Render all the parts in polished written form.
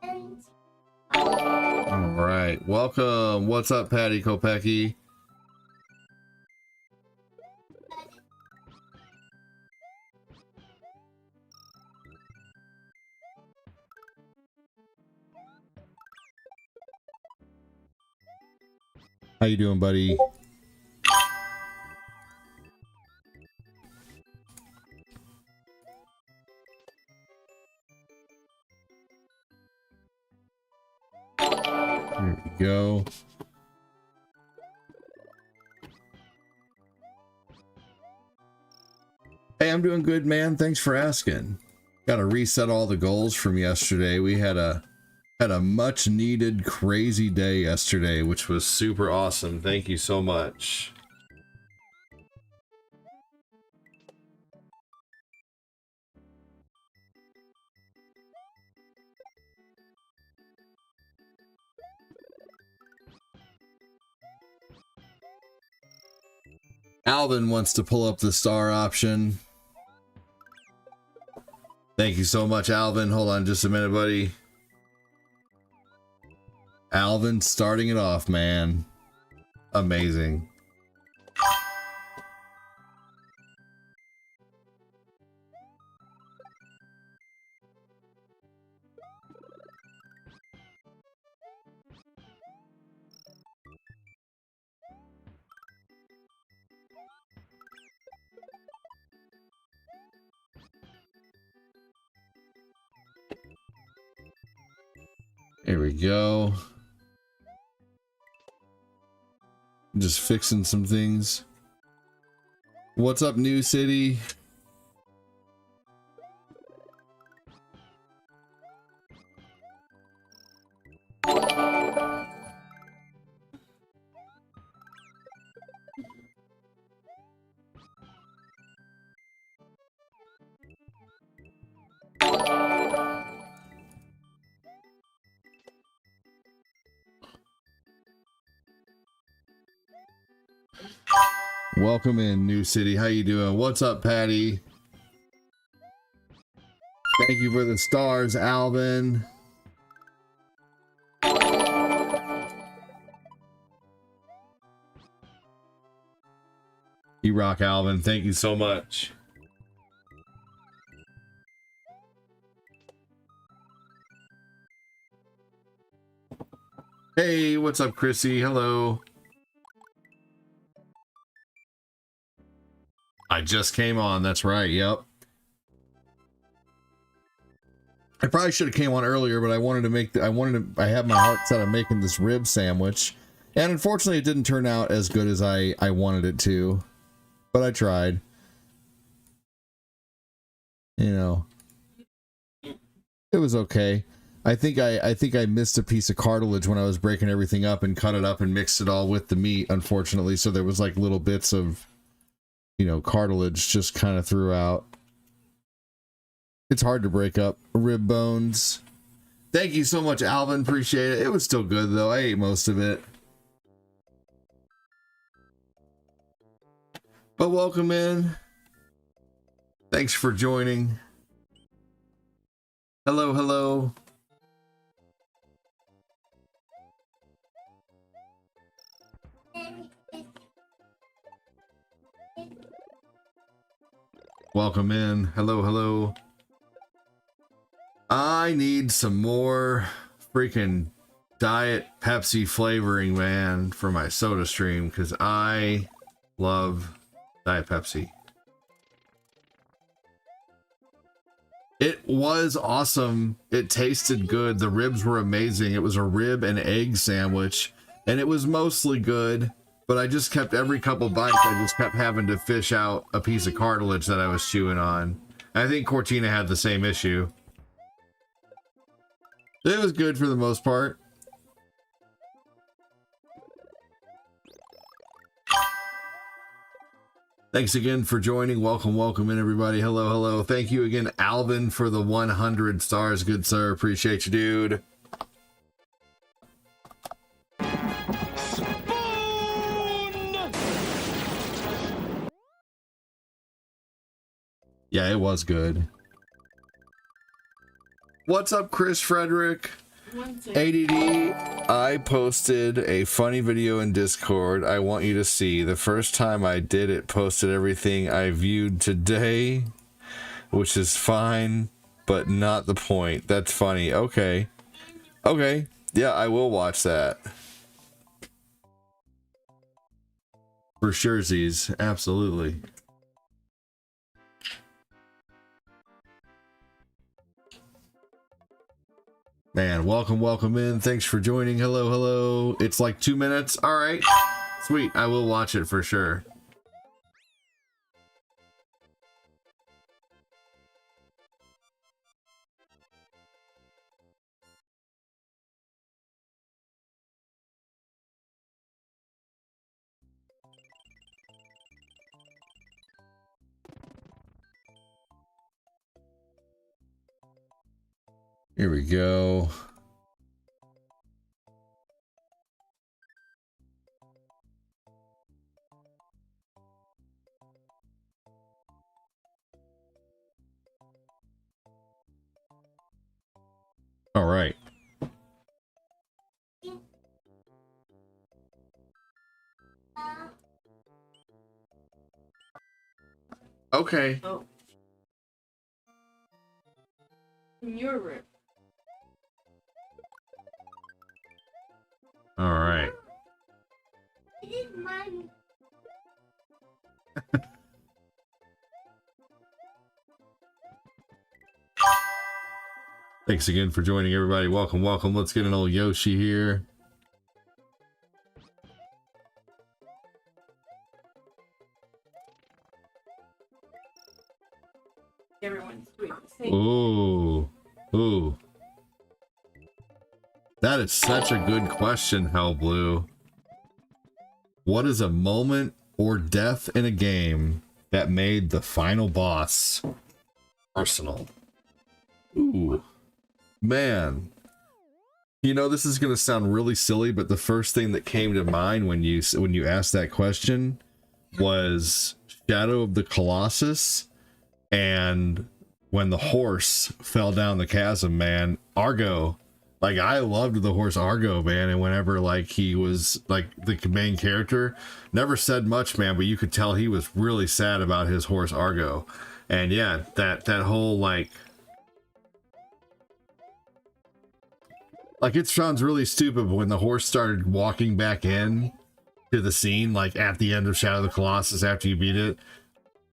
All right, welcome. What's up, Patty Kopecky? How you doing, buddy? There we go. Hey, I'm doing good, man. Thanks for asking. Got to reset all the goals from yesterday. We had a much needed crazy day yesterday, which was super awesome. Thank you so much. Alvin wants to pull up the star option. Thank you so much, Alvin. Hold on just a minute, buddy. Alvin starting it off, man. Amazing. Here we go. Just fixing some things. What's up, New City? Welcome in, New City. How you doing? What's up, Patty? Thank you for the stars, Alvin. You rock, Alvin. Thank you so much. Hey, what's up, Chrissy? Hello. I just came on. That's right. Yep. I probably should have came on earlier, but I wanted to make I had my heart set on making this rib sandwich, and unfortunately it didn't turn out as good as I wanted it to, but I tried. You know, it was okay. I think I missed a piece of cartilage when I was breaking everything up and cut it up and mixed it all with the meat, unfortunately, so there was like little bits of, you know, cartilage just kind of throughout. It's hard to break up rib bones. Thank you so much, Alvin. Appreciate it. It was still good, though. I ate most of it. But welcome in. Thanks for joining. Hello, hello. Welcome in. Hello, hello. I need some more freaking Diet Pepsi flavoring, man, for my soda stream, because I love Diet Pepsi. It was awesome. It tasted good. The ribs were amazing. It was a rib and egg sandwich, and it was mostly good. But I just kept, every couple bites, I just kept having to fish out a piece of cartilage that I was chewing on. I think Cortina had the same issue. It was good for the most part. Thanks again for joining. Welcome, welcome in, everybody. Hello, hello. Thank you again, Alvin, for the 100 stars. Good sir. Appreciate you, dude. Yeah, it was good. What's up, Chris Frederick? ADD, I posted a funny video in Discord I want you to see. The first time I did it, posted everything I viewed today, which is fine, but not the point. That's funny. Okay. Okay. Yeah, I will watch that. For surezies, absolutely. Man, welcome in. Thanks for joining. Hello. It's like 2 minutes. All right. Sweet. I will watch it for sure. Here we go. All right. Okay. Oh. In your room. All right. Thanks again for joining, everybody. Welcome. Let's get an old Yoshi here. Everyone's doing the same. Ooh. That is such a good question, Hellblue. What is a moment or death in a game that made the final boss personal? Ooh. Man. You know, this is going to sound really silly, but the first thing that came to mind when you asked that question was Shadow of the Colossus, and when the horse fell down the chasm, man. Argo. Like, I loved the horse Argo, man, and whenever, like, he was, like, the main character, never said much, man, but you could tell he was really sad about his horse Argo. And yeah, that whole, like, it sounds really stupid, but when the horse started walking back in to the scene, like at the end of Shadow of the Colossus after you beat it,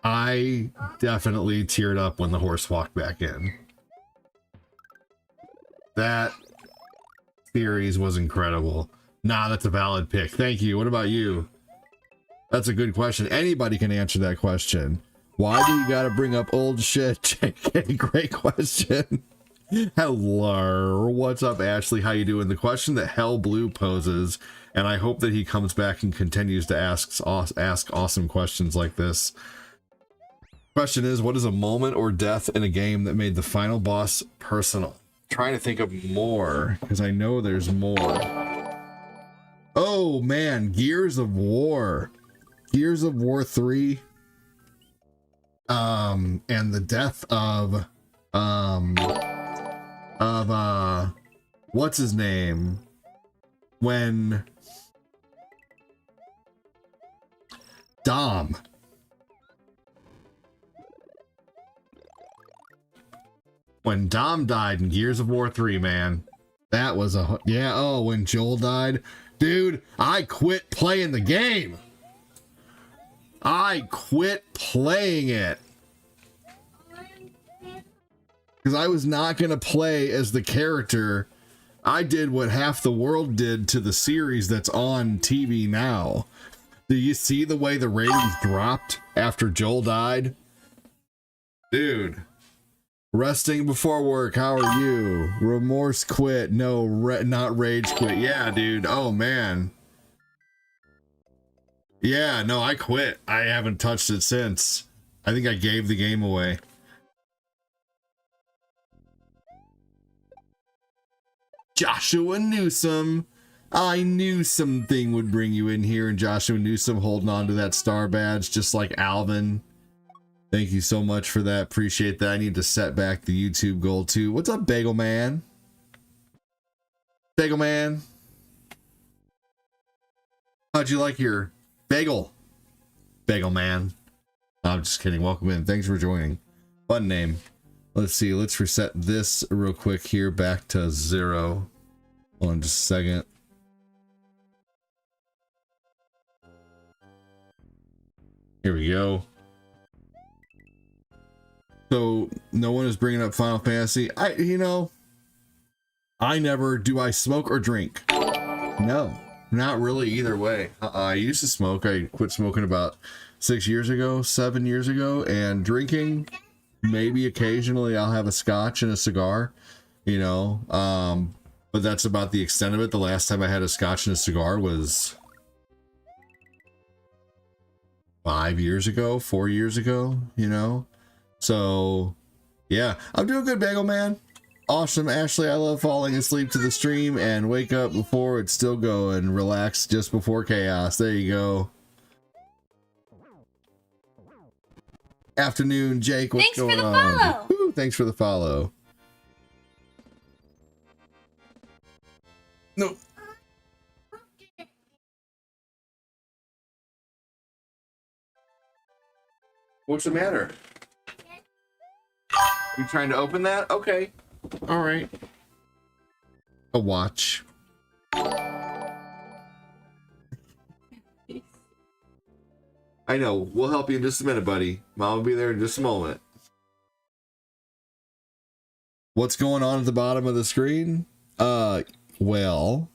I definitely teared up when the horse walked back in. That series was incredible. Nah, that's a valid pick. Thank you. What about you? That's a good question. Anybody can answer that question. Why do you gotta bring up old shit, JK? Great question. Hello, what's up, Ashley? How you doing? The question that Hellblue poses, and I hope that he comes back and continues to ask awesome questions like this. Question is, what is a moment or death in a game that made the final boss personal? Trying to think of more, because I know there's more. Oh man, Gears of War 3, and the death of what's his name, when Dom died in Gears of War 3, man. That was a, yeah. Oh, when Joel died, dude, I quit playing the game. I quit playing it because I was not going to play as the character. I did what half the world did to the series that's on TV now. Do you see the way the ratings dropped after Joel died? Dude. Resting before work, how are you? Remorse quit. No, not rage quit. Yeah, dude. Oh, man. Yeah, no, I quit. I haven't touched it since. I think I gave the game away. Joshua Newsom. I knew something would bring you in here, and Joshua Newsom holding on to that star badge just like Alvin. Thank you so much for that. Appreciate that. I need to set back the YouTube goal too. What's up, Bagel Man? Bagel Man. How'd you like your bagel? Bagel Man. I'm just kidding. Welcome in. Thanks for joining. Fun name. Let's see. Let's reset this real quick here back to 0. Hold on just a second. Here we go. So no one is bringing up Final Fantasy. I never do. I smoke or drink? No, not really either way. I used to smoke. I quit smoking about 6 years ago, 7 years ago, and drinking, maybe occasionally I'll have a scotch and a cigar, but that's about the extent of it. The last time I had a scotch and a cigar was 5 years ago, 4 years ago, so yeah, I'm doing good, Bagel Man. Awesome, Ashley. I love falling asleep to the stream and wake up before it's still going. Relax just before chaos. There you go. Afternoon, Jake. What's going on? Thanks for the follow. Woo, thanks for the follow. No. What's the matter? You trying to open that? Okay. All right. A watch. I know. We'll help you in just a minute, buddy. Mom will be there in just a moment. What's going on at the bottom of the screen? Well,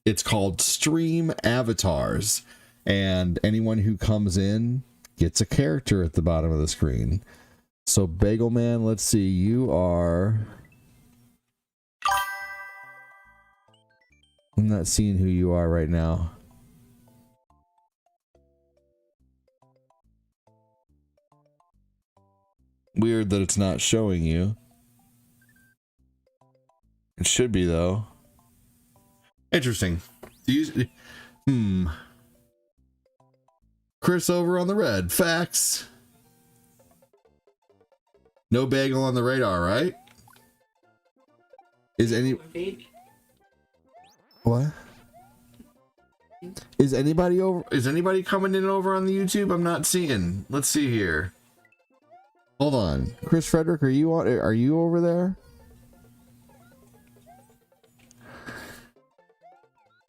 it's called Stream Avatars, and anyone who comes in gets a character at the bottom of the screen. So Bagel Man, let's see, you are... I'm not seeing who you are right now. Weird that it's not showing you. It should be though. Interesting. Chris over on the red. Facts. No bagel on the radar, right? Is any... What? Is anybody over? Is anybody coming in over on the YouTube? I'm not seeing. Let's see here. Hold on. Chris Frederick, are you on? Are you over there?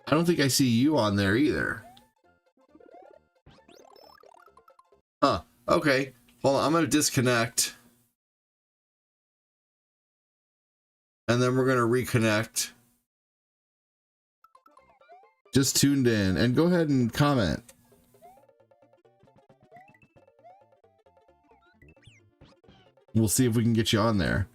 I don't think I see you on there either. Huh. Okay. Hold on. I'm going to disconnect. And then we're going to reconnect. Just tuned in. And go ahead and comment. We'll see if we can get you on there.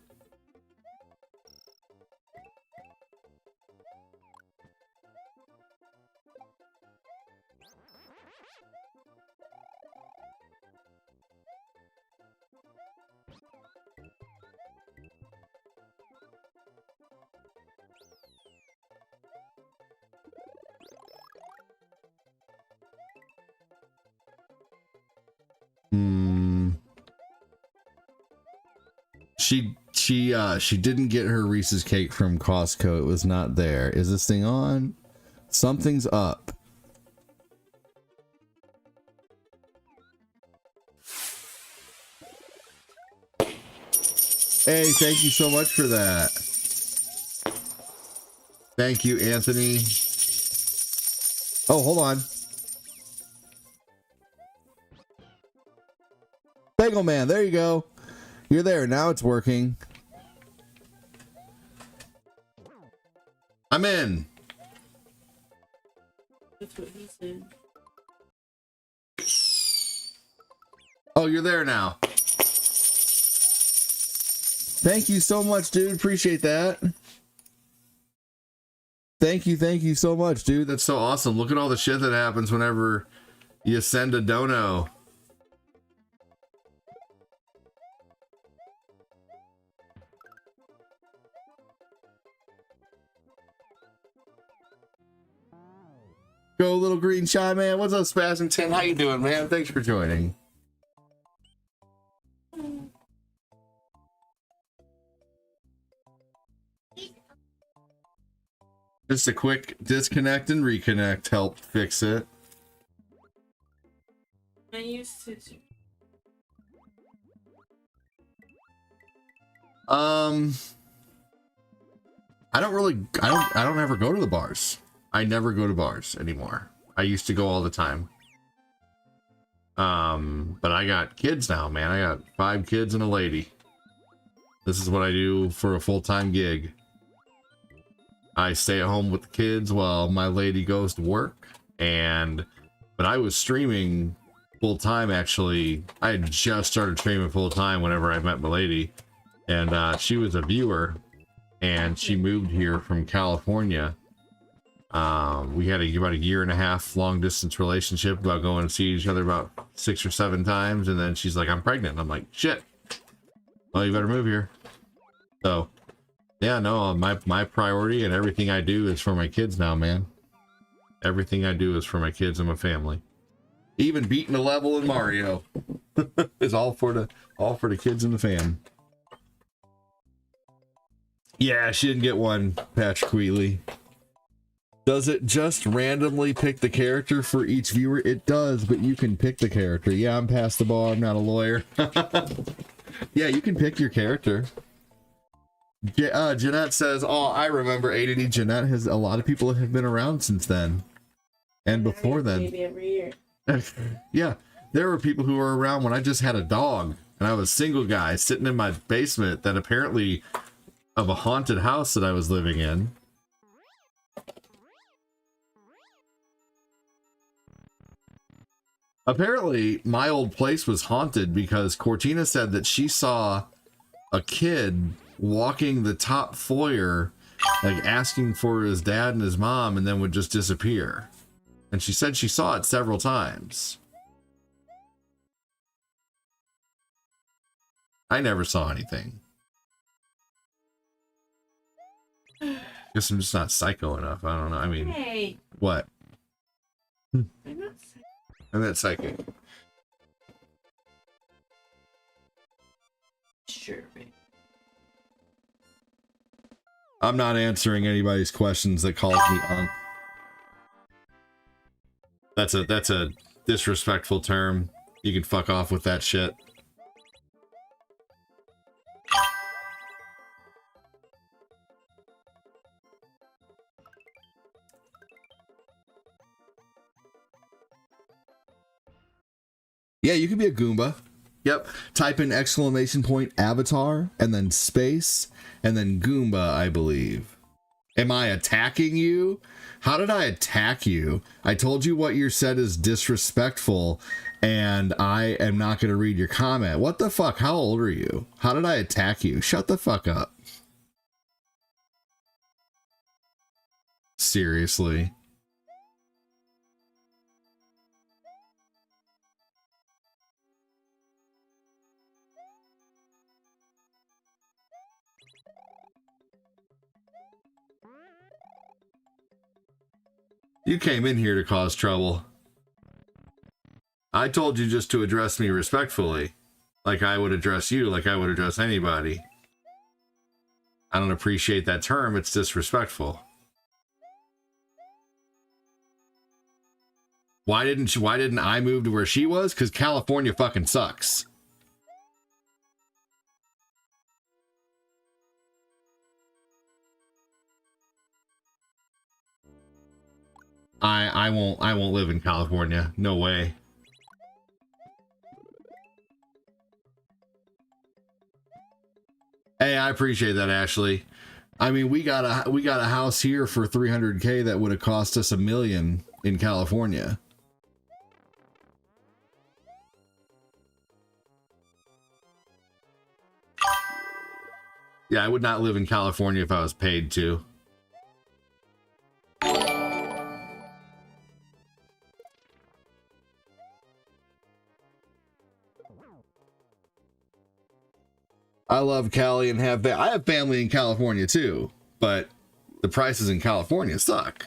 She didn't get her Reese's cake from Costco. It was not there. Is this thing on? Something's up. Hey, thank you so much for that. Thank you, Anthony. Oh, hold on. Bagel Man, there you go. You're there. Now it's working. I'm in. That's what he said. Oh, you're there now. Thank you so much, dude. Appreciate that. Thank you so much, dude. That's so awesome. Look at all the shit that happens whenever you send a dono. Go little green shy man. What's up, Spasm10? How you doing, man? Thanks for joining. Just a quick disconnect and reconnect helped fix it. I used to. I don't ever go to the bars. I never go to bars anymore. I used to go all the time. But I got kids now, man. I got 5 kids and a lady. This is what I do for a full-time gig. I stay at home with the kids while my lady goes to work. But I was streaming full-time, actually. I had just started streaming full-time whenever I met my lady. And she was a viewer. And she moved here from California. We had about a 1.5 year long-distance relationship, about going to see each other about 6 or 7 times. And then she's like, I'm pregnant. I'm like, shit. Well, you better move here. So, yeah, no, my priority and everything I do is for my kids now, man. Everything I do is for my kids and my family. Even beating a level in Mario is all for the kids and the fam. Yeah, she didn't get one, Patrick Wheatley. Does it just randomly pick the character for each viewer? It does, but you can pick the character. Yeah, I'm past the bar. I'm not a lawyer. Yeah, you can pick your character. Jeanette says, oh, I remember ADD. Jeanette has, a lot of people have been around since then. And before then. Maybe every year. Yeah, there were people who were around when I just had a dog. And I was a single guy sitting in my basement that apparently of a haunted house that I was living in. Apparently, my old place was haunted because Cortina said that she saw a kid walking the top foyer, like asking for his dad and his mom, and then would just disappear. And she said she saw it several times. I never saw anything. Guess I'm just not psycho enough. I don't know. I mean, Hey, what? I'm not saying. I'm not psychic. Sure, babe. I'm not answering anybody's questions that calls me on. That's a disrespectful term. You can fuck off with that shit. Yeah, you can be a Goomba. Yep. Type in exclamation point avatar and then space and then Goomba, I believe. Am I attacking you? How did I attack you? I told you what you said is disrespectful and I am not going to read your comment. What the fuck? How old are you? How did I attack you? Shut the fuck up. Seriously. You came in here to cause trouble. I told you just to address me respectfully. Like I would address you, like I would address anybody. I don't appreciate that term, it's disrespectful. Why didn't I move to where she was? Because California fucking sucks. I won't live in California. No way. Hey, I appreciate that, Ashley. I mean, we got a house here for $300K that would have cost us $1 million in California. Yeah, I would not live in California if I was paid to. I love Cali and I have family in California too, but the prices in California suck.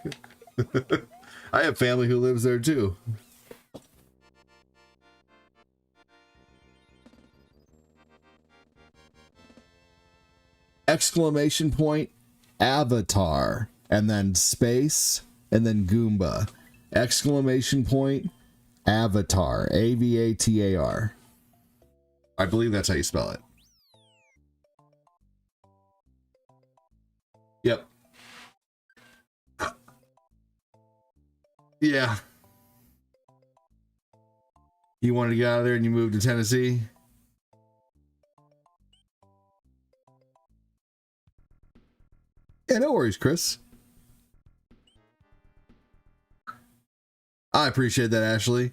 I have family who lives there too. Exclamation point avatar and then space, and then Goomba. Exclamation point, Avatar. Avatar. I believe that's how you spell it. Yep. Yeah. You wanted to get out of there and you moved to Tennessee? Yeah, no worries, Chris. I appreciate that, Ashley.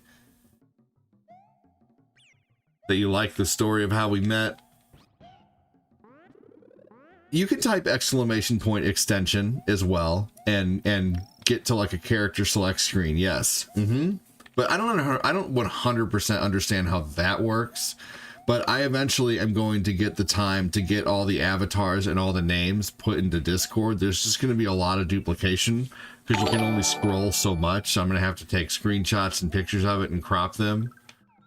That you like the story of how we met. You can type exclamation point extension as well and get to like a character select screen. Yes. But I don't 100% understand how that works. But I eventually am going to get the time to get all the avatars and all the names put into Discord. There's just going to be a lot of duplication because you can only scroll so much. So I'm going to have to take screenshots and pictures of it and crop them.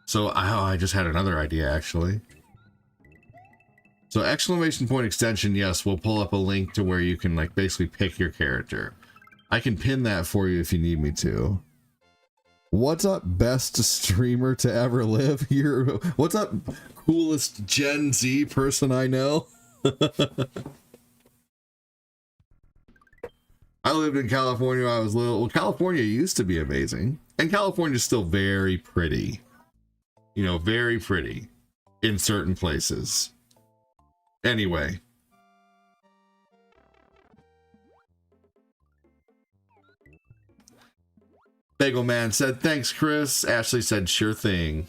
So I just had another idea actually. So exclamation point extension, yes, we'll pull up a link to where you can like basically pick your character. I can pin that for you if you need me to. What's up, best streamer to ever live? What's up, coolest Gen Z person I know? I lived in California when I was little. Well, California used to be amazing. And California's still very pretty. You know, very pretty in certain places. Anyway. Bagel Man said, thanks, Chris. Ashley said, sure thing.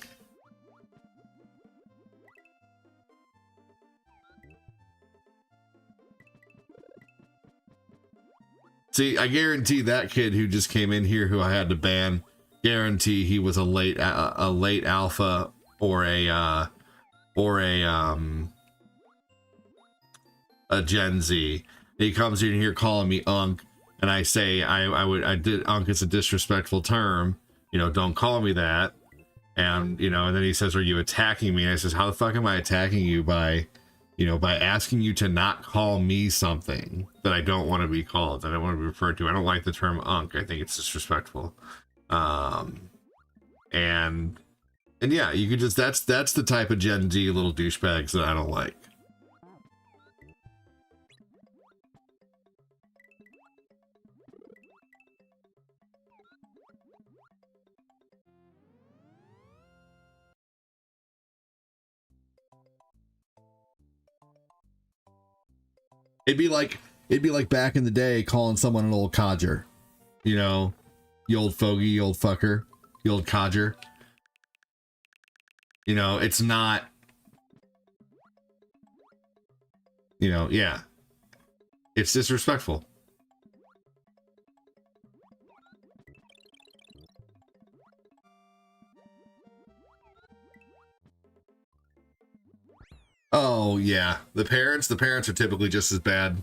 See, I guarantee that kid who just came in here who I had to ban, guarantee he was a late alpha or a Gen Z. He comes in here calling me Unk. And I say, I did, Unk is a disrespectful term, you know, don't call me that. And, you know, and then he says, are you attacking me? And I says, how the fuck am I attacking you by, you know, by asking you to not call me something that I don't want to be called, that I want to be referred to. I don't like the term Unk. I think it's disrespectful. And yeah, you could just, that's the type of Gen Z little douchebags that I don't like. It'd be like back in the day calling someone an old codger, you know, you old fogey, you old fucker, you old codger. You know, it's not, you know, yeah, it's disrespectful. Oh yeah, the parents are typically just as bad.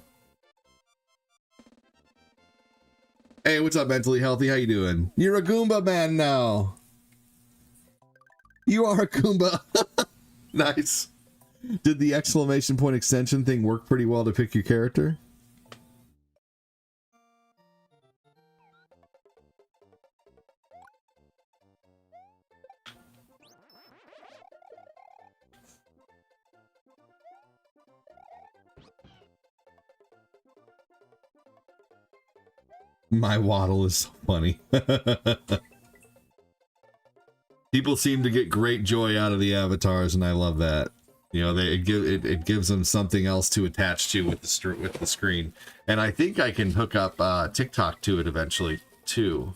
Hey, what's up, Mentally Healthy? How you doing? You're a Goomba man now. You are a Goomba. Nice. Did the exclamation point extension thing work pretty well to pick your character? My waddle is so funny. People seem to get great joy out of the avatars, and I love that. You know, it gives them something else to attach to with the screen. And I think I can hook up TikTok to it eventually too.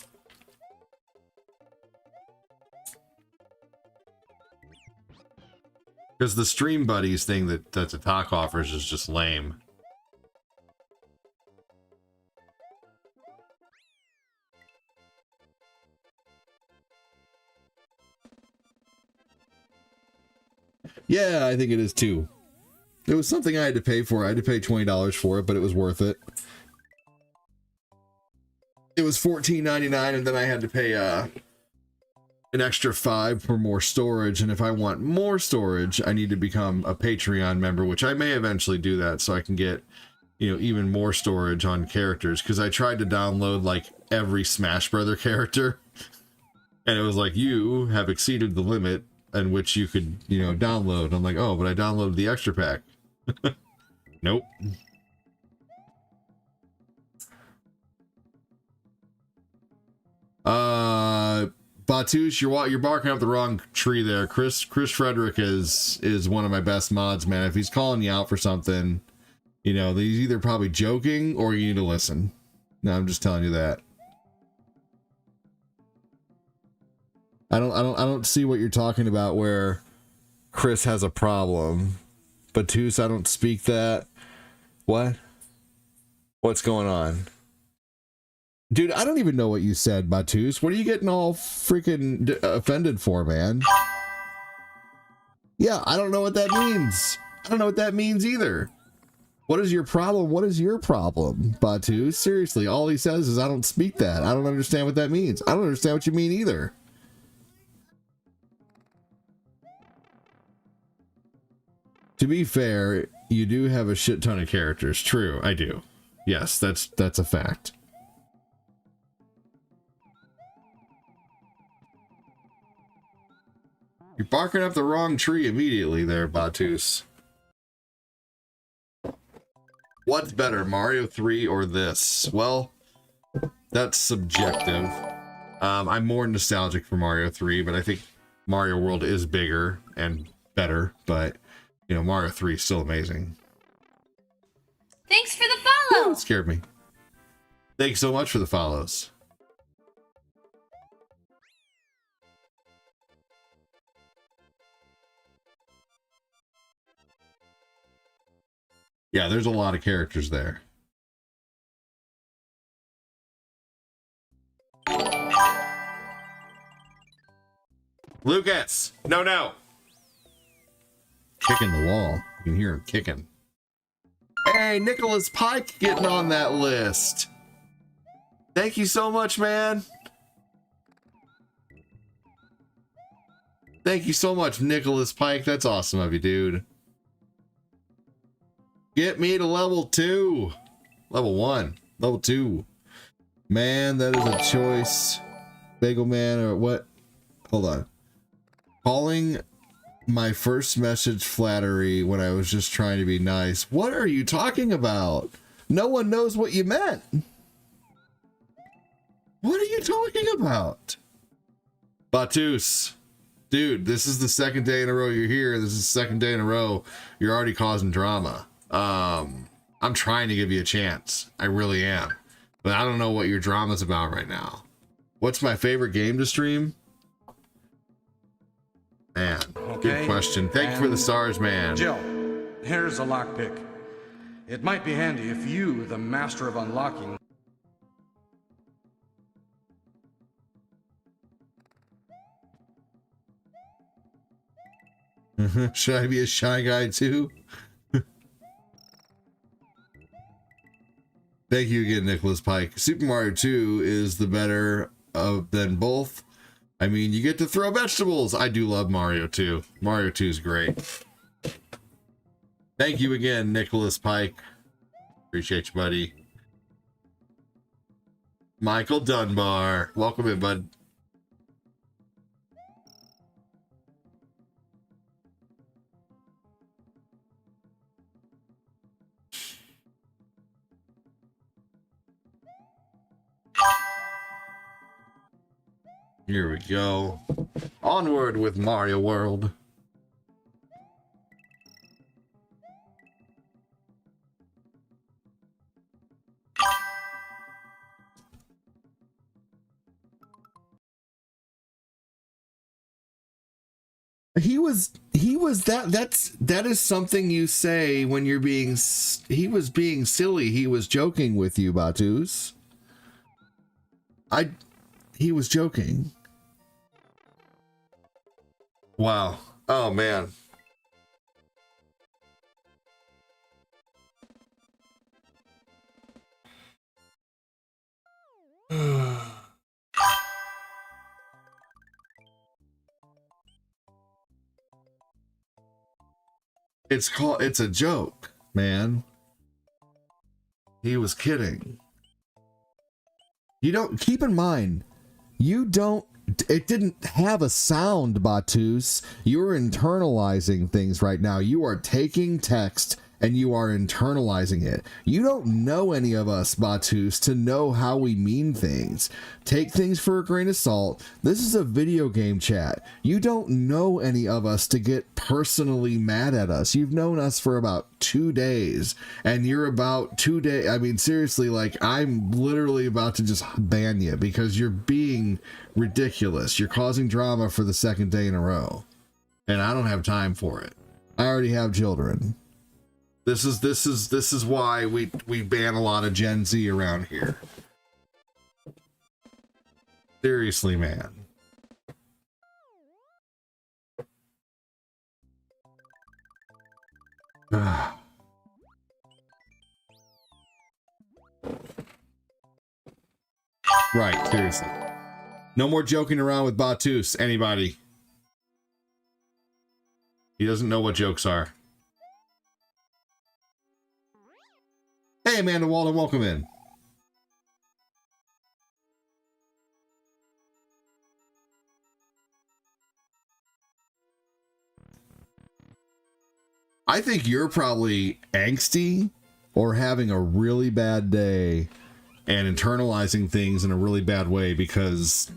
Because the Stream Buddies thing that the talk offers is just lame. Yeah, I think it is too. It was something I had to pay for. I had to pay $20 for it, but it was worth it. It was $14.99, and then I had to pay an extra $5 for more storage. And if I want more storage, I need to become a Patreon member, which I may eventually do that, so I can get you know, even more storage on characters, because I tried to download like every Smash Brother character, and it was like, you have exceeded the limit in which you could, you know, download. I'm like, oh, but I downloaded the extra pack. Nope. Batush, you're barking up the wrong tree there. Chris Frederick is one of my best mods, man. If he's calling you out for something, you know, he's either probably joking or you need to listen. No, I'm just telling you that. I don't see what you're talking about where Chris has a problem. Batush, I don't speak that. What? What's going on? Dude, I don't even know what you said, Batush. What are you getting all freaking offended for, man? Yeah, I don't know what that means. I don't know what that means either. What is your problem? What is your problem, Batush? Seriously, all he says is, I don't speak that. I don't understand what that means. I don't understand what you mean either. To be fair, you do have a shit ton of characters. True, I do. Yes, that's a fact. You're barking up the wrong tree immediately there, Batush. What's better, Mario 3 or this? Well, that's subjective. I'm more nostalgic for Mario 3, but I think Mario World is bigger and better, but, you know, Mario 3 is still amazing. Thanks for the follow! Ooh, it scared me. Thanks so much for the follows. Yeah, there's a lot of characters there. Lucas! No! Kicking the wall. You can hear him kicking. Hey, Nicholas Pike getting on that list. Thank you so much, man. Thank you so much, Nicholas Pike. That's awesome of you, dude. Get me to level 2. Level 1. Level 2. Man, that is a choice. Bagel Man or what? Hold on. Calling my first message flattery when I was just trying to be nice. What are you talking about? No one knows what you meant. What are you talking about? Batush. Dude, this is the second day in a row you're here. This is the second day in a row. You're already causing drama. I'm trying to give you a chance. I really am. But I don't know what your drama's about right now. What's my favorite game to stream? Man, good question. Thank you for the stars, man. Jill, here's a lockpick. It might be handy if you, the master of unlocking... Should I be a shy guy too? Thank you again, Nicholas Pike. Super Mario 2 is the better of than both. I mean, you get to throw vegetables. I do love Mario 2. Mario 2 is great. Thank you again, Nicholas Pike. Appreciate you, buddy. Michael Dunbar. Welcome in, bud. Here we go. Onward with Mario World. That is something you say when you're being, he was being silly. He was joking with you, Batush. He was joking. Wow. Oh, man. It's a joke, man. He was kidding. You don't, keep in mind, you don't, it didn't have a sound, Batus. You're internalizing things right now. You are taking text and you are internalizing it. You don't know any of us, Batus, to know how we mean things. Take things for a grain of salt. This is a video game chat. You don't know any of us to get personally mad at us. You've known us for about 2 days, and you're about 2 days. I mean, seriously, like, I'm literally about to just ban you because you're being ridiculous. You're causing drama for the 2nd day in a row, and I don't have time for it. I already have children. This is why we ban a lot of Gen Z around here. Seriously, man. Right, seriously. No more joking around with Batus, anybody. He doesn't know what jokes are. Hey, Amanda Walden, welcome in. I think you're probably angsty or having a really bad day and internalizing things in a really bad way because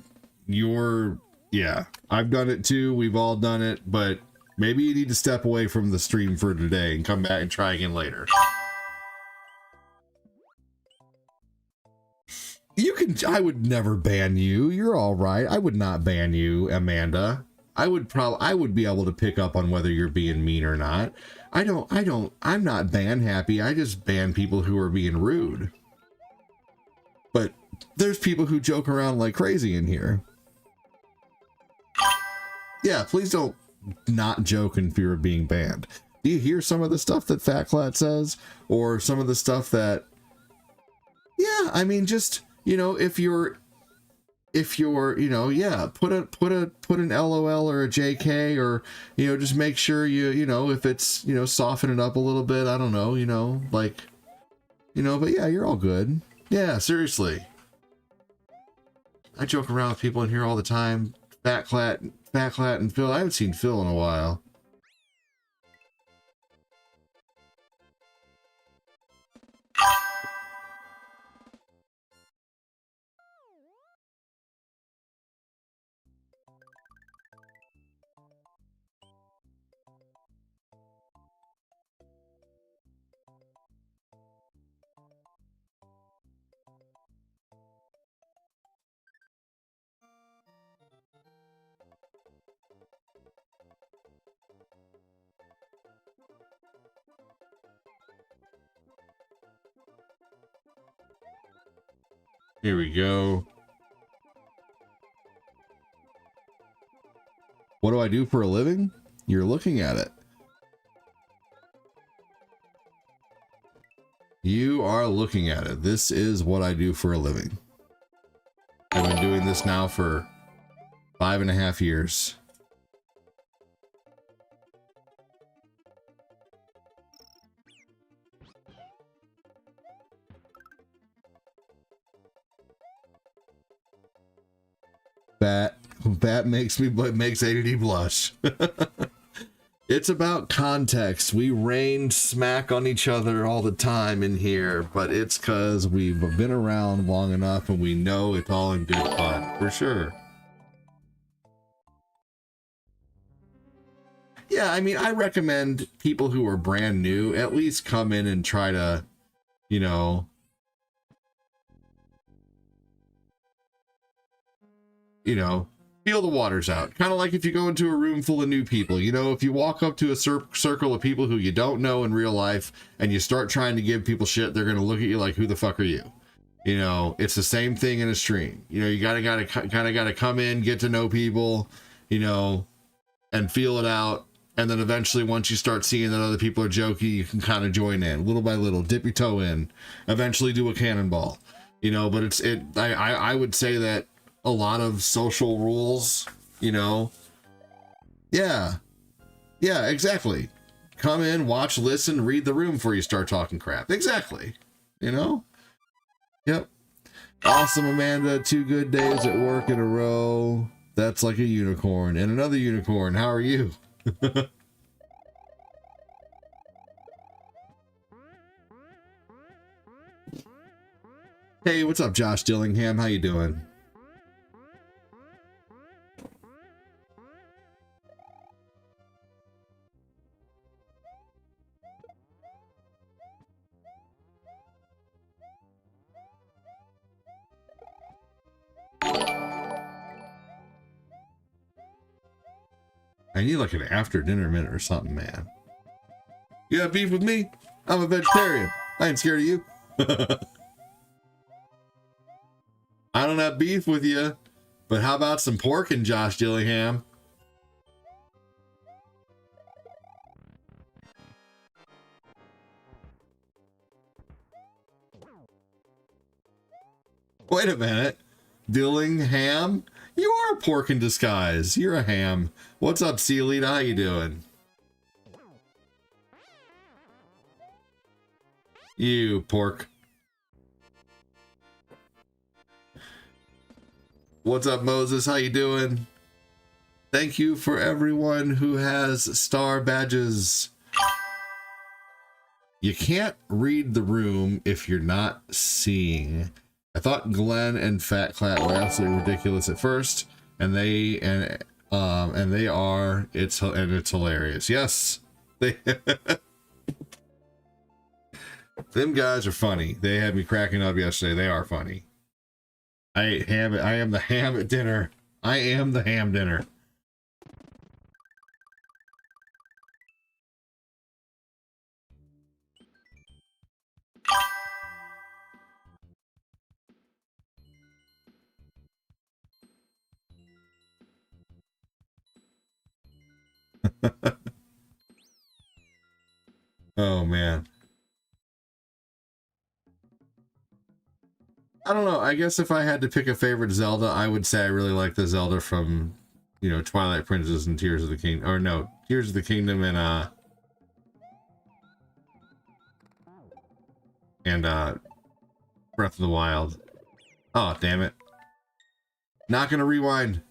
yeah, I've done it too. We've all done it, but maybe you need to step away from the stream for today and come back and try again later. I would never ban you. You're all right. I would not ban you, Amanda. I would be able to pick up on whether you're being mean or not. I'm not ban happy. I just ban people who are being rude. But there's people who joke around like crazy in here. Yeah, please don't not joke in fear of being banned. Do you hear some of the stuff that Fat Clat says? Or some of the stuff that, yeah, I mean, just, you know, if you're, you know, yeah, put an LOL or a JK, or, you know, just make sure you know, if it's, you know, soften it up a little bit. I don't know, you know, like, you know, but yeah, you're all good. Yeah, seriously. I joke around with people in here all the time. Fat Clat and Phil. I haven't seen Phil in a while. Here we go. What do I do for a living? You're looking at it. You are looking at it. This is what I do for a living. I've been doing this now for 5.5 years. That makes ADD blush. It's about context. We rain smack on each other all the time in here, but it's because we've been around long enough and we know it's all in good fun, for sure. Yeah, I mean, I recommend people who are brand new at least come in and try to, you know, feel the waters out. Kind of like if you go into a room full of new people, you know, if you walk up to a circle of people who you don't know in real life and you start trying to give people shit, they're going to look at you like, who the fuck are you? You know, it's the same thing in a stream. You know, you gotta come in, get to know people, you know, and feel it out. And then eventually, once you start seeing that other people are jokey, you can kind of join in little by little, dip your toe in, eventually do a cannonball, you know. But I would say that a lot of social rules, you know, yeah, exactly. Come in, watch, listen, read the room before you start talking crap. Exactly. you know? Yep. Awesome, Amanda. 2 good days at work in a row. That's like a unicorn. And another unicorn. How are you? Hey, what's up, Josh Dillingham? How you doing? I need like an after dinner minute or something, man. You have beef with me? I'm a vegetarian. I ain't scared of you. I don't have beef with you, but how about some pork and Josh Dillingham? Wait a minute. Dillingham? You are a pork in disguise. You're a ham. What's up, Cealita? How you doing? You pork. What's up, Moses? How you doing? Thank you for everyone who has star badges. You can't read the room if you're not seeing. I thought Glenn and Fat Clat were absolutely ridiculous at first, and they are. It's hilarious. Yes, they. Them guys are funny. They had me cracking up yesterday. They are funny. I ate ham. I am the ham at dinner. I am the ham dinner. Oh man. I don't know. I guess if I had to pick a favorite Zelda, I would say I really like the Zelda from, you know, Twilight Princess and Tears of the Kingdom. Or no, Tears of the Kingdom and Breath of the Wild. Oh, damn it. Not gonna rewind.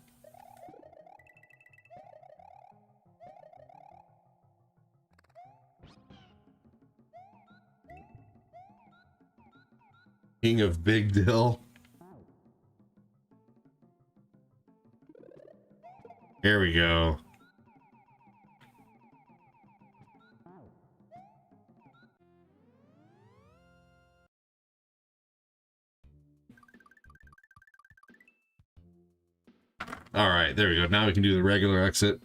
King of Big Dill. There we go. All right, there we go. Now we can do the regular exit.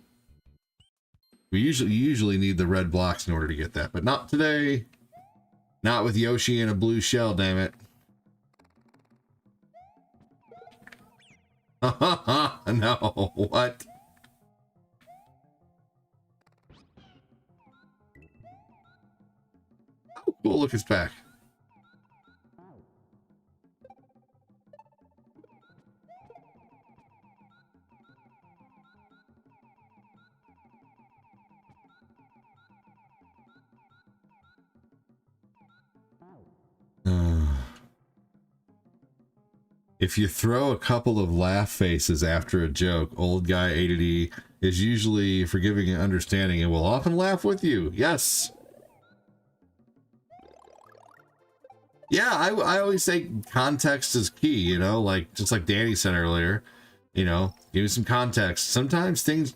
We usually need the red blocks in order to get that, but not today. Not with Yoshi and a blue shell, damn it. No, what? Oh, cool, look, it's back. If you throw a couple of laugh faces after a joke, old guy ADD is usually forgiving and understanding and will often laugh with you. Yes. Yeah, I always say context is key, you know, like just like Danny said earlier, you know, give me some context. Sometimes things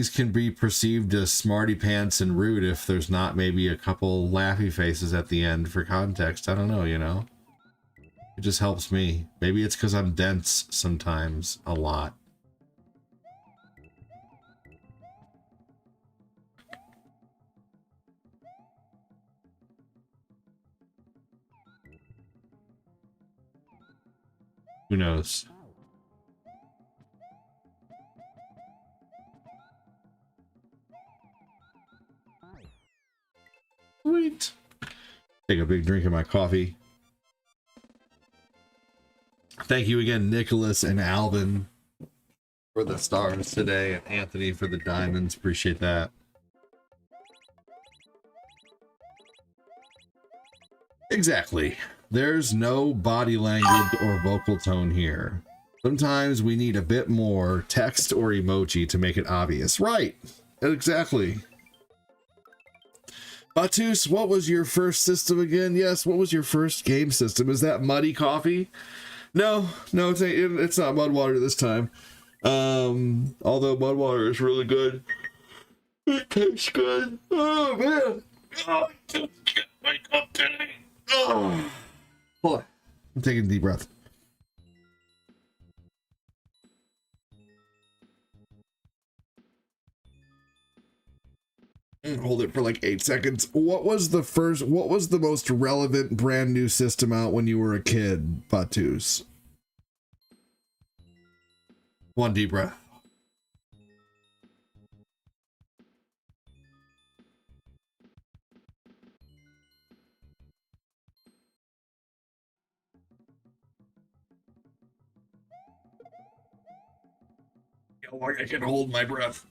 can be perceived as smarty pants and rude if there's not maybe a couple laughy faces at the end for context. I don't know, you know. It just helps me. Maybe it's because I'm dense sometimes, a lot. Who knows? Sweet. Take a big drink of my coffee. Thank you again, Nicholas and Alvin, for the stars today, and Anthony for the diamonds. Appreciate that. Exactly. There's no body language or vocal tone here. Sometimes we need a bit more text or emoji to make it obvious. Right. Exactly. Batus, what was your first system again? Yes, what was your first game system? Is that Muddy Coffee? No, it's not Mudwater this time. Although Mudwater is really good. It tastes good. Oh, man. Oh, I can't wake up today. Oh. Hold on. I'm taking a deep breath. Hold it for like 8 seconds. What was the most relevant brand new system out when you were a kid, Batus? One deep breath. How long I can hold my breath.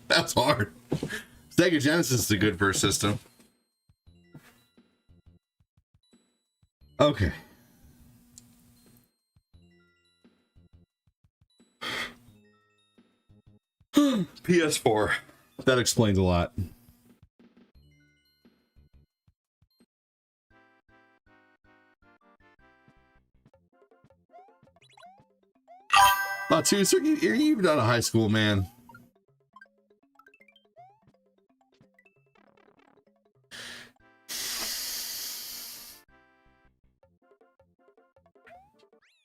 That's hard. Sega Genesis is a good first system. Okay. PS4. That explains a lot. Batus, you're even out of high school, man.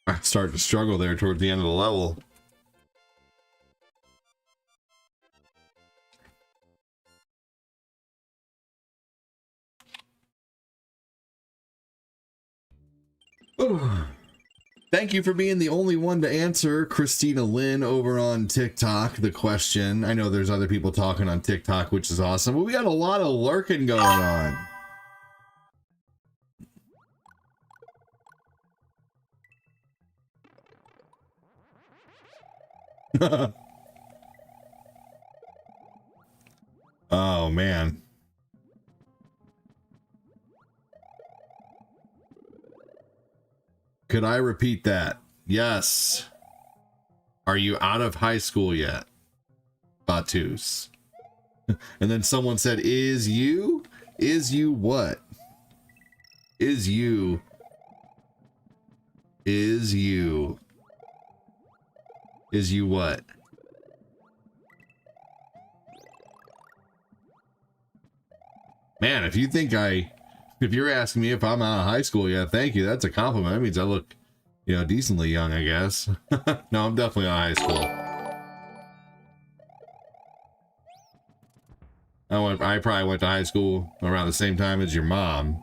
I started to struggle there toward the end of the level. Thank you for being the only one to answer, Christina Lynn over on TikTok, the question. I know there's other people talking on TikTok, which is awesome, but we got a lot of lurking going on. Oh, man. Could I repeat that? Yes. Are you out of high school yet, Batus? And then someone said, is you? Is you what? Is you? Is you? Is you what? Man, if you're asking me if I'm out of high school yet, thank you. That's a compliment. That means I look, decently young, I guess. No, I'm definitely out of high school. I probably went to high school around the same time as your mom.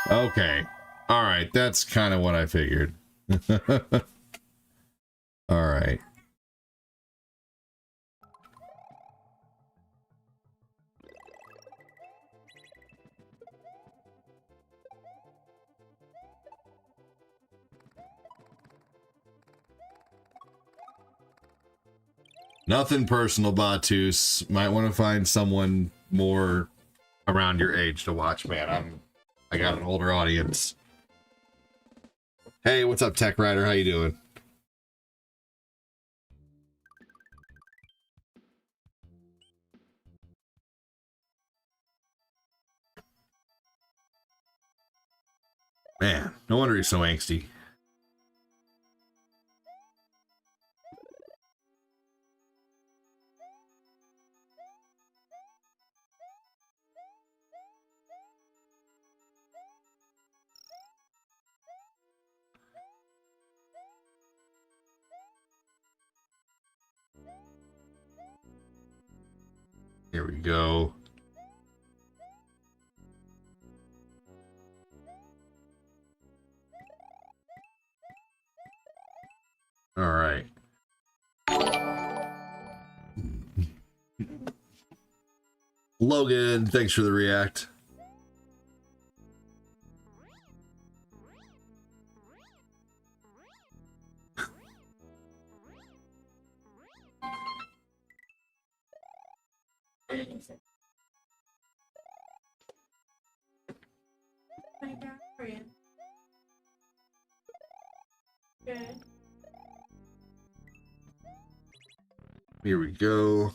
Okay. All right. That's kind of what I figured. All right. Nothing personal, Batus. Might want to find someone more around your age to watch, man. I got an older audience. Hey, what's up, Tech Rider? How you doing? Man, No wonder he's so angsty. Here we go. All right. Logan, thanks for the react. Good. Here we go.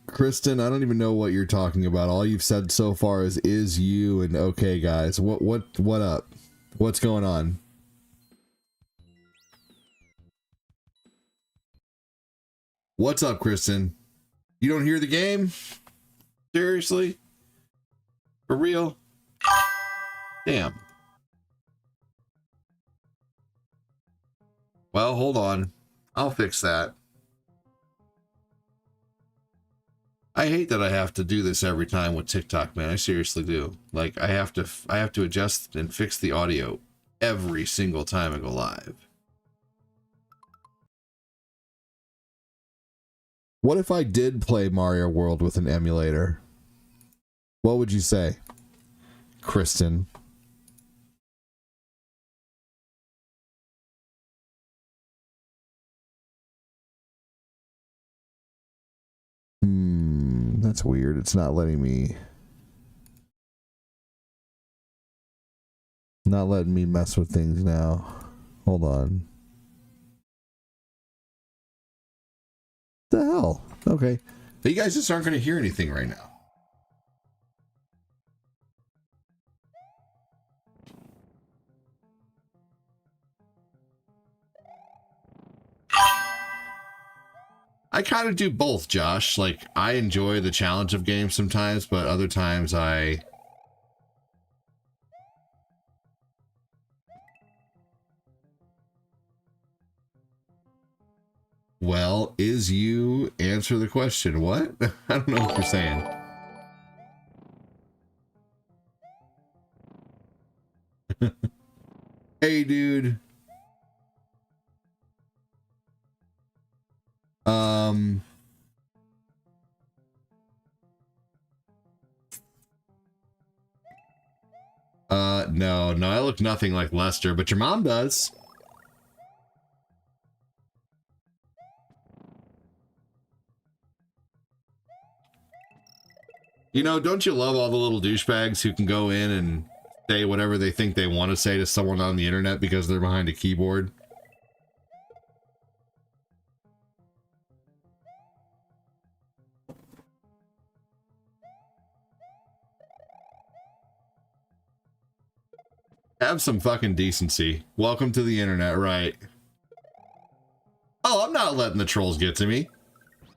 Kristen, I don't even know what you're talking about. All you've said so far is you and okay guys. What up? What's going on? What's up, Kristen? You don't hear the game? Seriously? For real? Damn. Well, hold on. I'll fix that. I hate that I have to do this every time with TikTok, man. I seriously do. Like, I have to adjust and fix the audio every single time I go live. What if I did play Mario World with an emulator? What would you say, Kristen? That's weird. It's not letting me mess with things now. Hold on. The hell? Okay. You guys just aren't going to hear anything right now. I kind of do both, Josh. Like, I enjoy the challenge of games sometimes, but other times Well, is you answer the question? What? I don't know what you're saying. Hey, dude. No, I look nothing like Lester, but your mom does. You know, don't you love all the little douchebags who can go in and say whatever they think they want to say to someone on the internet because they're behind a keyboard? Have some fucking decency. Welcome to the internet, right? Oh, I'm not letting the trolls get to me.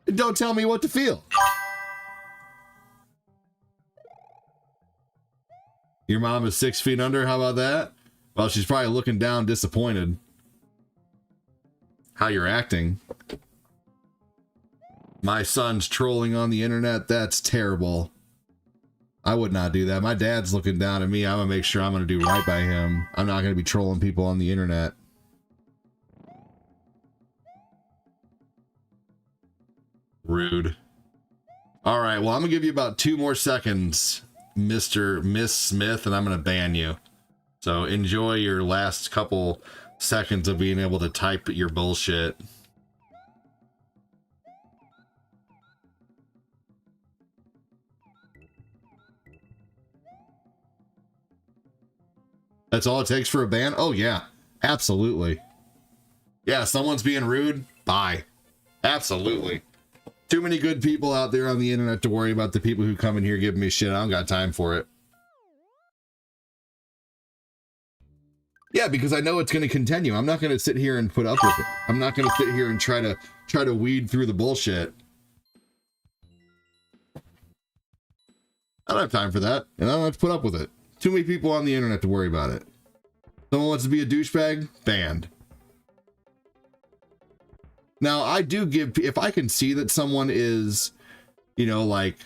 Don't tell me what to feel. Your mom is 6 feet under. How about that? Well, she's probably looking down disappointed. How you're acting. My son's trolling on the internet. That's terrible. I would not do that. My dad's looking down at me. I'm going to make sure I'm going to do right by him. I'm not going to be trolling people on the internet. Rude. All right. Well, I'm going to give you about 2 more seconds, Miss Smith, and I'm going to ban you. So enjoy your last couple seconds of being able to type your bullshit. That's all it takes for a ban? Oh, yeah. Absolutely. Yeah, someone's being rude. Bye. Absolutely. Too many good people out there on the internet to worry about the people who come in here giving me shit. I don't got time for it. Yeah, because I know it's going to continue. I'm not going to sit here and put up with it. I'm not going to sit here and try to weed through the bullshit. I don't have time for that, and I don't have to put up with it. Too many people on the internet to worry about it. Someone wants to be a douchebag? Banned. Now, I do give, if I can see that someone is, you know, like,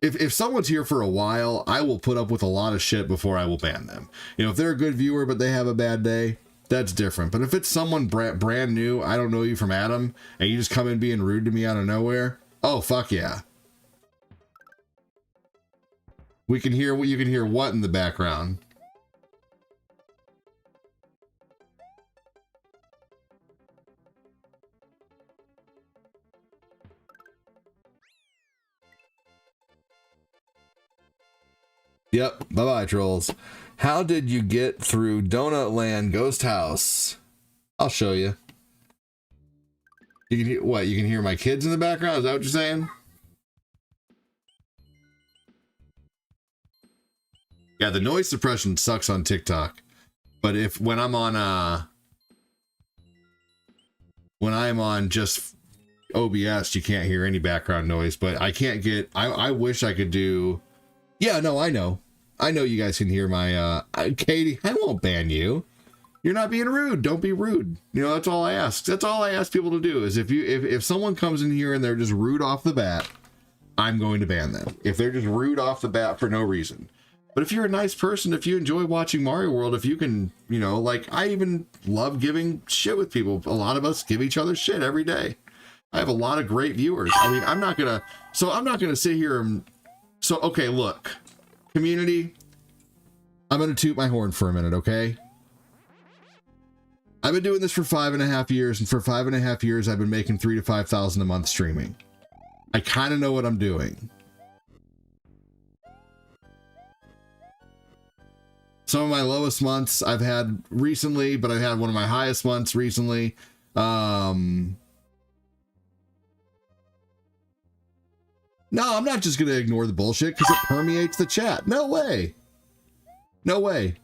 if someone's here for a while, I will put up with a lot of shit before I will ban them. You know, if they're a good viewer, but they have a bad day, that's different. But if it's someone brand new, I don't know you from Adam, and you just come in being rude to me out of nowhere, oh, fuck yeah. We can hear what you can hear what in the background. Yep. Bye-bye, trolls. How did you get through Donut Land Ghost House? I'll show you. You can hear what? You can hear my kids in the background? Is that what you're saying? Yeah, the noise suppression sucks on TikTok. But when I'm on just OBS, you can't hear any background noise, but I can't get I wish I could do. Yeah, no, I know you guys can hear my Katie, I won't ban you. You're not being rude. Don't be rude. You know, that's all I ask. That's all I ask people to do is if someone comes in here and they're just rude off the bat, I'm going to ban them. If they're just rude off the bat for no reason. But if you're a nice person, if you enjoy watching Mario World, if you can, you know, like I even love giving shit with people. A lot of us give each other shit every day. I have a lot of great viewers. I mean, I'm not gonna sit here and okay, look, community, I'm gonna toot my horn for a minute, okay? I've been doing this for 5.5 years, and for 5.5 years, I've been making $3,000 to $5,000 a month streaming. I kind of know what I'm doing. Some of my lowest months I've had recently, but I had one of my highest months recently. No, I'm not just going to ignore the bullshit because it permeates the chat. No way. No way.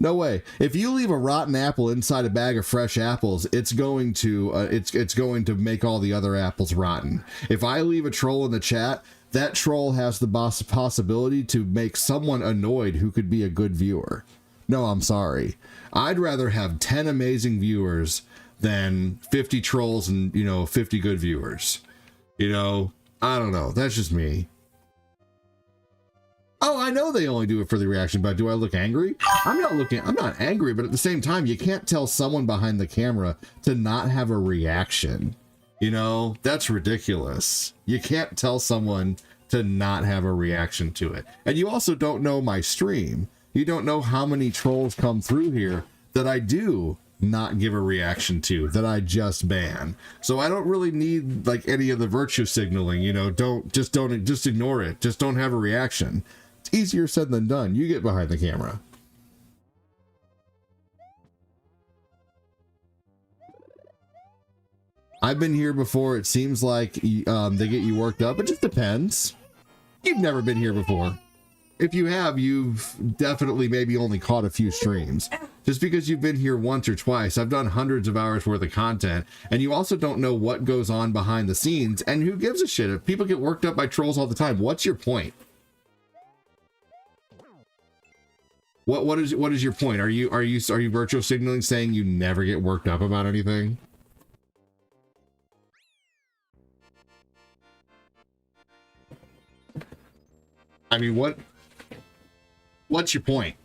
No way. If you leave a rotten apple inside a bag of fresh apples, it's going to it's going to make all the other apples rotten. If I leave a troll in the chat, that troll has the possibility to make someone annoyed who could be a good viewer. No, I'm sorry. I'd rather have 10 amazing viewers than 50 trolls and, you know, 50 good viewers. You know, I don't know. That's just me. Oh, I know they only do it for the reaction, but do I look angry? I'm not angry, but at the same time, you can't tell someone behind the camera to not have a reaction. You know, that's ridiculous. You can't tell someone to not have a reaction to it. And you also don't know my stream. You don't know how many trolls come through here that I do not give a reaction to, that I just ban. So I don't really need like any of the virtue signaling, you know, just ignore it. Just don't have a reaction. It's easier said than done. You get behind the camera. I've been here before. It seems like they get you worked up. It just depends. You've never been here before. If you have, you've definitely maybe only caught a few streams. Just because you've been here once or twice, I've done hundreds of hours worth of content, and you also don't know what goes on behind the scenes, and who gives a shit? If people get worked up by trolls all the time, what's your point? What is your point? Are you virtual signaling saying you never get worked up about anything? I mean, what's your point?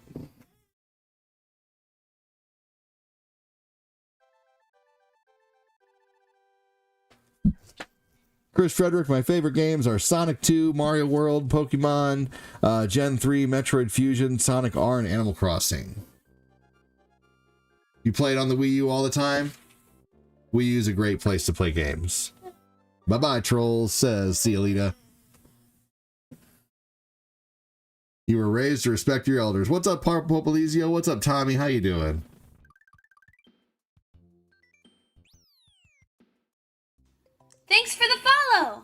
Chris Frederick, my favorite games are Sonic 2, Mario World, Pokemon, Gen 3, Metroid Fusion, Sonic R, and Animal Crossing. You play it on the Wii U all the time? Wii U is a great place to play games. Bye-bye, trolls, says Cielita. You were raised to respect your elders. What's up, Popolizio? What's up, Tommy? How you doing? Thanks for the follow.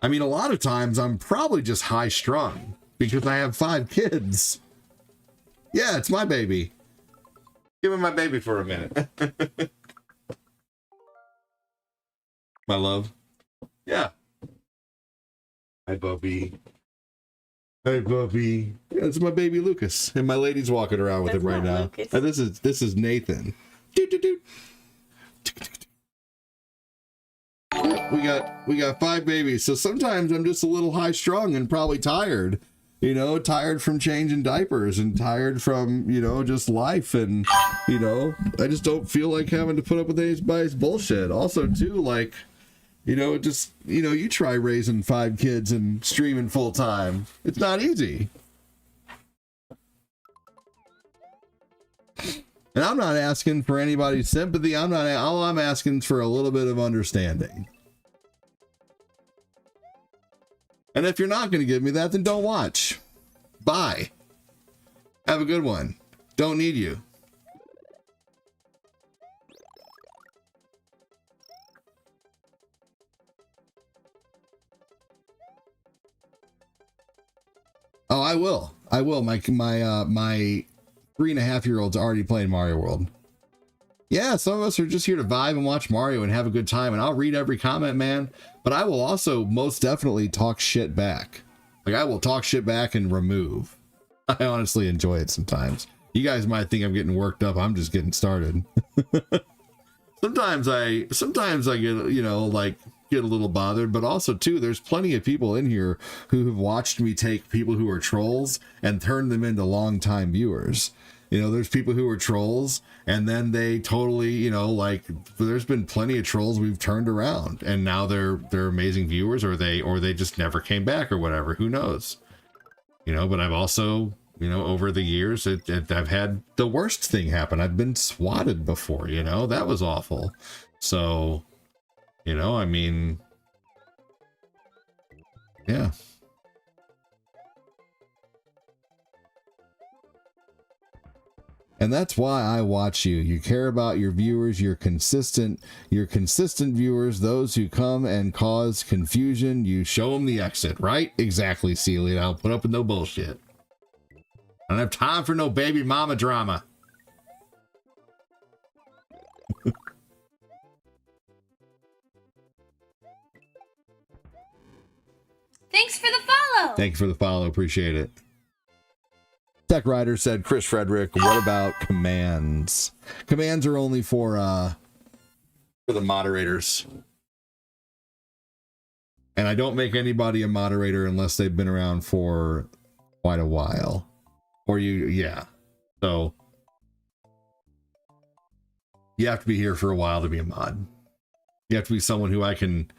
I mean, a lot of times I'm probably just high strung because I have 5 kids. Yeah, it's my baby. Give me my baby for a minute. My love. Yeah. Hi, Bubby. Hey, Bubby. Yeah, it's my baby Lucas, and my lady's walking around with That's him right not now. Lucas. And this is Nathan. We got 5 babies, so sometimes I'm just a little high strung and probably tired. You know, tired from changing diapers and tired from, you know, just life, and you know, I just don't feel like having to put up with anybody's bullshit. Also, too, like, you know, just, you know, you try raising 5 kids and streaming full time. It's not easy. And I'm not asking for anybody's sympathy. All I'm asking is for a little bit of understanding. And if you're not going to give me that, then don't watch. Bye. Have a good one. Don't need you. Oh, I will. My 3.5-year-old's already playing Mario World. Yeah, some of us are just here to vibe and watch Mario and have a good time, and I'll read every comment, man. But I will also most definitely talk shit back. Like, I will talk shit back and remove. I honestly enjoy it sometimes. You guys might think I'm getting worked up. I'm just getting started. Sometimes I get, you know, like, get a little bothered, but also too, there's plenty of people in here who have watched me take people who are trolls and turn them into longtime viewers. You know, there's people who are trolls and then they totally, you know, like, there's been plenty of trolls we've turned around and now they're amazing viewers, or they just never came back or whatever. Who knows? You know, but I've also, you know, over the years, I've had the worst thing happen. I've been swatted before, you know, that was awful. So, you know, I mean, yeah. And that's why I watch you. You care about your viewers. You're consistent viewers, those who come and cause confusion. You show them the exit, right? Exactly, Celia. I'll put up with no bullshit. I don't have time for no baby mama drama. Thanks for the follow. Thank you for the follow. Appreciate it. Tech Rider said, Chris Frederick, what about commands? Commands are only for the moderators. And I don't make anybody a moderator unless they've been around for quite a while. Or yeah. So you have to be here for a while to be a mod. You have to be someone who I can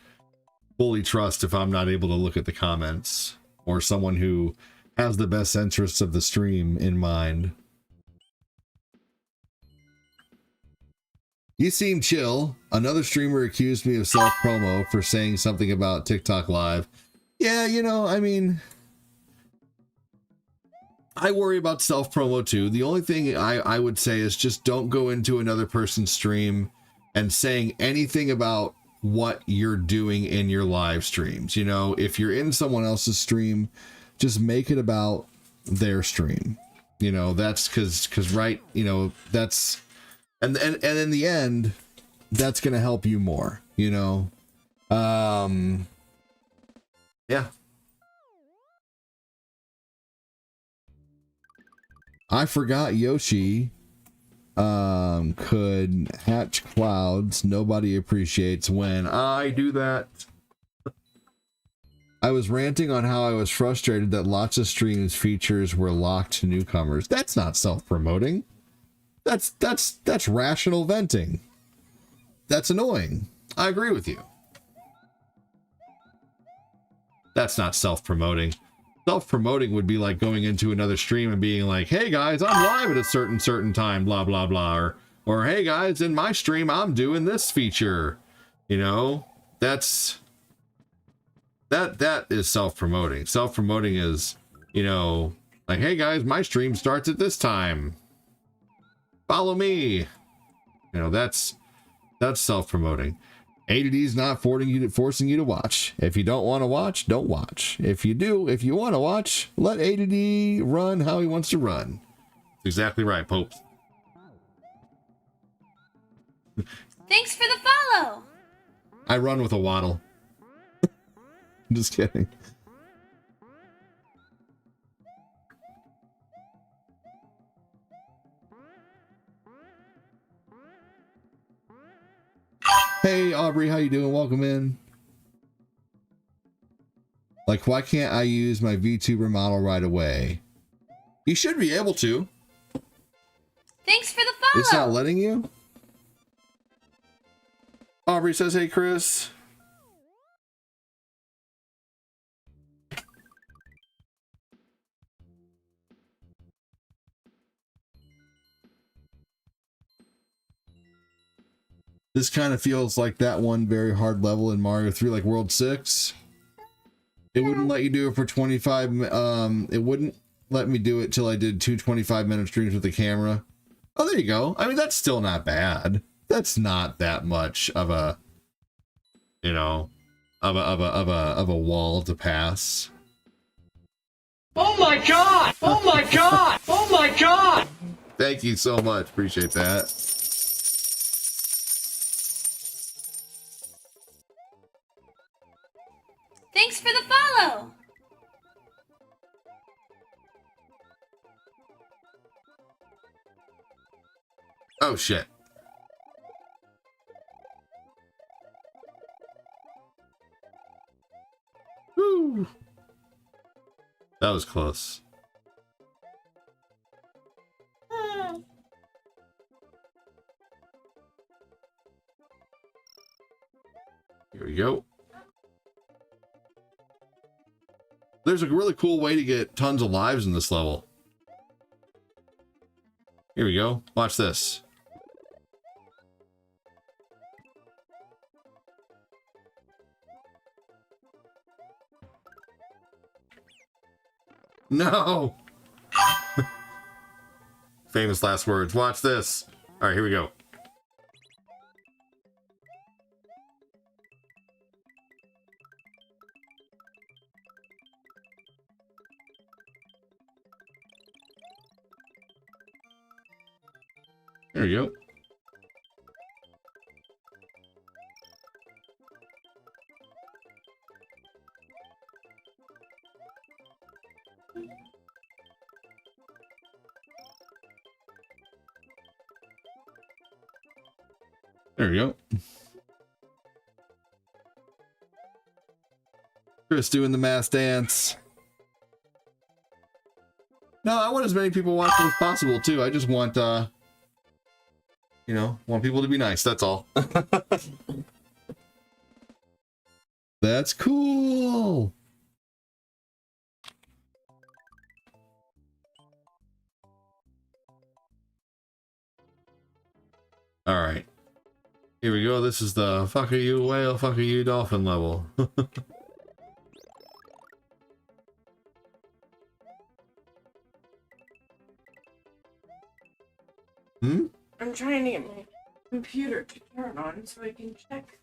fully trust if I'm not able to look at the comments, or someone who has the best interests of the stream in mind. You seem chill. Another streamer accused me of self-promo for saying something about TikTok Live. Yeah, you know, I mean, I worry about self-promo too. The only thing I would say is just don't go into another person's stream and saying anything about what you're doing in your live streams. You know, if you're in someone else's stream, just make it about their stream. You know, that's because right, you know, that's and in the end, that's gonna help you more, you know. Yeah. I forgot Yoshi could hatch clouds. Nobody appreciates when I do that. I was ranting on how I was frustrated that lots of streams features were locked to newcomers. That's not self-promoting. That's rational venting. That's annoying. I agree with you. That's not self-promoting. Self-promoting would be like going into another stream and being like, hey guys, I'm live at a certain time, blah, blah, blah. Or hey guys, in my stream, I'm doing this feature. You know, that is self-promoting. Self-promoting is, you know, like, hey guys, my stream starts at this time. Follow me. You know, that's That's self-promoting. ADD is not forcing you to watch. If you don't want to watch, don't watch. If you do, if you want to watch, let ADD run how he wants to run. Exactly right, Pope. Thanks for the follow. I run with a waddle. Just kidding. Hey Aubrey, how you doing? Welcome in. Like, why can't I use my VTuber model right away? You should be able to. Thanks for the follow. It's not letting you? Aubrey says, hey Chris. This kind of feels like that one very hard level in Mario 3, like World 6. It wouldn't let you do it for 25, it wouldn't let me do it till I did 2 25-minute streams with the camera. Oh, there you go. I mean, that's still not bad. That's not that much of a, you know, of a wall to pass. Oh my god! Oh my god! Oh my god! Thank you so much. Appreciate that. Thanks for the follow. Oh, shit. Woo. That was close. Here we go. There's a really cool way to get tons of lives in this level. Here we go. Watch this. No! Famous last words. Watch this. All right, here we go. There you go. There we go. Chris doing the mass dance. No, I want as many people watching as possible too. I just want you know, want people to be nice, that's all. That's cool. All right. Here we go. This is the fuck are you whale, fuck are you dolphin level. Hmm? I'm trying to get my computer to turn on so I can check.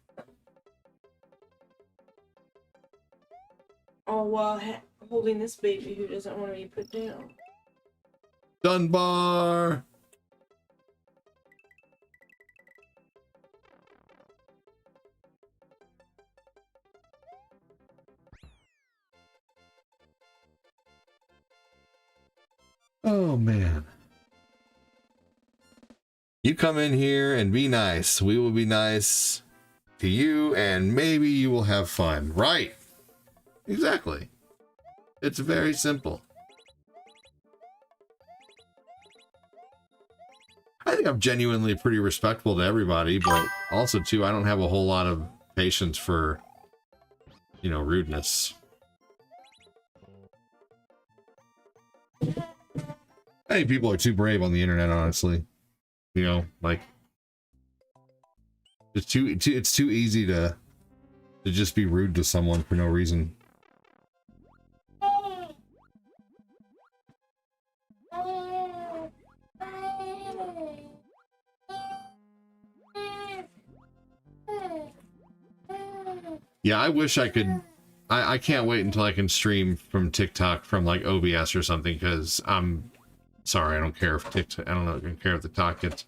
Oh, while holding this baby who doesn't want to be put down. Dunbar. Oh man. You come in here and be nice. We will be nice to you and maybe you will have fun. Right. Exactly. It's very simple. I think I'm genuinely pretty respectful to everybody, but also too, I don't have a whole lot of patience for, you know, rudeness. I think people are too brave on the internet, honestly. You know, like it's too easy to just be rude to someone for no reason. Yeah, I wish I could. I can't wait until I can stream from TikTok from like OBS or something, because I'm sorry, I don't care if TikTok, I don't care if the TikTok gets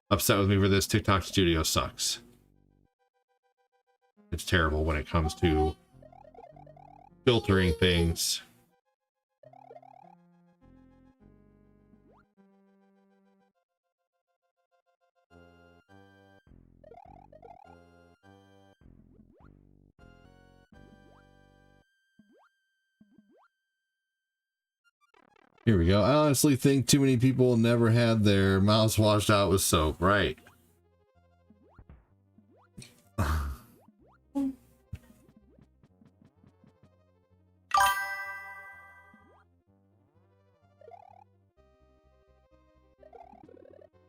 upset with me for this. TikTok Studio sucks. It's terrible when it comes to filtering things. Here we go. I honestly think too many people never had their mouths washed out with soap, right? There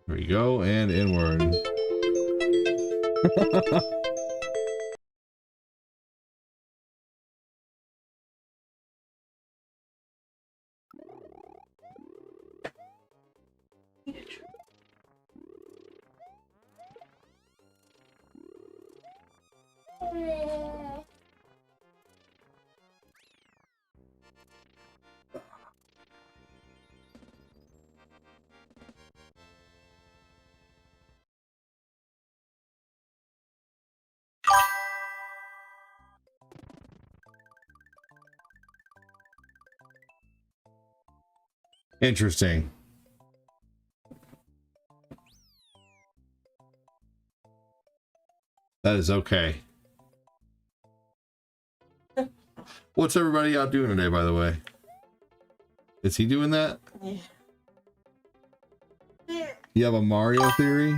we go, and inward. Interesting. That is okay. What's everybody out doing today, by the way? Is he doing that? Yeah. You have a Mario theory?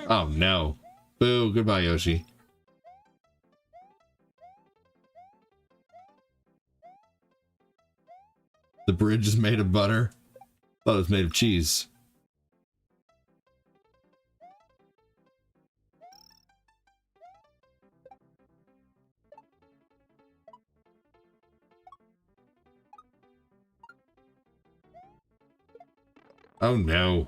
Oh no. Boo, goodbye, Yoshi. The bridge is made of butter. Thought it was made of cheese. Oh no.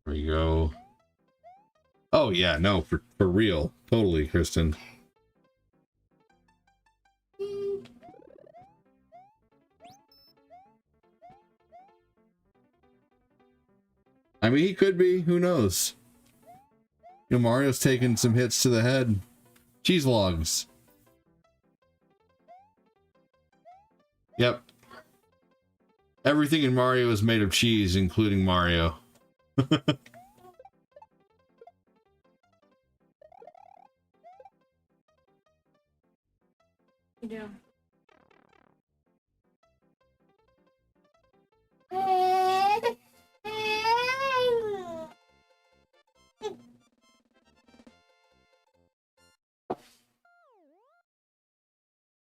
There we go. Oh yeah, no, for real. Totally, Kristen. I mean, he could be. Who knows? You know, Mario's taking some hits to the head. Cheese logs. Yep. Everything in Mario is made of cheese, including Mario. Yeah.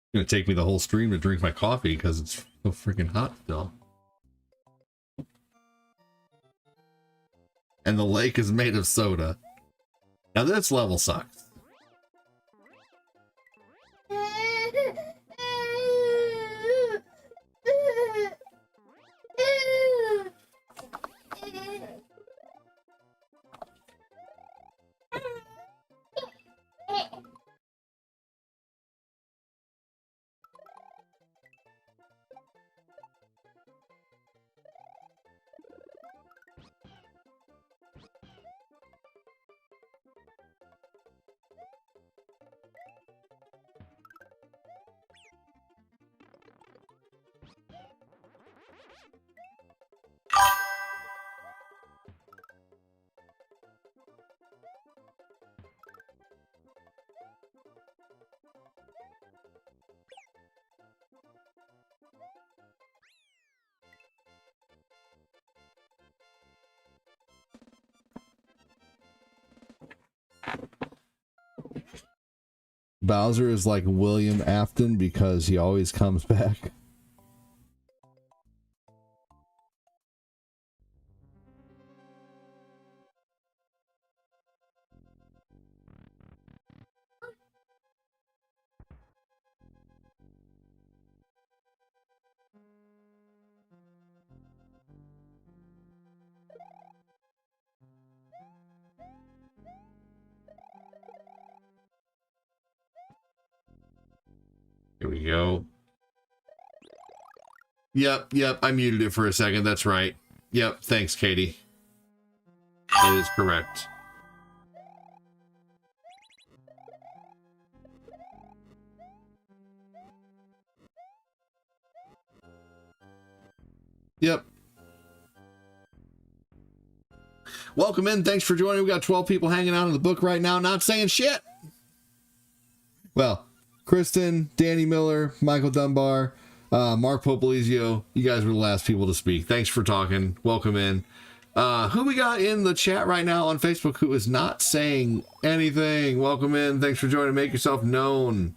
It's gonna take me the whole stream to drink my coffee because it's so freaking hot still. And the lake is made of soda. Now this level sucks. Bowser is like William Afton because he always comes back. Here we go. Yep, I muted it for a second. That's right. Yep, thanks, Katie. That is correct. Yep. Welcome in. Thanks for joining. We got 12 people hanging out in the book right now, not saying shit. Well, Kristen, Danny Miller, Michael Dunbar, Mark Popolizio, you guys were the last people to speak. Thanks for talking. Welcome in. Who we got in the chat right now on Facebook who is not saying anything? Welcome in. Thanks for joining. Make yourself known.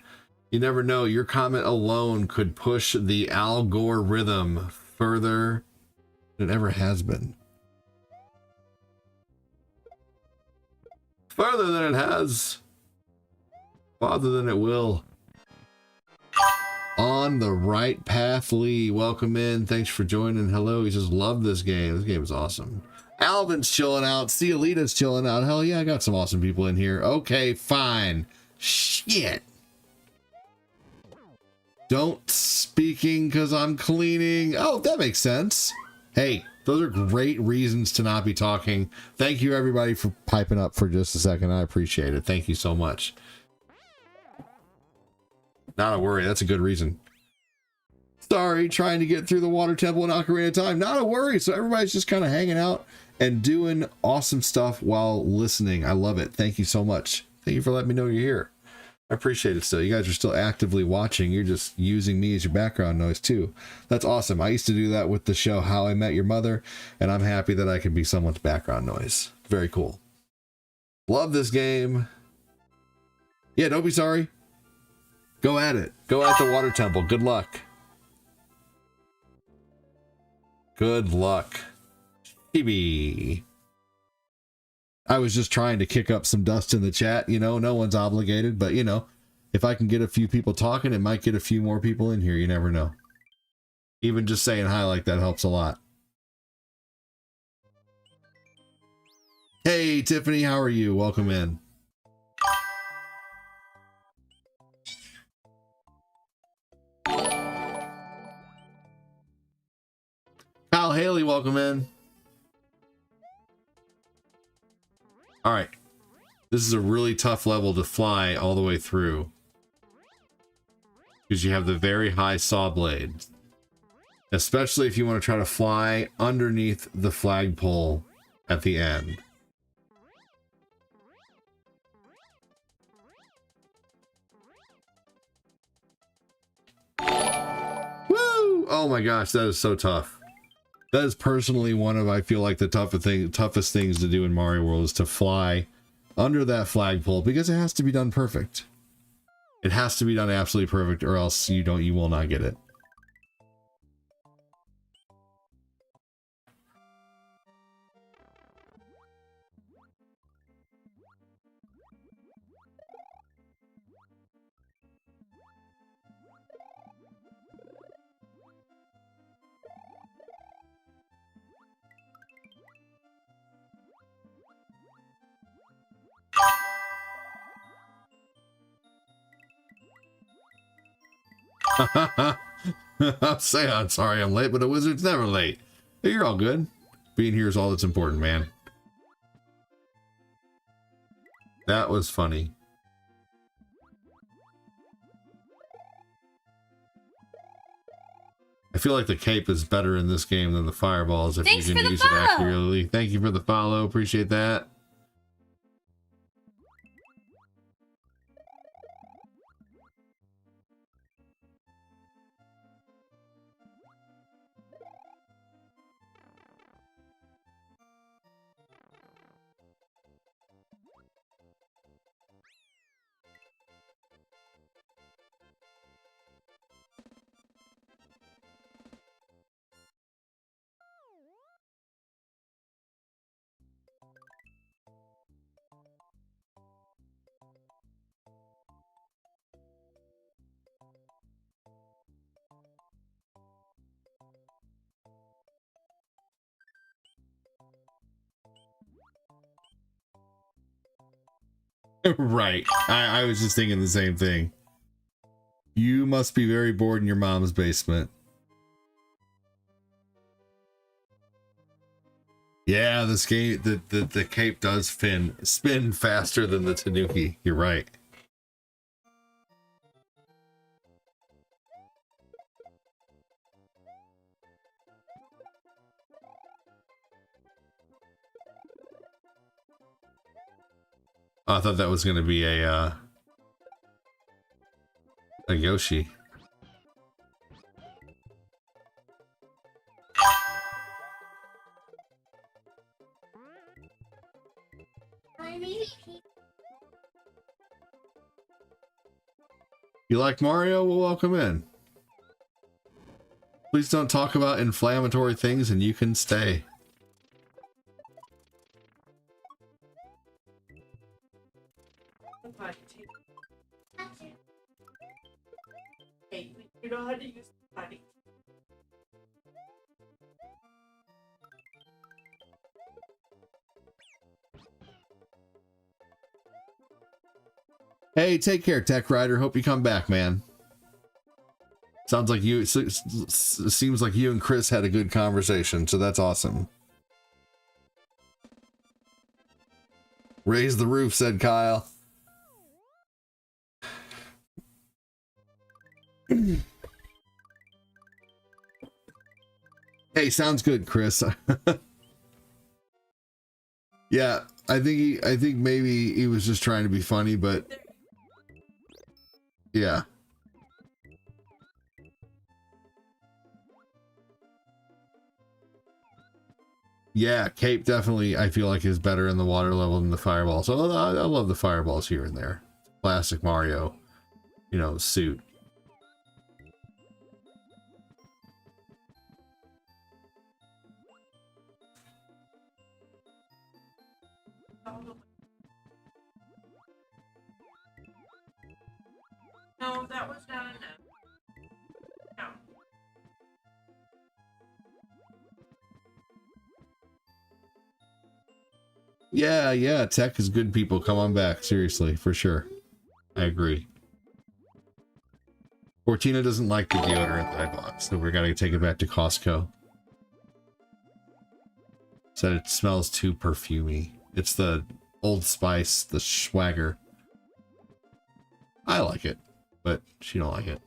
You never know. Your comment alone could push the algorithm further than it ever has been. Farther than it has. Farther than it will. On the right path, Lee. Welcome in. Thanks for joining. Hello. He says, love this game. This game is awesome. Alvin's chilling out. Cielita's chilling out. Hell yeah, I got some awesome people in here. Okay, fine. Shit. Don't speaking because I'm cleaning. Oh, that makes sense. Hey, those are great reasons to not be talking. Thank you, everybody, for piping up for just a second. I appreciate it. Thank you so much. Not a worry. That's a good reason. Sorry, trying to get through the water temple in Ocarina of Time. Not a worry. So everybody's just kind of hanging out and doing awesome stuff while listening. I love it. Thank you so much. Thank you for letting me know you're here. I appreciate it still. You guys are still actively watching. You're just using me as your background noise too. That's awesome. I used to do that with the show How I Met Your Mother, and I'm happy that I can be someone's background noise. Very cool. Love this game. Yeah, don't be sorry. Go at it. Go at the water temple. Good luck. Good luck. Chibi. I was just trying to kick up some dust in the chat. You know, no one's obligated, but you know, if I can get a few people talking, it might get a few more people in here. You never know. Even just saying hi like that helps a lot. Hey, Tiffany, how are you? Welcome in. Kyle Haley, welcome in. All right. This is a really tough level to fly all the way through. Because you have the very high saw blade. Especially if you want to try to fly underneath the flagpole at the end. Woo! Oh my gosh, that is so tough. That is personally one of, I feel like, the toughest things to do in Mario World is to fly under that flagpole because it has to be done perfect. It has to be done absolutely perfect or else you will not get it. I'm saying I'm sorry I'm late, but a wizard's never late. Hey, you're all good. Being here is all that's important, man. That was funny. I feel like the cape is better in this game than the fireballs if you can use it accurately. Thank you for the follow. Appreciate that. Right. I was just thinking the same thing. You must be very bored in your mom's basement. Yeah, this game, the cape does spin faster than the Tanuki. You're right. Oh, I thought that was going to be a Yoshi. You like Mario? Well, welcome in. Please don't talk about inflammatory things and you can stay. Hey, you know how to use the potty. Hey, take care, Tech Rider. Hope you come back, man. Sounds like you, seems like you and Chris had a good conversation, so that's awesome. Raise the roof, said Kyle. Hey, sounds good, Chris. Yeah, I think maybe he was just trying to be funny, but yeah. Yeah, Cape definitely, I feel like, is better in the water level than the fireballs. So I love the fireballs here and there. Classic Mario, you know, suit. No, that was not enough. No. Yeah, Tech is good people. Come on back, seriously, for sure. I agree. Fortina doesn't like the deodorant that I bought, so we're gonna take it back to Costco. Said it smells too perfumey. It's the Old Spice, the swagger. I like it, but she don't like it.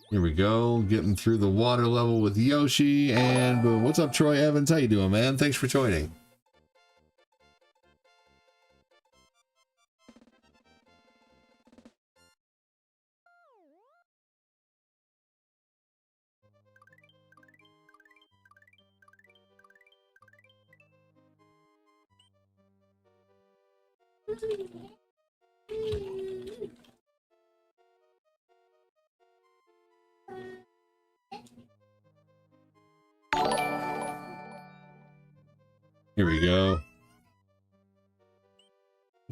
Here we go, getting through the water level with Yoshi, and boom. What's up, Troy Evans? How you doing, man? Thanks for joining. Here we go.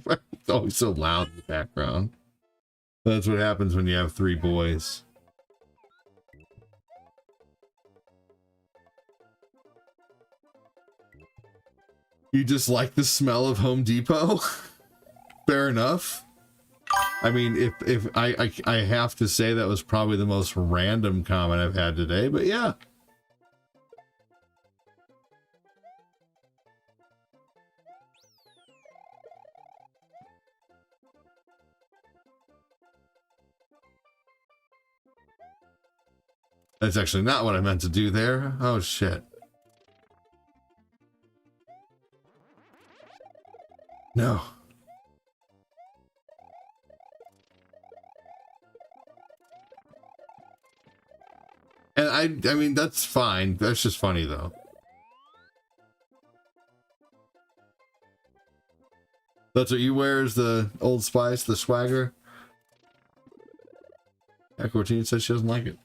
It's always so loud in the background. That's what happens when you have 3 boys. You just like the smell of Home Depot? Fair enough. I mean, if I have to say that was probably the most random comment I've had today, but yeah. That's actually not what I meant to do there. Oh, shit. No. And I mean, that's fine. That's just funny, though. That's what you wear, is the Old Spice, the swagger? Aquatine says she doesn't like it.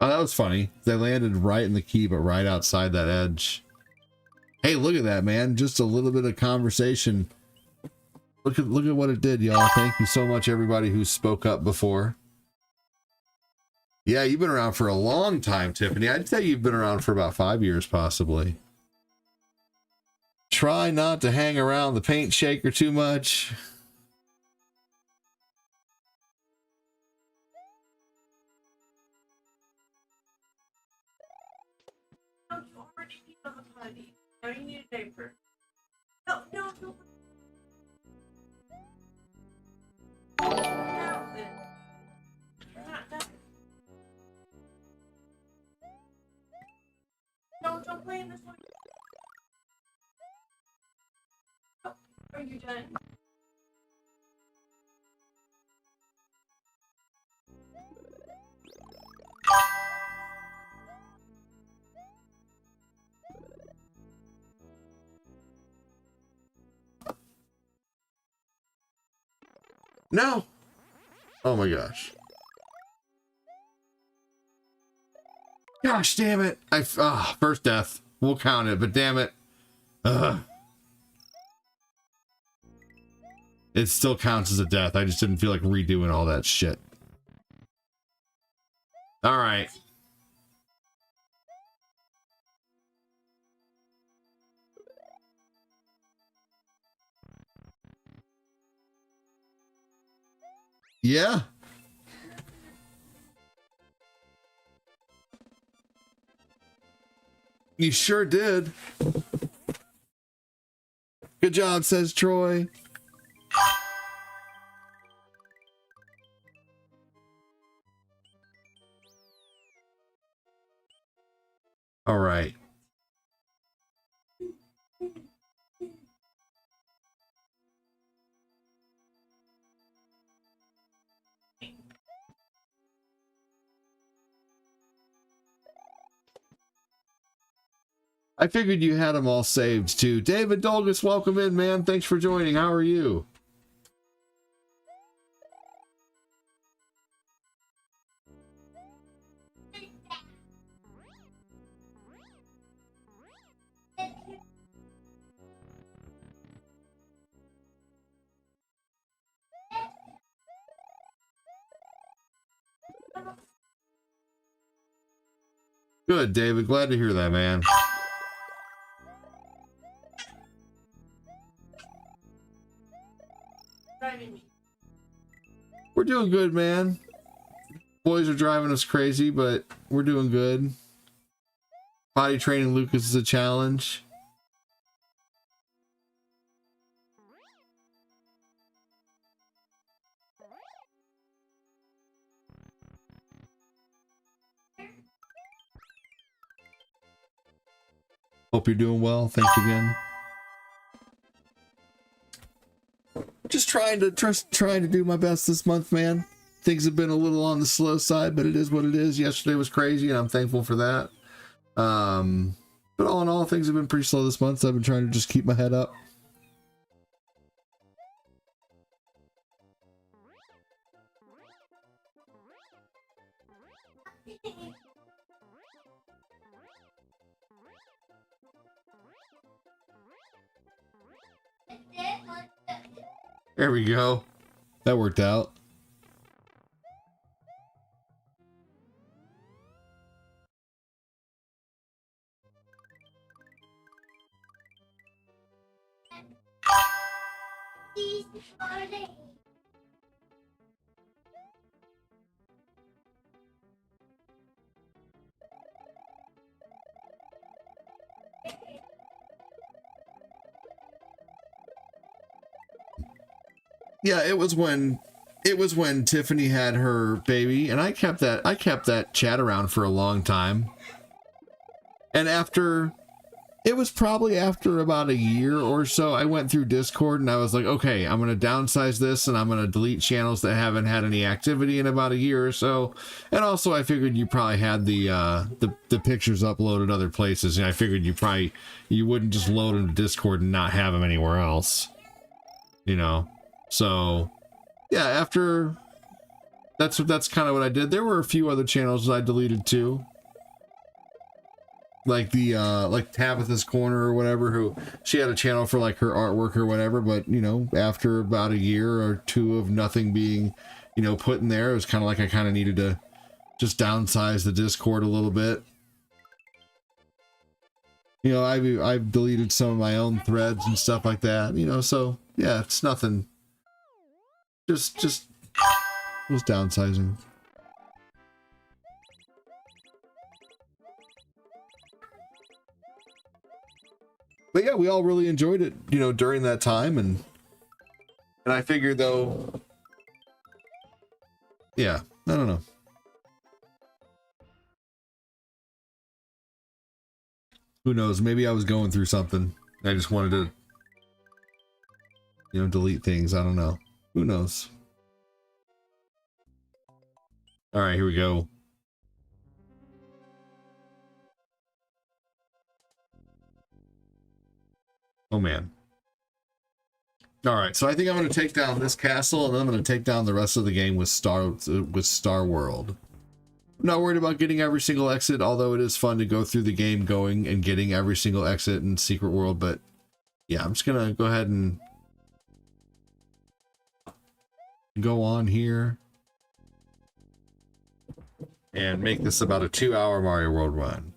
Oh, that was funny. They landed right in the key, but right outside that edge. Hey, look at that, man. Just a little bit of conversation. A Look at what it did, y'all. Thank you so much, everybody who spoke up before. Yeah, you've been around for a long time, Tiffany. I'd say you've been around for about 5 years, possibly. Try not to hang around the paint shaker too much. No, you already need on the potty. Now you need a diaper. No, no, no. Now then. You're not done. No, don't play in this one. Oh, are you done? No. Oh my gosh. Gosh damn it. First death. We'll count it, but damn it. It still counts as a death. I just didn't feel like redoing all that shit. All right. Yeah. You sure did. Good job, says Troy. All right. I figured you had them all saved too. David Dolgus, welcome in, man. Thanks for joining. How are you? Good, David. Glad to hear that, man. We're doing good, man. Boys are driving us crazy, but we're doing good. Potty training Lucas is a challenge. Hope you're doing well. Thanks again. Just trying to do my best this month, man. Things have been a little on the slow side, but it is what it is. Yesterday was crazy, and I'm thankful for that. But all in all, things have been pretty slow this month, so I've been trying to just keep my head up. There we go. That worked out. Yeah, it was when Tiffany had her baby, and I kept that chat around for a long time. And it was probably after about a year or so, I went through Discord and I was like, okay, I'm going to downsize this and I'm going to delete channels that haven't had any activity in about a year or so. And also I figured you probably had the pictures uploaded other places, and I figured you wouldn't just load into Discord and not have them anywhere else, you know? So yeah, after that's kind of what I did. There were a few other channels that I deleted too. like the like Tabitha's Corner or whatever, who she had a channel for like her artwork or whatever, but you know, after about a year or two of nothing being, you know, put in there, it was kind of like I kind of needed to just downsize the Discord a little bit. You know, I've deleted some of my own threads and stuff like that, you know, so yeah, it's nothing. Just was downsizing. But yeah, we all really enjoyed it, you know, during that time, and I figured though, yeah, I don't know. Who knows? Maybe I was going through something. I just wanted to, you know, delete things. I don't know. Who knows? All right, here we go. Oh man. All right, so I think I'm going to take down this castle, and then I'm going to take down the rest of the game with Star World. I'm not worried about getting every single exit, although it is fun to go through the game going and getting every single exit in Secret World, but yeah, I'm just going to go ahead and go on here and make this about a 2-hour Mario World run.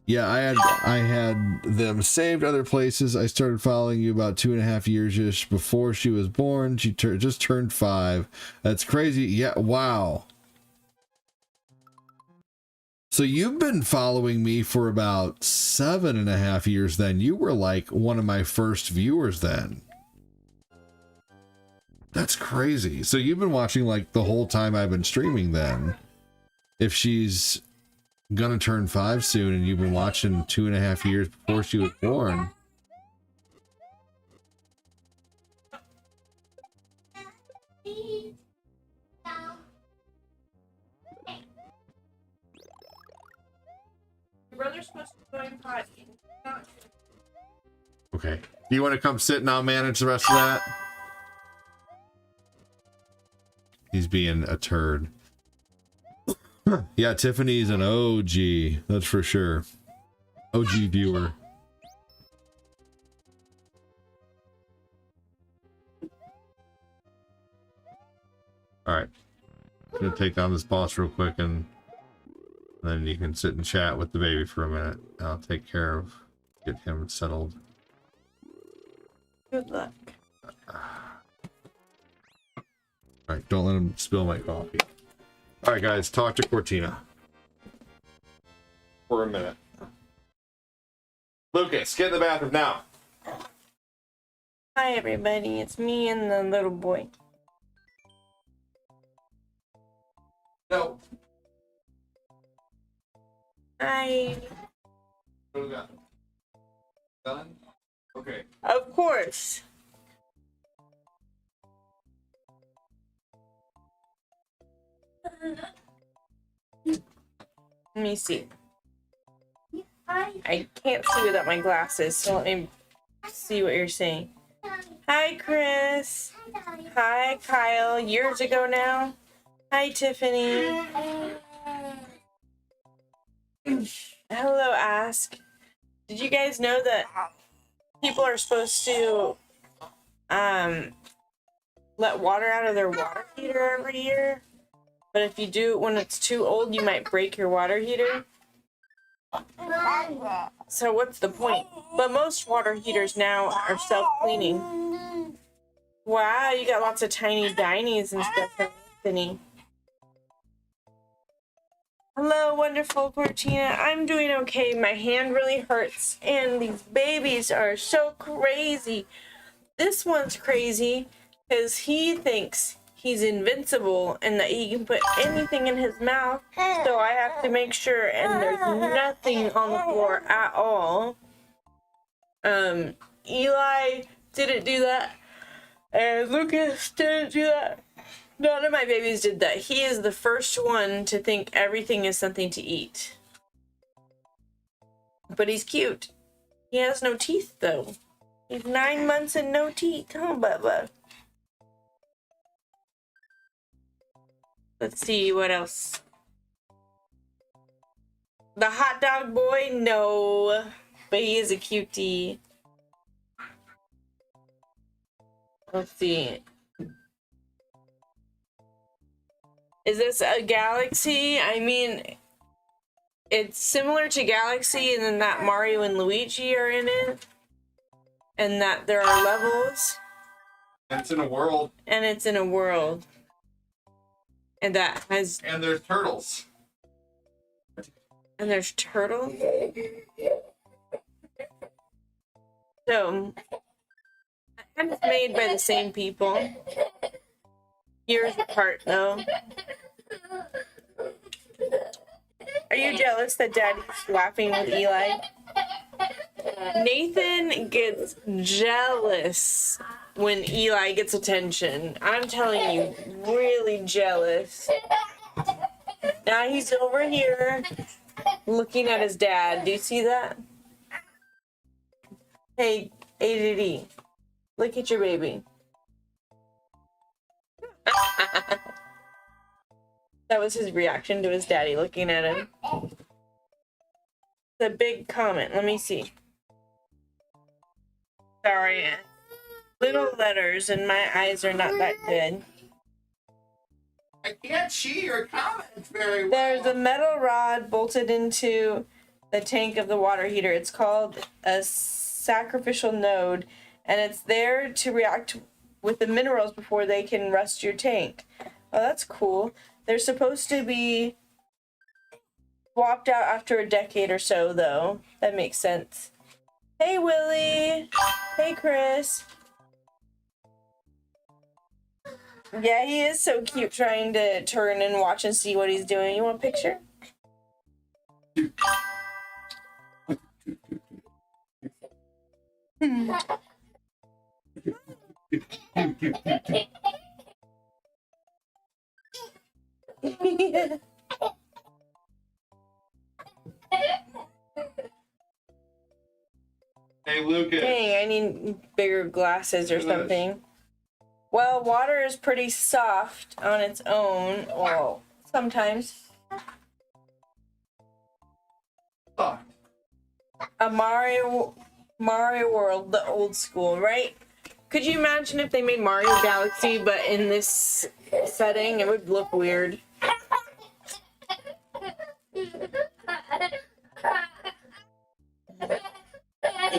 Yeah, I had them saved other places. I started following you about 2.5 years-ish before she was born. She just turned 5. That's crazy. Yeah, wow. So you've been following me for about 7.5 years then. You were like one of my first viewers then. That's crazy. So you've been watching like the whole time I've been streaming then. If she's gonna turn 5 soon and you've been watching 2.5 years before she was born. Your brother's supposed to be going potty. Okay. Do you want to come sit and I'll manage the rest of that? He's being a turd. Yeah, Tiffany's an OG. That's for sure. OG viewer. Alright. I'm gonna take down this boss real quick and then you can sit and chat with the baby for a minute. I'll take care of get him settled. Good luck. Alright, don't let him spill my coffee. Alright guys, talk to Cortina. For a minute. Lucas, get in the bathroom now. Hi everybody, it's me and the little boy. No. Hi. What do we got? Done? Okay. Of course. Let me see. I can't see without my glasses, so let me see what you're saying. Hi, Chris. Hi, Kyle. Years ago now. Hi, Tiffany. Hello, Ask. Did you guys know that people are supposed to let water out of their water heater every year? But if you do it when it's too old, you might break your water heater. So what's the point? But most water heaters now are self-cleaning. Wow, you got lots of tiny dinies and stuff from Anthony. Hello, wonderful Cortina. I'm doing okay. My hand really hurts, and these babies are so crazy. This one's crazy because he thinks he's invincible and that he can put anything in his mouth, so I have to make sure and there's nothing on the floor at all. Eli didn't do that, and Lucas didn't do that. None of my babies did that. He is the first one to think everything is something to eat. But he's cute. He has no teeth though. He's 9 months and no teeth, huh, Bubba? Let's see what else. The hot dog boy? No. But he is a cutie. Let's see. Is this a galaxy? I mean, it's similar to Galaxy, and then that Mario and Luigi are in it. And that there are levels. It's in a world. And it's in a world. And that has... And there's turtles. And there's turtles? So, and it's made by the same people. Years apart, though. Are you jealous that Daddy's laughing with Eli? Nathan gets jealous when Eli gets attention. I'm telling you, really jealous. Now he's over here looking at his dad. Do you see that? Hey, ADD, look at your baby. That was his reaction to his daddy looking at him. The big comment. Let me see. Sorry. Little letters and my eyes are not that good. I can't see your comments very well. There's a metal rod bolted into the tank of the water heater. It's called a sacrificial node, and it's there to react with the minerals before they can rust your tank. Oh, that's cool. They're supposed to be swapped out after a decade or so, though. That makes sense. Hey, Willie. Hey, Chris. Yeah, he is so cute trying to turn and watch and see what he's doing. You want a picture? Hey, Lucas. Dang, I need bigger glasses or something. Well, water is pretty soft on its own. Well, sometimes. Oh. A Mario World, the old school, right? Could you imagine if they made Mario Galaxy, but in this setting, it would look weird.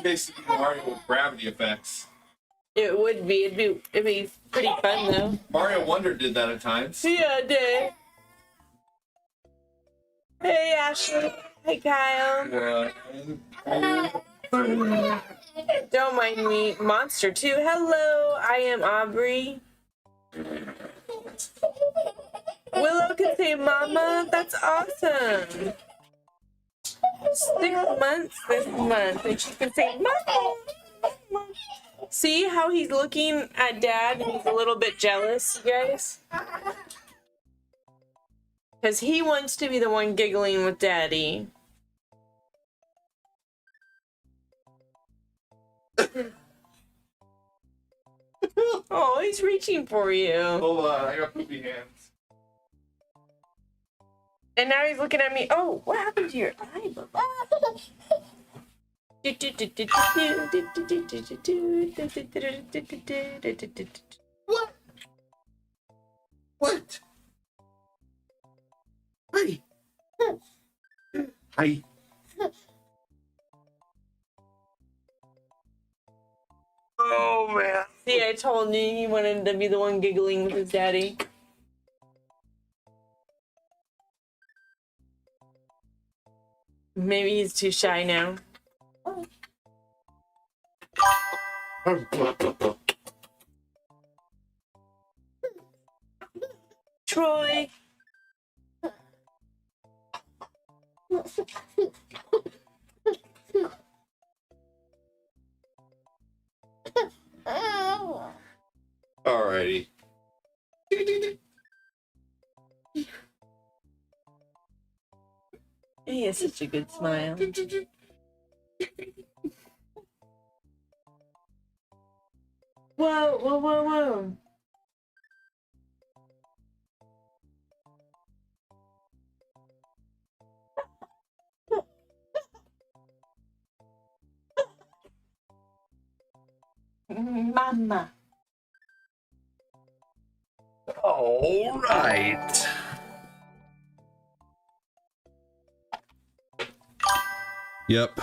Basically Mario with gravity effects. It would be. It'd be pretty fun though. Mario Wonder did that at times. Yeah, it did. Hey, Ashley. Hey, Kyle. Don't mind me. Monster 2. Hello, I am Aubrey. Willow can say mama. That's awesome. 6 months this month, and she can say mama. Mama. See how he's looking at Dad and he's a little bit jealous, you guys? Because he wants to be the one giggling with Daddy. Oh, he's reaching for you. Hold on, I got poopy hands. And now he's looking at me. Oh, what happened to your eye, Bubba? What? What? Hi. Hi. Oh, man. See, I told you he wanted to be the one giggling with his daddy. Maybe he's too shy now. Troy. Alrighty. He has such a good smile. Whoa, whoa, whoa, whoa. Mama. All right. Yep.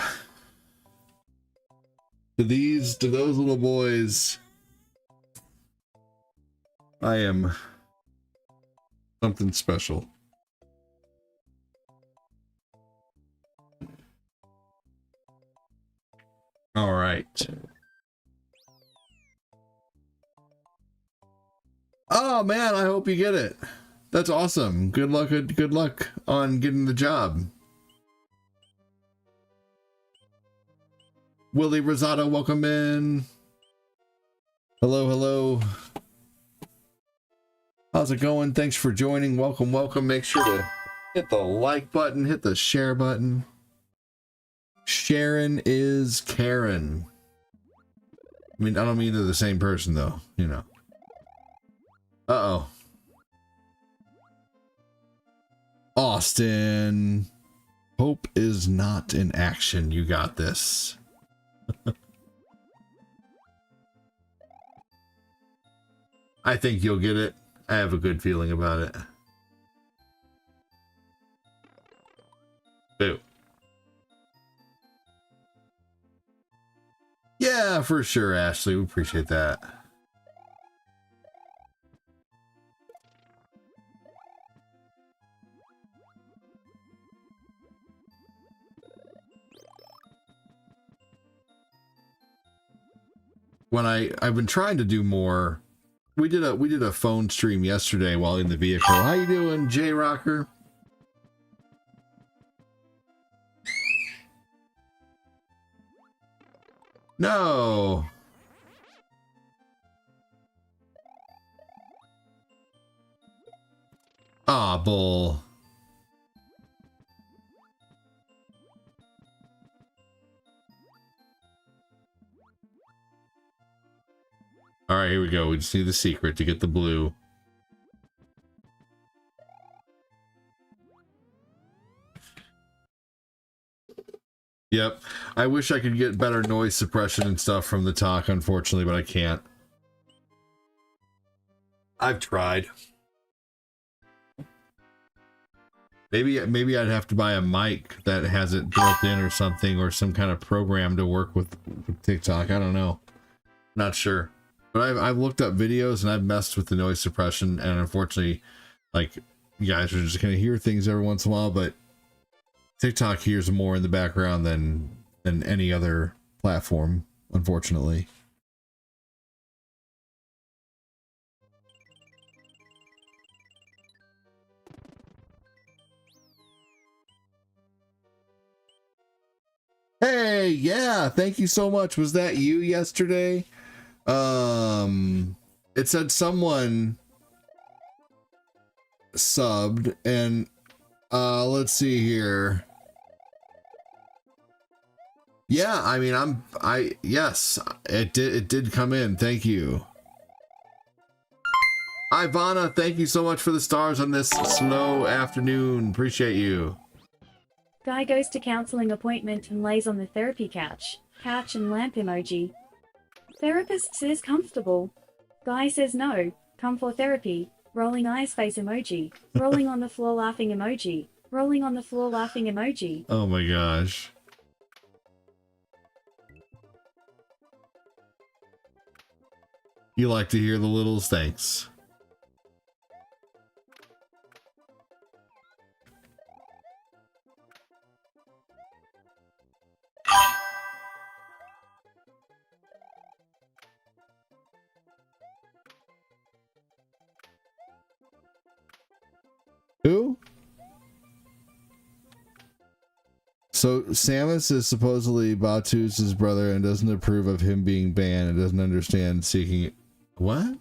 To those little boys, I am something special. All right. Oh man, I hope you get it. That's awesome. Good luck on getting the job. Willie Rosado, welcome in. Hello. How's it going? Thanks for joining. Welcome. Make sure to hit the like button, hit the share button. Sharon is Karen. I mean, I don't mean they're the same person though, you know. Uh-oh. Austin. Hope is not in action. You got this. I think you'll get it. I have a good feeling about it. Boo. Yeah, for sure, Ashley. We appreciate that. When I've been trying to do more. We did a phone stream yesterday while in the vehicle. How you doing, J Rocker? No. Ah, bull. All right, here we go. We just need the secret to get the blue. Yep. I wish I could get better noise suppression and stuff from the talk, unfortunately, but I can't. I've tried. Maybe I'd have to buy a mic that has it built in or something, or some kind of program to work with TikTok. I don't know. Not sure. But I've looked up videos and I've messed with the noise suppression, and unfortunately, like, you guys are just gonna hear things every once in a while, but TikTok hears more in the background than any other platform, unfortunately. Hey, yeah, thank you so much. Was that you yesterday? It said someone subbed, and let's see here. Yeah, I mean, yes, it did come in. Thank you. Ivana, thank you so much for the stars on this slow afternoon. Appreciate you. Guy goes to counseling appointment and lays on the therapy couch. Couch and lamp emoji. Therapist says comfortable. Guy says no. Come for therapy. Rolling eyes face emoji. Rolling on the floor laughing emoji. Rolling on the floor laughing emoji. Oh my gosh. You like to hear the littles? Thanks. Who? So Samus is supposedly Batu's brother and doesn't approve of him being banned and doesn't understand seeking it. What?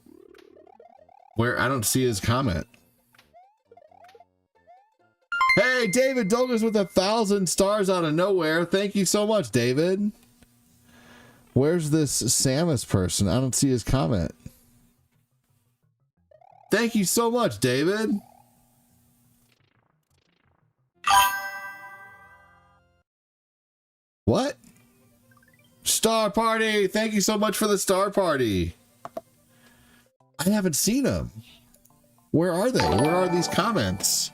Where? I don't see his comment. Hey, David Douglas with 1,000 stars out of nowhere. Thank you so much, David. Where's this Samus person? I don't see his comment. Thank you so much, David. What? Star Party! Thank you so much for the Star Party. I haven't seen them. Where are they? Where are these comments?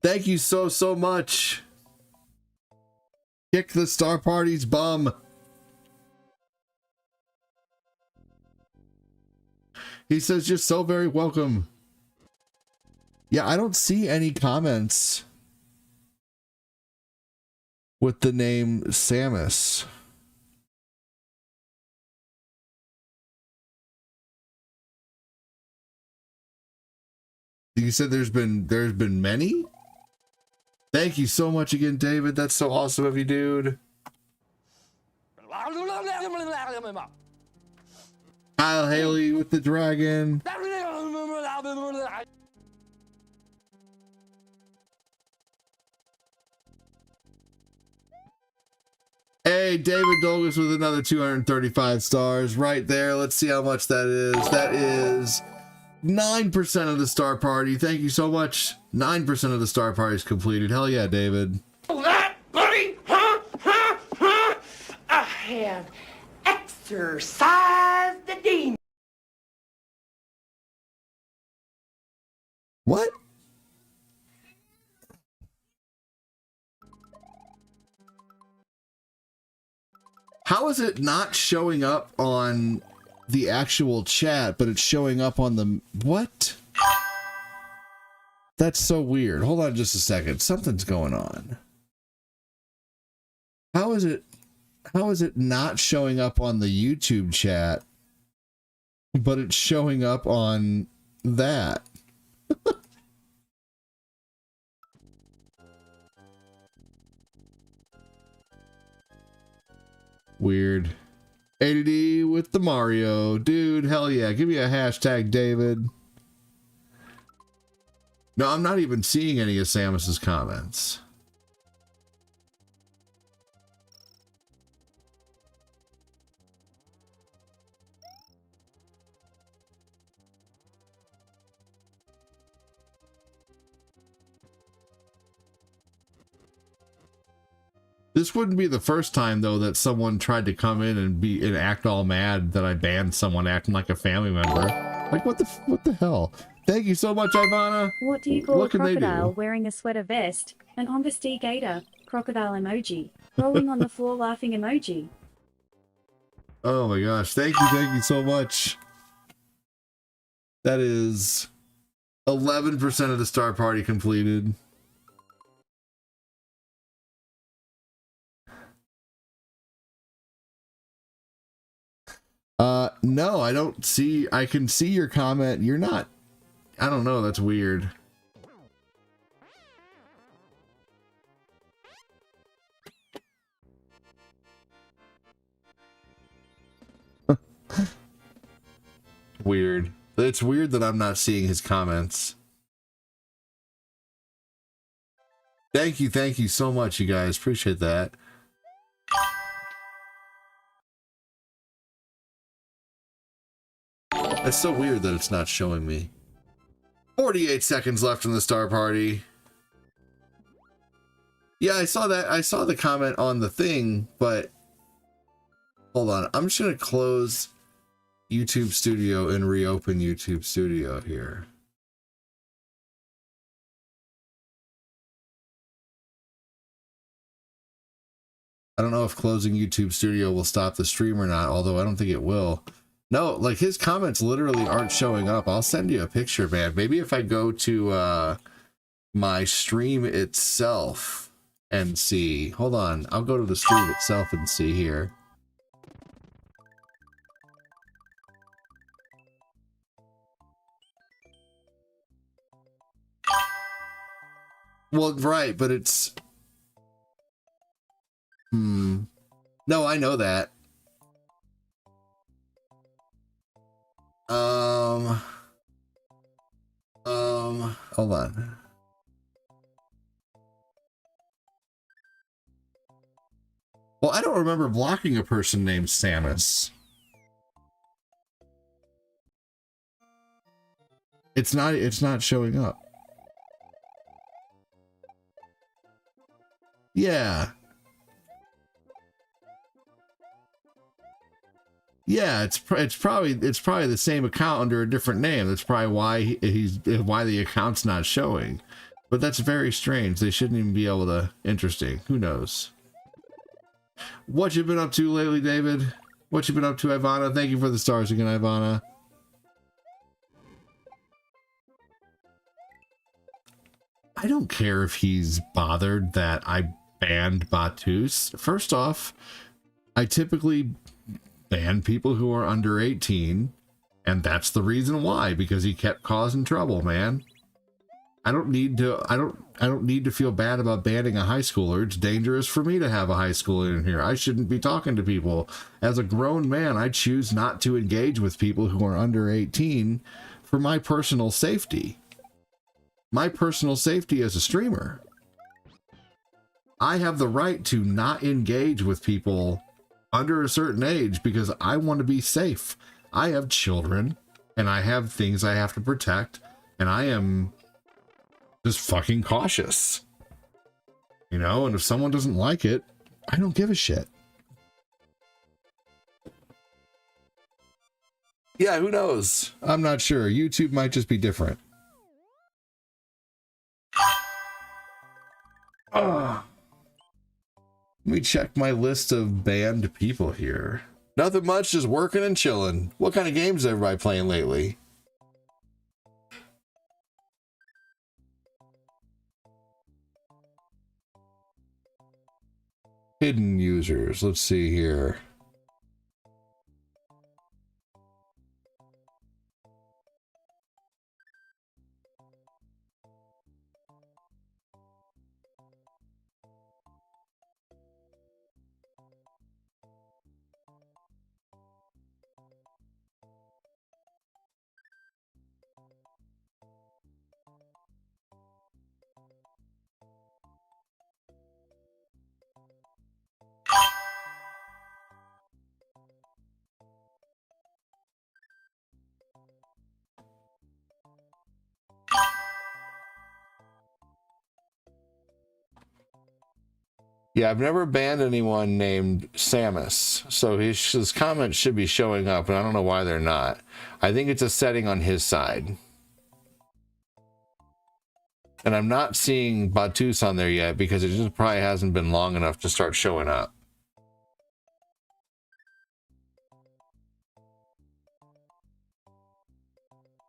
Thank you so much. Kick the Star Party's bum. He says, you're so very welcome. Yeah, I don't see any comments with the name Samus. You said there's been many? Thank you so much again, David. That's so awesome of you, dude. Kyle Haley with the dragon. Hey, David Dolgus with another 235 stars right there. Let's see how much that is. That is 9% of the Star Party. Thank you so much. 9% of the Star Party is completed. Hell yeah, David. That, buddy? Huh? I have exercised the demon. What? How is it not showing up on the actual chat, but it's showing up on the... What? That's so weird. Hold on just a second. Something's going on. How is it not showing up on the YouTube chat, but it's showing up on that? Weird. ADD with the Mario. Dude, hell yeah. Give me a hashtag, David. No, I'm not even seeing any of Samus's comments. This wouldn't be the first time though that someone tried to come in and act all mad that I banned someone acting like a family member. Like what the hell? Thank you so much, Ivana. What do you call What a can they crocodile do? wearing a sweater vest, an investigator, crocodile emoji, rolling on the floor laughing emoji? Oh my gosh, thank you so much. That is 11% of the Star Party completed. No, I don't see, I can see your comment. You're not, I don't know, that's weird. Weird. It's weird that I'm not seeing his comments. Thank you so much, you guys. Appreciate that. That's so weird that it's not showing me. 48 seconds left in the Star Party. Yeah, I saw that. I saw the comment on the thing, but hold on. I'm just going to close YouTube Studio and reopen YouTube Studio here. I don't know if closing YouTube Studio will stop the stream or not, although I don't think it will. No, like his comments literally aren't showing up. I'll send you a picture, man. Maybe if I go to my stream itself and see. Hold on. I'll go to the stream itself and see here. Well, right, but it's... No, I know that. Hold on. Well, I don't remember blocking a person named Samus. It's not showing up. Yeah. Yeah, it's probably the same account under a different name. That's probably why the account's not showing. But that's very strange. They shouldn't even be able to. Interesting. Who knows? What you been up to lately, David? What you been up to, Ivana? Thank you for the stars again, Ivana. I don't care if he's bothered that I banned Batus. First off, I typically ban people who are under 18, and that's the reason why, because he kept causing trouble, man. I don't need to feel bad about banning a high schooler. It's dangerous for me to have a high schooler in here. I shouldn't be talking to people. As a grown man, I choose not to engage with people who are under 18 for my personal safety. My personal safety as a streamer. I have the right to not engage with people under a certain age because I want to be safe. I have children and I have things I have to protect, and I am just fucking cautious. You know, and if someone doesn't like it, I don't give a shit. Yeah, who knows? I'm not sure. YouTube might just be different. Let me check my list of banned people here. Nothing much, just working and chilling. What kind of games is everybody playing lately? Hidden users. Let's see here. Yeah, I've never banned anyone named Samus, so his comments should be showing up, and I don't know why they're not. I think it's a setting on his side. And I'm not seeing Batus on there yet because it just probably hasn't been long enough to start showing up.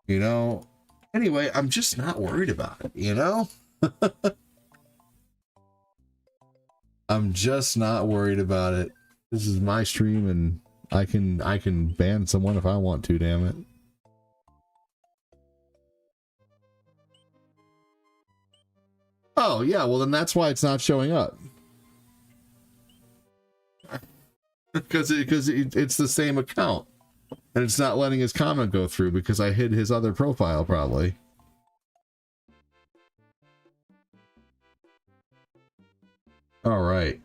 You know? Anyway, I'm just not worried about it, you know? I'm just not worried about it. This is my stream and I can ban someone if I want to, damn it. Oh, yeah, well then that's why it's not showing up. Because it's the same account. And it's not letting his comment go through because I hid his other profile probably. All right.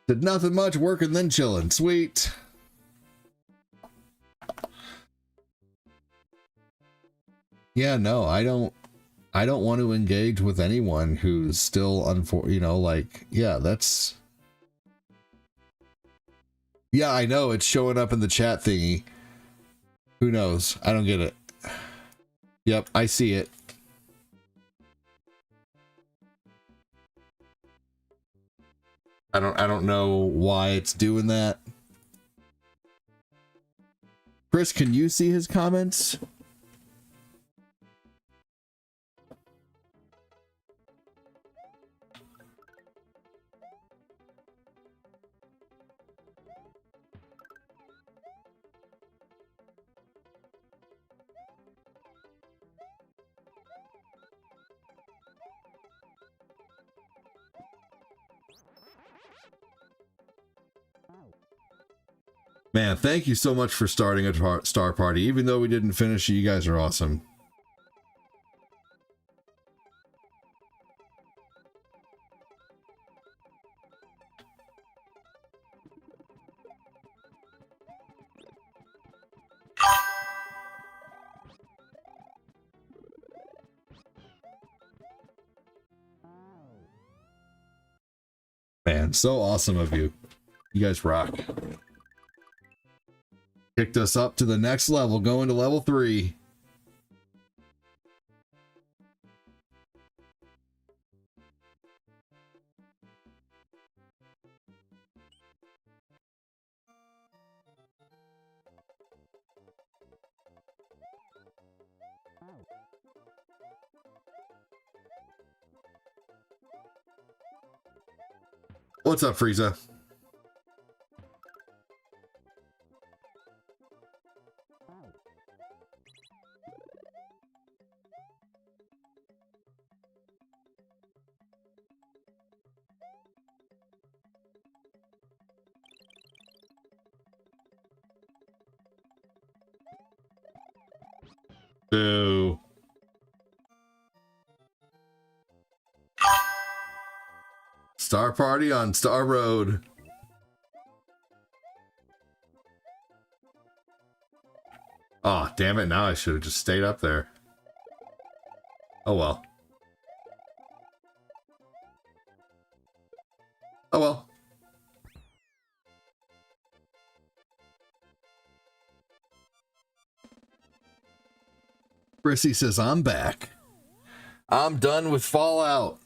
Did nothing much, working then chilling. Sweet. Yeah, no, I don't want to engage with anyone who's still you know, like, yeah, that's. Yeah, I know it's showing up in the chat thingy. Who knows? I don't get it. Yep, I see it. I don't know why it's doing that. Chris, can you see his comments? Man, thank you so much for starting a star party. Even though we didn't finish it, you guys are awesome. Man, so awesome of you. You guys rock. Kicked us up to the next level, going to level 3. What's up, Frieza? Boo. Star Party on Star Road. Oh, damn it. Now I should have just stayed up there. Oh, well. Oh, well. Brissy says, I'm back. I'm done with Fallout.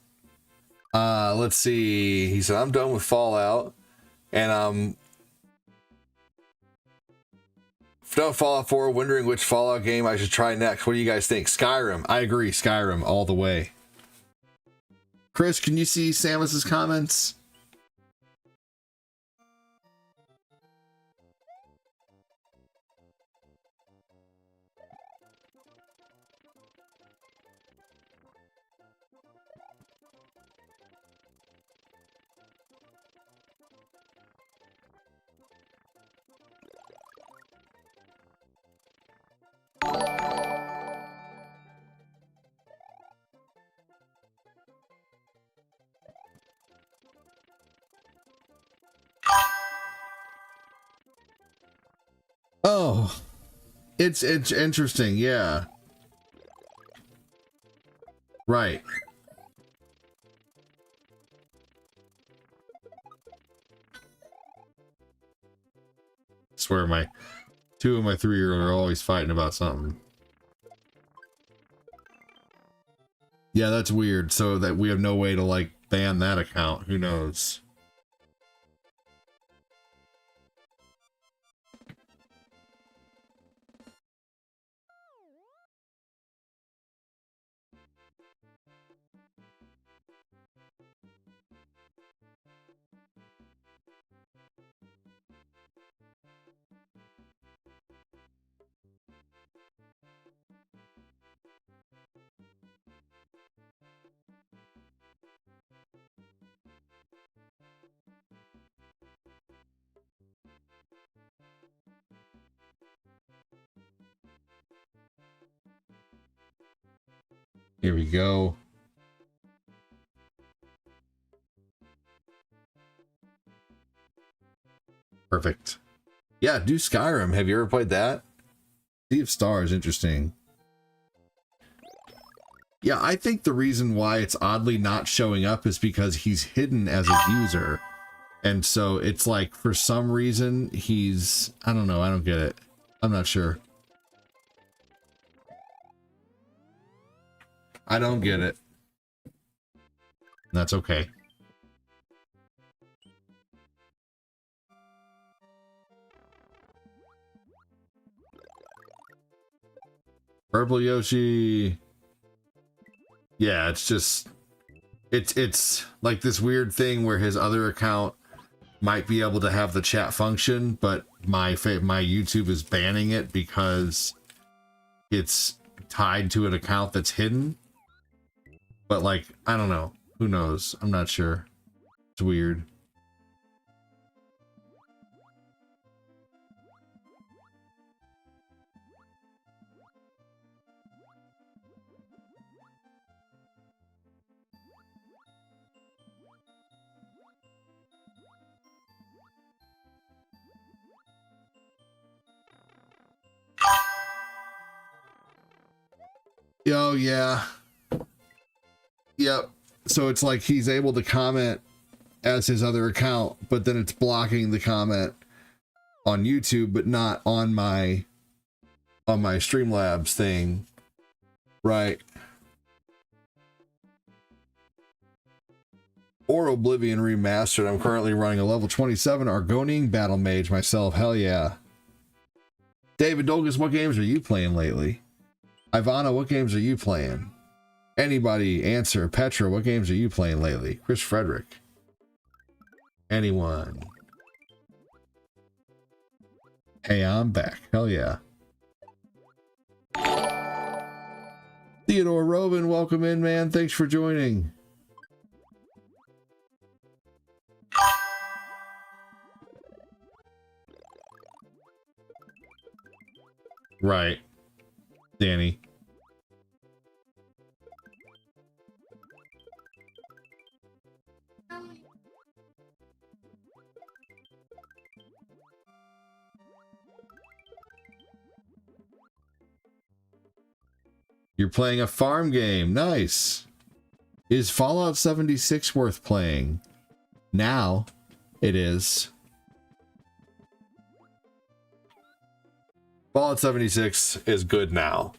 Let's see. He said, I'm done with Fallout. And I'm done with Fallout 4, wondering which Fallout game I should try next. What do you guys think? Skyrim. I agree. Skyrim all the way. Chris, can you see Samus's comments? Oh, it's interesting, yeah. Right. I swear two of my 3-year-olds are always fighting about something. Yeah, that's weird. So that we have no way to like ban that account. Who knows? Here we go. Perfect. Yeah, do Skyrim. Have you ever played that? Sea of Stars, interesting. Yeah, I think the reason why it's oddly not showing up is because he's hidden as a user. And so it's like, for some reason, he's... I don't know, I don't get it. I'm not sure. I don't get it. That's okay. Purple Yoshi. Yeah, it's just... It's like this weird thing where his other account might be able to have the chat function, but my YouTube is banning it because it's tied to an account that's hidden. But like, I don't know. Who knows? I'm not sure. It's weird. Oh, yeah. Yep. So it's like he's able to comment as his other account, but then it's blocking the comment on YouTube, but not on my Streamlabs thing. Right. Or Oblivion Remastered. I'm currently running a level 27 Argonian Battle Mage myself. Hell yeah. David Dolgus, what games are you playing lately? Ivana, what games are you playing? Anybody answer. Petra, what games are you playing lately? Chris Frederick. Anyone? Hey, I'm back. Hell yeah. Theodore Robin, welcome in, man. Thanks for joining. Right. Danny. You're playing a farm game. Nice. Is Fallout 76 worth playing? Now it is. Fallout 76 is good now.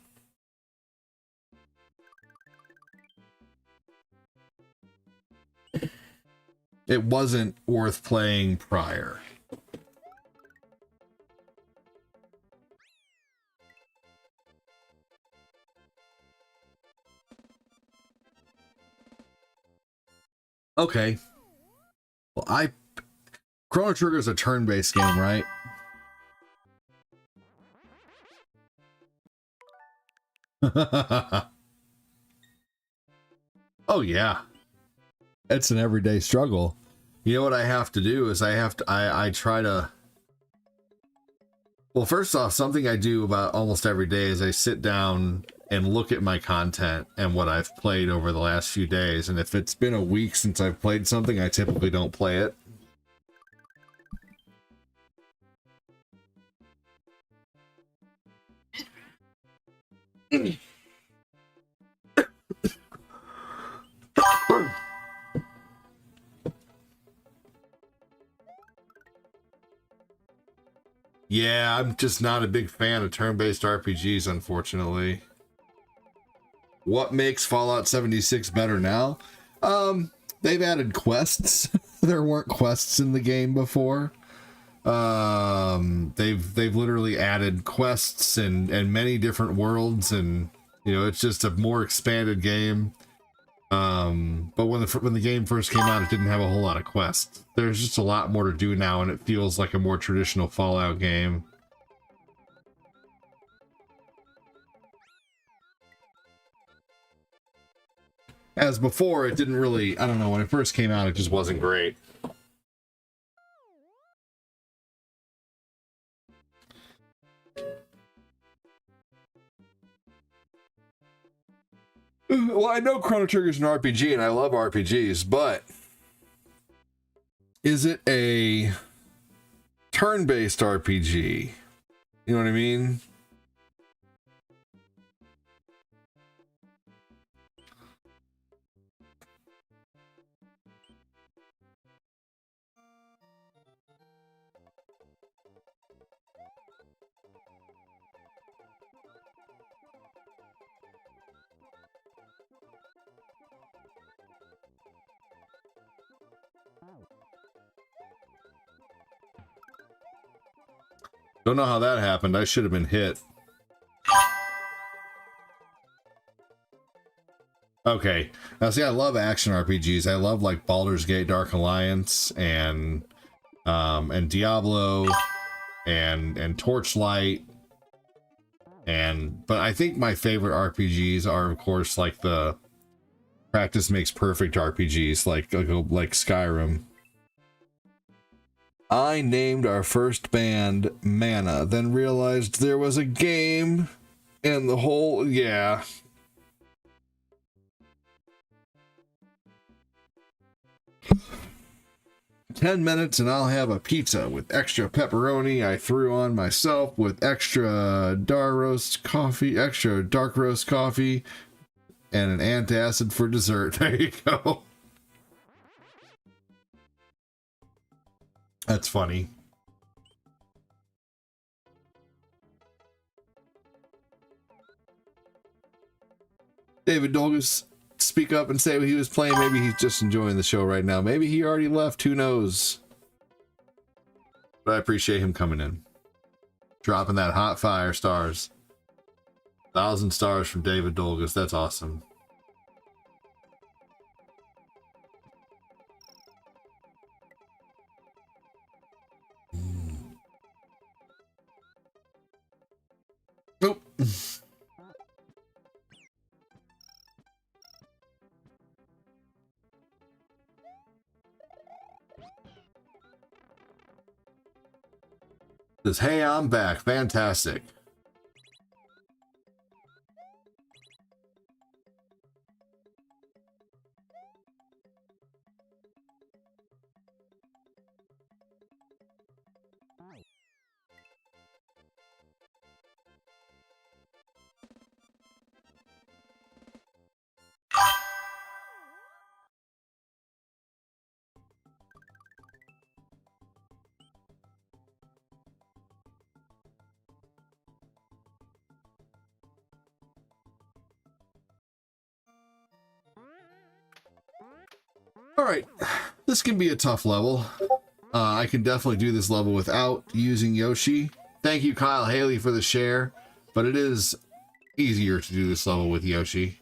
It wasn't worth playing prior. Okay. Well, Chrono Trigger is a turn-based game, right? Oh yeah. It's an everyday struggle. You know what I have to do is I try to, well, first off, something I do about almost every day is I sit down and look at my content and what I've played over the last few days. And if it's been a week since I've played something, I typically don't play it. Yeah, I'm just not a big fan of turn-based RPGs, unfortunately. What makes Fallout 76 better now? They've added quests. There weren't quests in the game before. They've literally added quests and many different worlds, and you know, it's just a more expanded game. But when the game first came out, it didn't have a whole lot of quests. There's just a lot more to do now, and it feels like a more traditional Fallout game. As before, it didn't really, I don't know, when it first came out, it just wasn't great. Well, I know Chrono Trigger's an RPG, and I love RPGs, but is it a turn-based RPG? You know what I mean? Don't know how that happened. I should have been hit. Okay. Now see, I love action RPGs. I love like Baldur's Gate Dark Alliance and Diablo and Torchlight. But I think my favorite RPGs are of course like the practice makes perfect RPGs like Skyrim. I named our first band Mana, then realized there was a game and the whole, yeah. "10 minutes and I'll have a pizza with extra pepperoni I threw on myself with extra dark roast coffee, and an antacid for dessert." There you go. That's funny. David Dolgus, speak up and say what he was playing. Maybe he's just enjoying the show right now. Maybe he already left. Who knows? But I appreciate him coming in. Dropping that hot fire stars. 1,000 stars from David Dolgus. That's awesome. Nope. Says, hey, I'm back. Fantastic. All right, this can be a tough level. I can definitely do this level without using Yoshi. Thank you, Kyle Haley, for the share, but it is easier to do this level with Yoshi.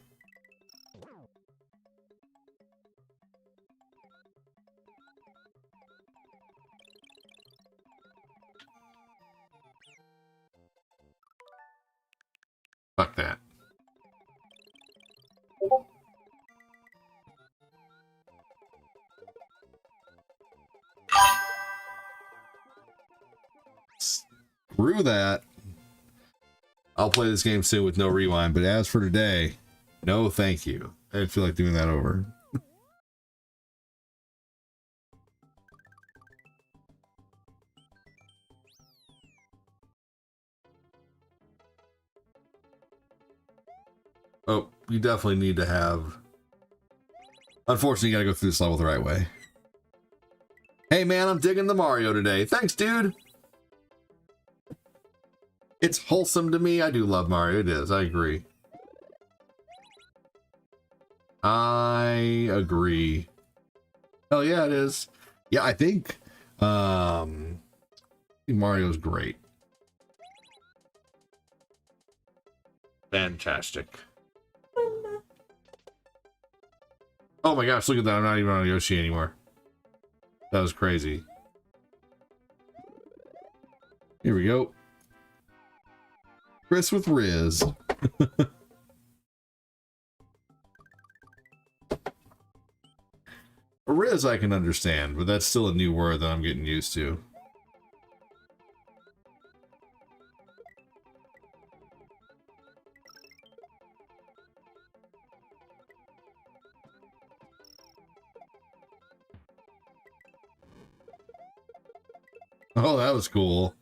Fuck that. Screw that. I'll play this game soon with no rewind, but as for today, no thank you. I didn't feel like doing that over. Oh, you definitely need to have... Unfortunately, you gotta go through this level the right way. Hey man, I'm digging the Mario today. Thanks, dude! It's wholesome to me. I do love Mario. It is. I agree. I agree. Hell yeah, it is. Yeah, I think Mario's great. Fantastic. Oh my gosh, look at that. I'm not even on Yoshi anymore. That was crazy. Here we go. Chris with Riz. Riz I can understand, but that's still a new word that I'm getting used to. Oh, that was cool.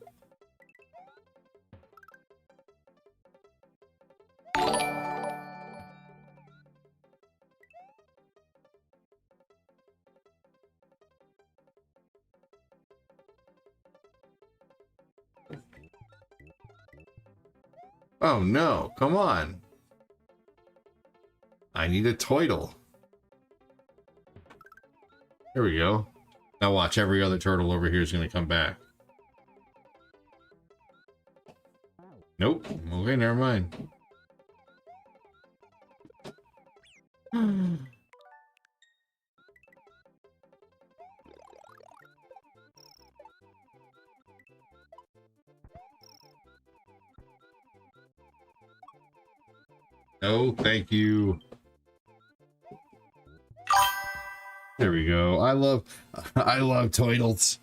Oh no, come on. I need a Toidle. There we go. Now watch, every other turtle over here is going to come back. Nope. Okay, never mind. No, thank you. There we go. I love Toidles.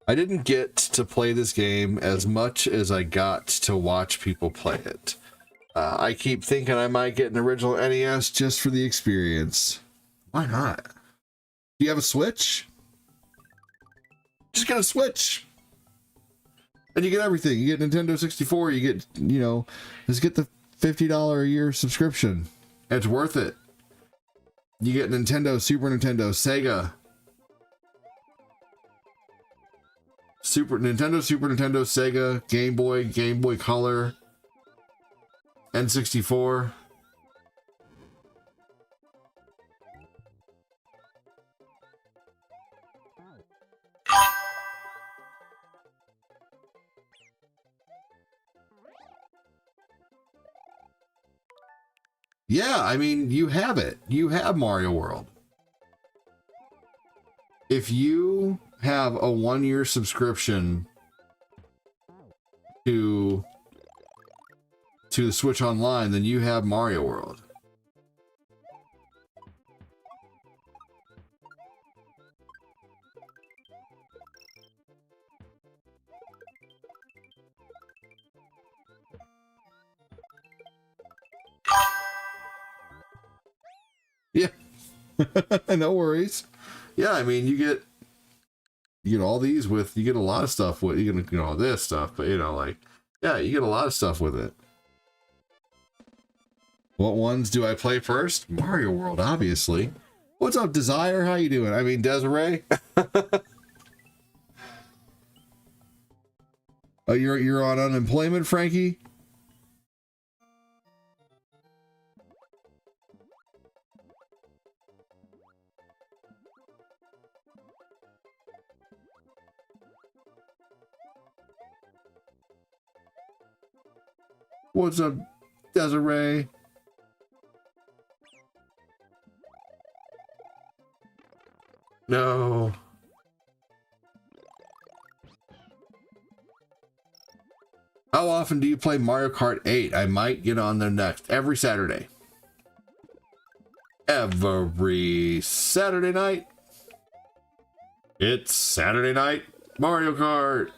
I didn't get to play this game as much as I got to watch people play it. I keep thinking I might get an original NES just for the experience. Why not? Do you have a Switch? Just get a Switch. And you get everything. You get Nintendo 64. You get, you know, just get the $50 a year subscription. It's worth it. You get Nintendo, Super Nintendo, Sega. Super Nintendo, Sega, Game Boy Color, N64. Yeah, I mean, you have it. You have Mario World. If you have a 1-year subscription to the Switch Online, then you have Mario World. Yeah. No worries. Yeah, I mean, you get all these with, you get a lot of stuff with, you get, you know, all this stuff, but you know, like, yeah, you get a lot of stuff with it. What ones do I play first? Mario World, obviously. What's up, Desire? How you doing? I mean, Desiree? Oh, you're on unemployment, Frankie? What's up, Desiree? No. How often do you play Mario Kart 8? I might get on there next. Every Saturday. Every Saturday night. It's Saturday night Mario Kart.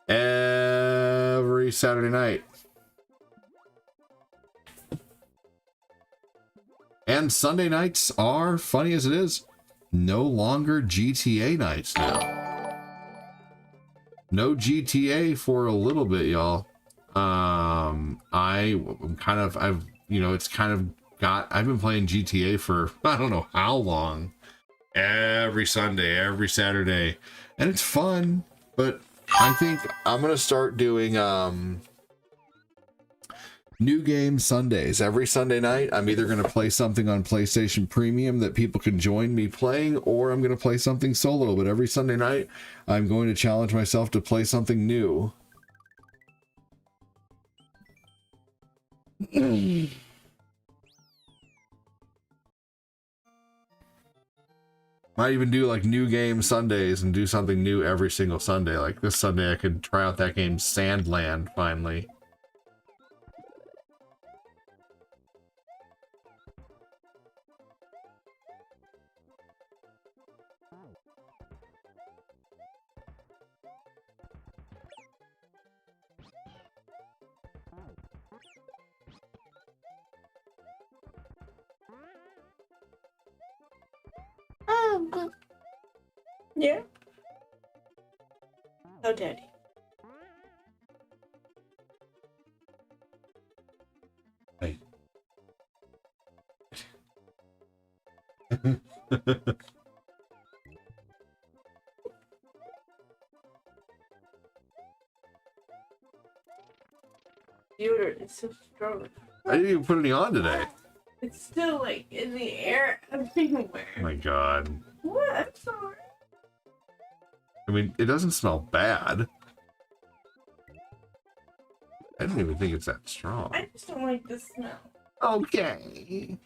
Every Saturday night. And Sunday nights are, funny as it is, no longer GTA nights now. No GTA for a little bit, y'all. I've been playing GTA for I don't know how long. Every Sunday, every Saturday. And it's fun, but I think I'm gonna start doing new game Sundays. Every Sunday night, I'm either going to play something on PlayStation Premium that people can join me playing, or I'm going to play something solo. But every Sunday night, I'm going to challenge myself to play something new. Might even do like new game Sundays and do something new every single Sunday. Like this Sunday, I could try out that game Sandland finally. Yeah. Oh, Daddy. Hey. Deodorant is so strong. I didn't even put any on today. It's still like in the air everywhere. Oh my god. What? I'm sorry. I mean, it doesn't smell bad. I don't even think it's that strong. I just don't like the smell. Okay.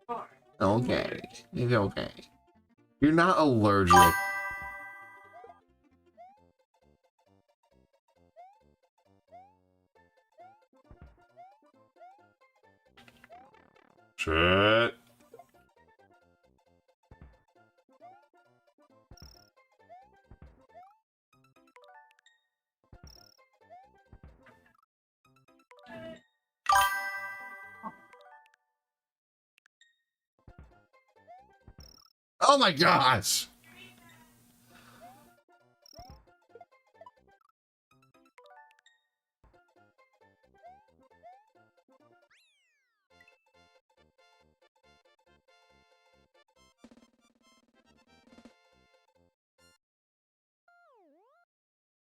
Sorry. Okay. It's okay. You're not allergic. Shit. Oh my gosh!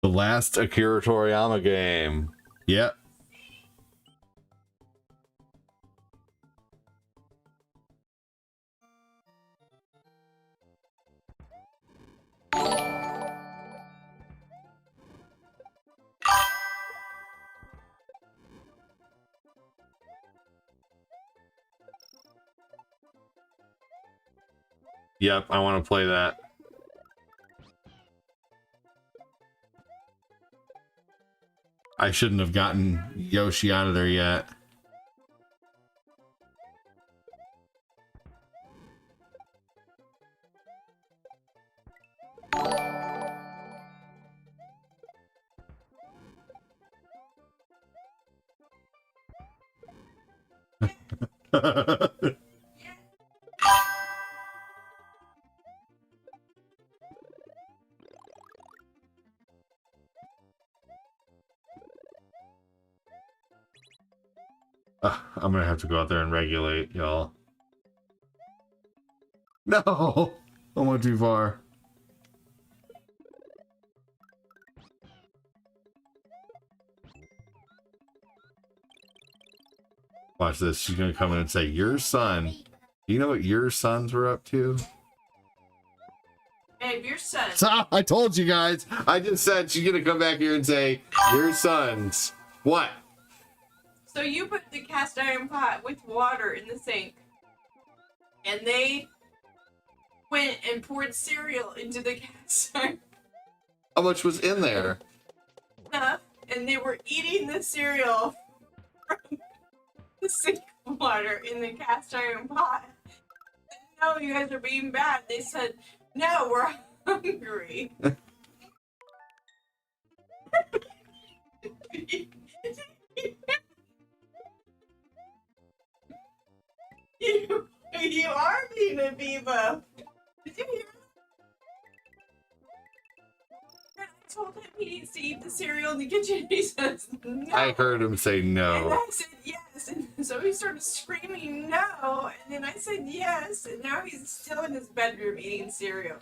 The last Akira Toriyama game. Yep. Yep, I want to play that. I shouldn't have gotten Yoshi out of there yet. I'm gonna have to go out there and regulate, y'all. No! I went too far. Watch this. She's gonna come in and say, your son. Do you know what your sons were up to? Babe, your son. So, I told you guys. I just said she's gonna come back here and say, your sons. What? So you put the cast iron pot with water in the sink, and they went and poured cereal into the cast iron How much was in there? pot, and they were eating the cereal from the sink water in the cast iron pot. No, you guys are being bad. They said, no, we're hungry. You are being a diva. Did you hear that? I told him he needs to eat the cereal in the kitchen. He says no. I heard him say And no. I said yes. And so he started screaming no. And then I said yes. And now he's still in his bedroom eating cereal.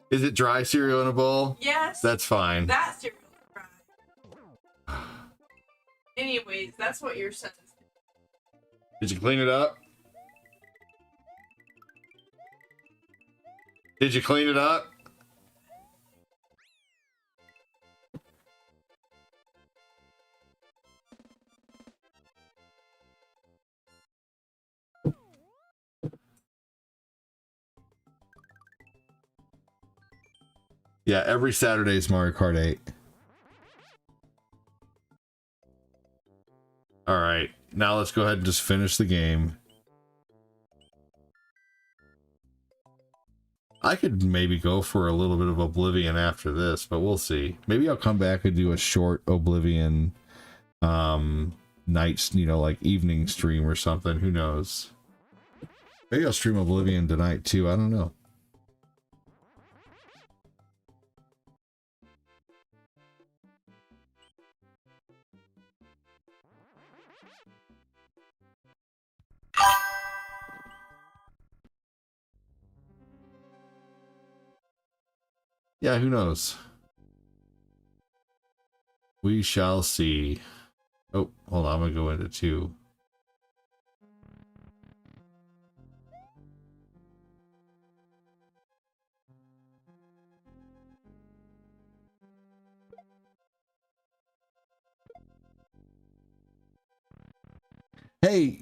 Is it dry cereal in a bowl? Yes. That's fine. That cereal is dry. Anyways, that's what your son is doing. Did you clean it up? Did you clean it up? Yeah, every Saturday is Mario Kart 8. All right, now let's go ahead and just finish the game. I could maybe go for a little bit of Oblivion after this, but we'll see. Maybe I'll come back and do a short Oblivion nights, you know, like evening stream or something. Who knows? Maybe I'll stream Oblivion tonight too. I don't know. Yeah, who knows? We shall see. Oh, hold on. I'm going to go into 2. Hey,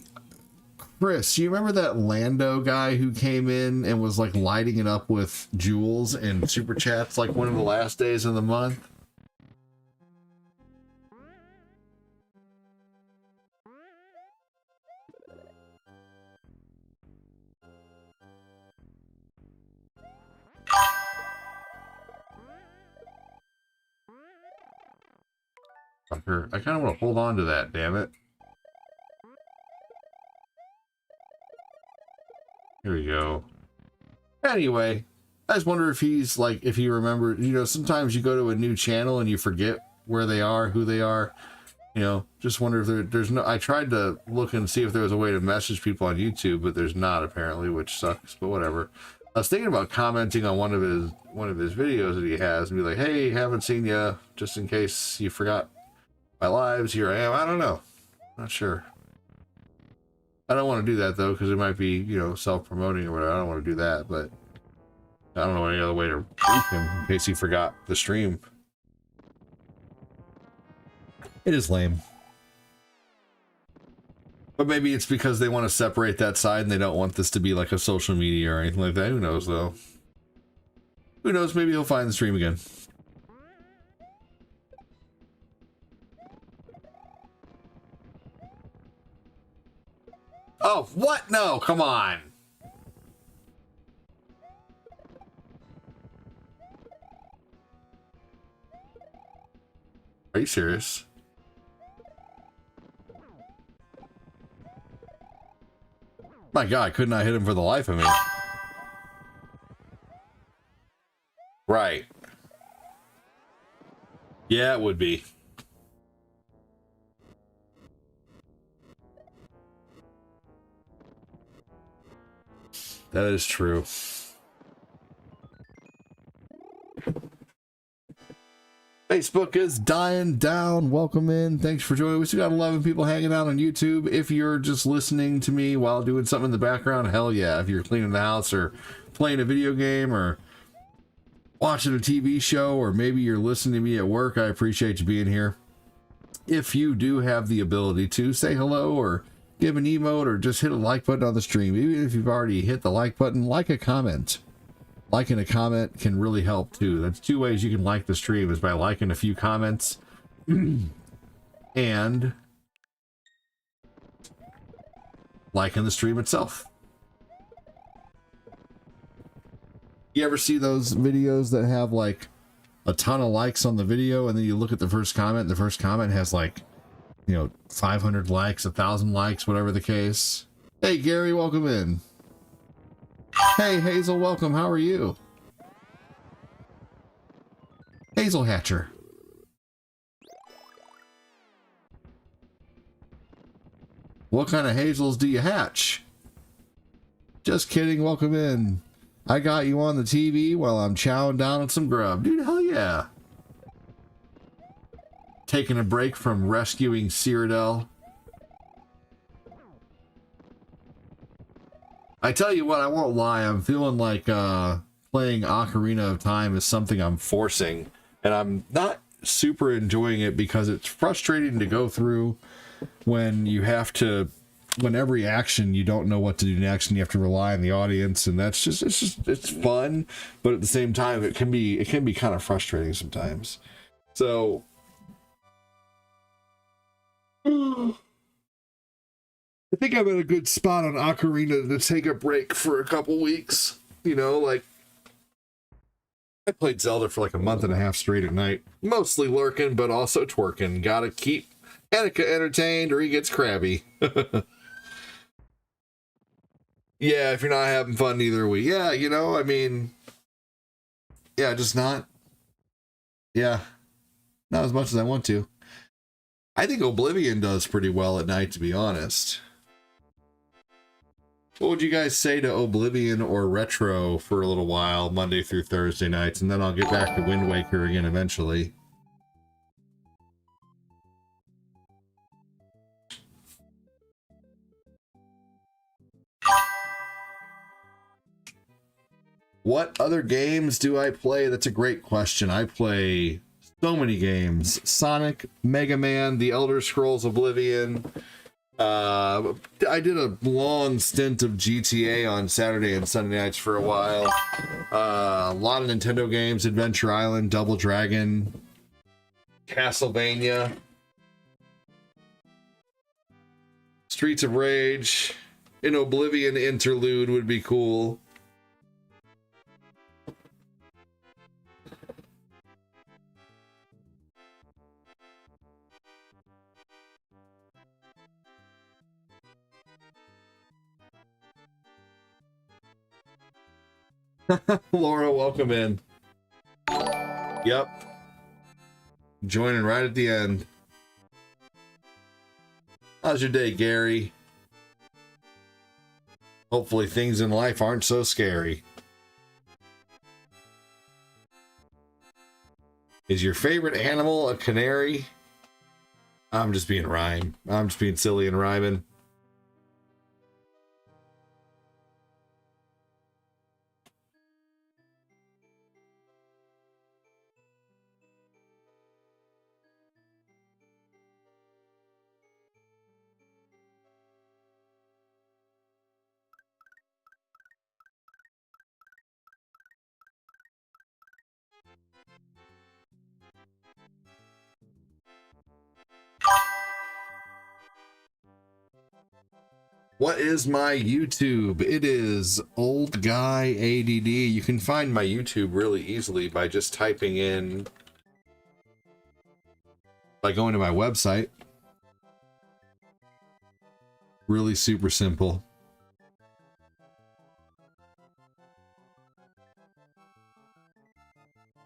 Chris, you remember that Lando guy who came in and was like lighting it up with jewels and super chats like one of the last days of the month? Fucker, I kind of want to hold on to that, damn it. Here we go. Anyway, I just wonder if he's like, if he remembered, you know, sometimes you go to a new channel and you forget where they are, who they are. You know, just wonder if there's no, I tried to look and see if there was a way to message people on YouTube, but there's not apparently, which sucks, but whatever. I was thinking about commenting on one of his videos that he has and be like, hey, haven't seen you, just in case you forgot my lives, here I am. I don't know. Not sure. I don't want to do that though, because it might be, you know, self-promoting or whatever. I don't want to do that, but I don't know any other way to reach him in case he forgot the stream. It is lame. But maybe it's because they want to separate that side and they don't want this to be like a social media or anything like that. Who knows, though? Who knows? Maybe he'll find the stream again. Oh, what? No, come on. Are you serious? My God, couldn't I hit him for the life of me? Right. Yeah, it would be. That is true. Facebook is dying down. Welcome in. Thanks for joining. We still got 11 people hanging out on YouTube. If you're just listening to me while doing something in the background, hell yeah. If you're cleaning the house or playing a video game or watching a TV show, or maybe you're listening to me at work, I appreciate you being here. If you do have the ability to say hello or give an emote or just hit a like button on the stream, even if you've already hit the like button, like a comment. Liking a comment can really help too. That's two ways you can like the stream, is by liking a few comments and liking the stream itself. You ever see those videos that have like a ton of likes on the video and then you look at the first comment, the first comment has like, you know, 500 likes, 1,000 likes, whatever the case. Hey Gary, welcome in. Hey Hazel, welcome. How are you? Hazel Hatcher. What kind of hazels do you hatch? Just kidding, welcome in. I got you on the TV while I'm chowing down on some grub. Dude, hell yeah. Taking a break from rescuing Cyrodiil. I tell you what, I won't lie, I'm feeling like playing Ocarina of Time is something I'm forcing, and I'm not super enjoying it because it's frustrating to go through when you have to, when every action you don't know what to do next and you have to rely on the audience, and that's just it's fun, but at the same time it can be kind of frustrating sometimes. So I think I'm in a good spot on Ocarina to take a break for a couple weeks. You know, like, I played Zelda for like a month and a half straight at night. Mostly lurking, but also twerking. Gotta keep Annika entertained or he gets crabby. Yeah, if you're not having fun, neither are we. Yeah, you know, I mean, yeah, just not. Yeah, not as much as I want to. I think Oblivion does pretty well at night, to be honest. What would you guys say to Oblivion or Retro for a little while, Monday through Thursday nights, and then I'll get back to Wind Waker again eventually. What other games do I play? That's a great question. I play so many games. Sonic, Mega Man, The Elder Scrolls Oblivion. I did a long stint of GTA on Saturday and Sunday nights for a while. A lot of Nintendo games, Adventure Island, Double Dragon, Castlevania, Streets of Rage, an Oblivion interlude would be cool. Laura, welcome in. Yep. Joining right at the end. How's your day, Gary? Hopefully things in life aren't so scary. Is your favorite animal a canary? I'm just being rhyme. I'm just being silly and rhyming. What is my YouTube? It is Old Guy ADD. You can find my YouTube really easily by just typing in, by going to my website. Really super simple.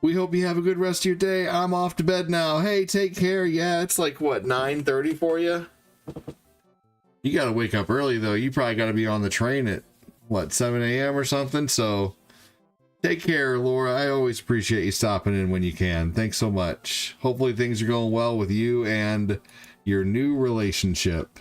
We hope you have a good rest of your day. I'm off to bed now. Hey, take care. Yeah, it's like, what, 9:30 for you? You gotta wake up early, though. You probably gotta be on the train at, what, 7 a.m. or something? So, take care, Laura. I always appreciate you stopping in when you can. Thanks so much. Hopefully things are going well with you and your new relationship.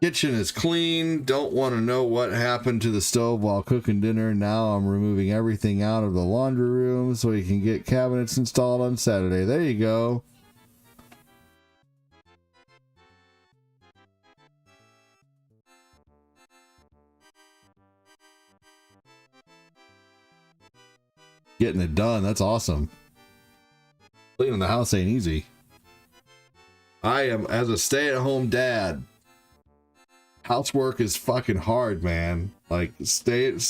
Kitchen is clean. Don't want to know what happened to the stove while cooking dinner. Now I'm removing everything out of the laundry room so we can get cabinets installed on Saturday. There you go. Getting it done. That's awesome. Cleaning the house ain't easy. I am, as a stay-at-home dad, housework is fucking hard, man. Like, I've been a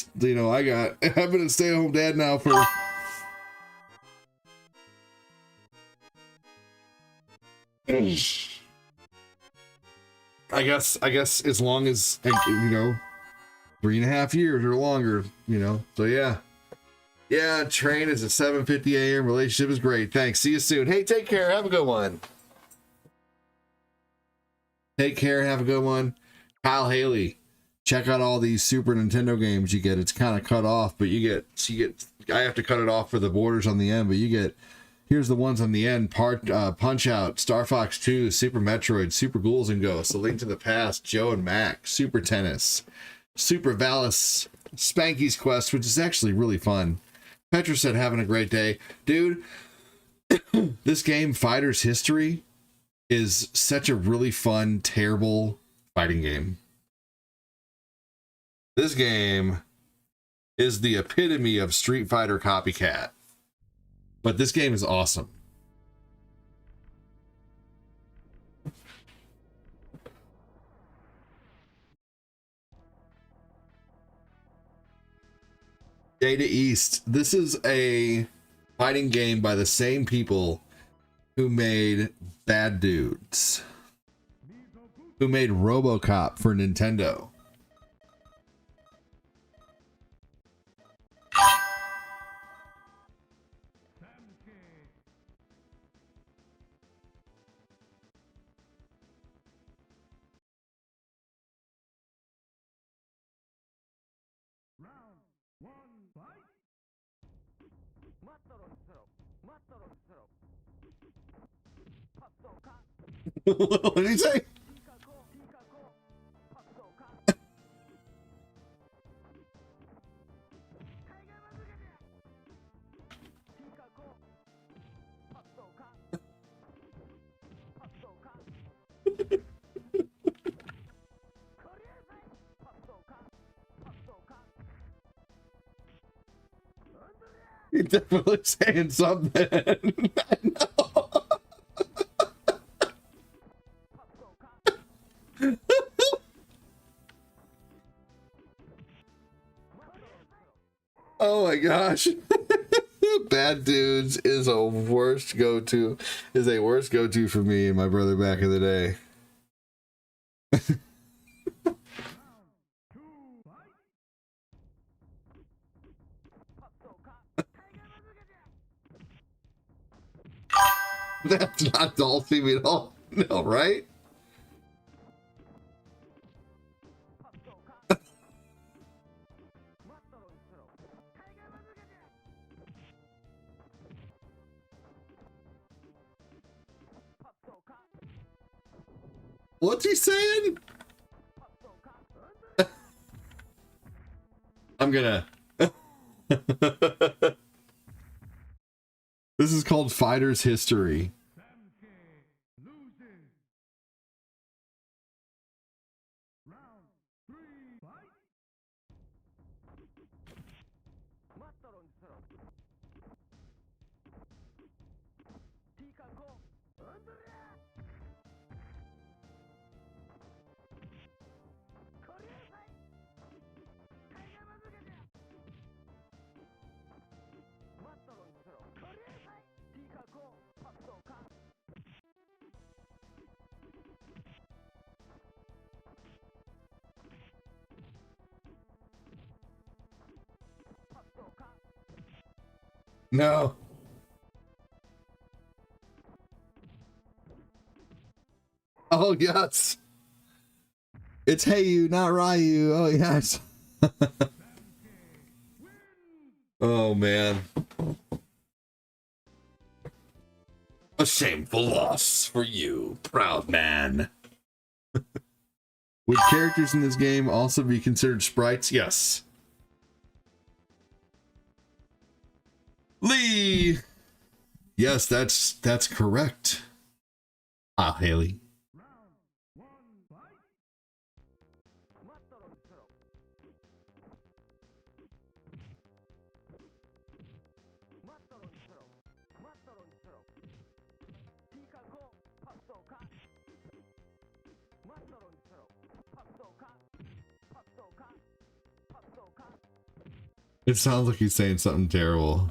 stay-at-home dad now for I guess as long as, 3.5 years or longer, so yeah, train is at 7:50 a.m. Relationship is great. Thanks. See you soon. Hey, take care. Have a good one. Take care. Have a good one. Kyle Haley, check out all these Super Nintendo games you get. It's kind of cut off, but you get, I have to cut it off for the borders on the end, but you get, here's the ones on the end: Punch Out, Star Fox 2, Super Metroid, Super Ghouls and Ghosts, A Link to the Past, Joe and Mac, Super Tennis, Super Valis, Spanky's Quest, which is actually really fun. Petra said, having a great day. Dude, this game, Fighter's History, is such a really fun, terrible fighting game. This game is the epitome of Street Fighter copycat. But this game is awesome. Data East. This is a fighting game by the same people who made Bad Dudes, who made RoboCop for Nintendo. What did he say? definitely saying something. I know. Oh my gosh. Bad Dudes is a worst go-to for me and my brother back in the day. That's not doll theme at all. No, right? What's he saying? I'm gonna. This is called Fighter's History. No. Oh, yes. It's Hey You, not Ryu. Oh, yes. Oh, man. A shameful loss for you, proud man. Would characters in this game also be considered sprites? Yes. Lee! Yes, that's correct. Ah, Haley. It sounds like he's saying something terrible.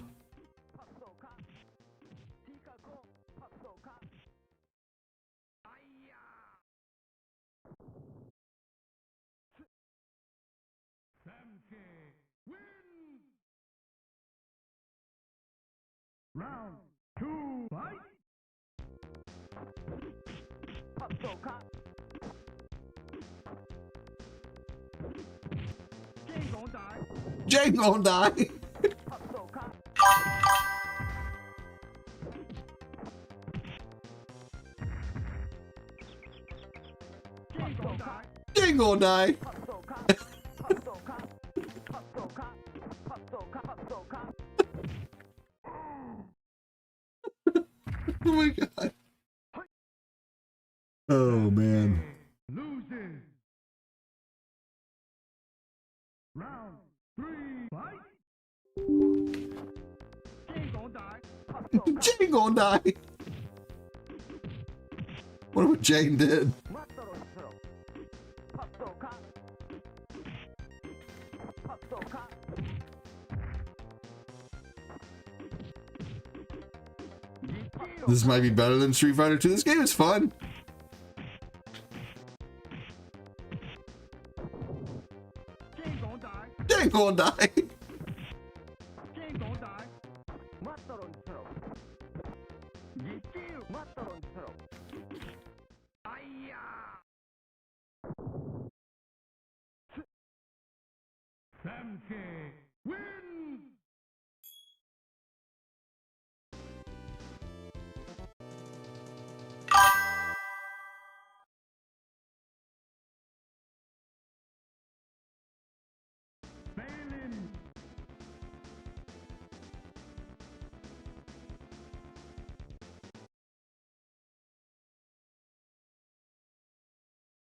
Round 2, fight! Jane gonna die. Jane gonna die. Oh my god. Oh man. Loses. Round 3, fight! Jane gonna die. What if Jane did? This might be better than Street Fighter 2. This game is fun. Jane gonna die. Win! Failing.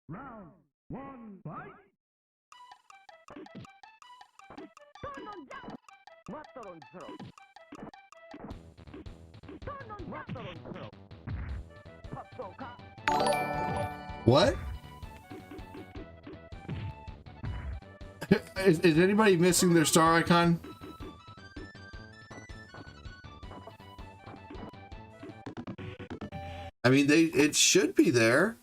Round 1, fight! What? Is anybody missing their star icon? I mean, it should be there.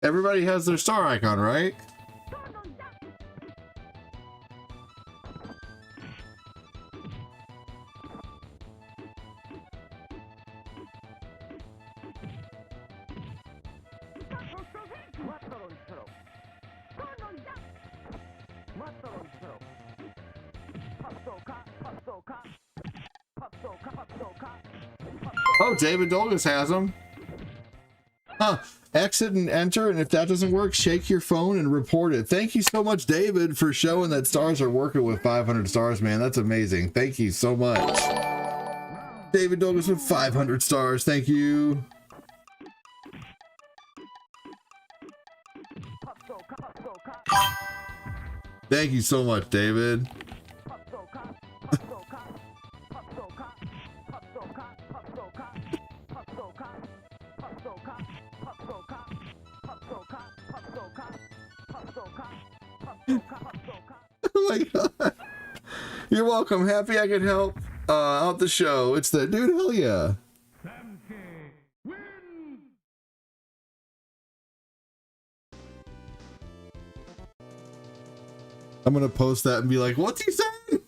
Everybody has their star icon, right? Oh, David Dolgus has them. Huh. Exit and enter, and if that doesn't work, shake your phone and report it. Thank you so much, David, for showing that stars are working with 500 stars, man. That's amazing. Thank you so much. David Dolgus with 500 stars. Thank you. Thank you so much, David. Oh my god. You're welcome. Happy I could help out the show. It's the dude, hell yeah. I'm gonna post that and be like, what's he saying?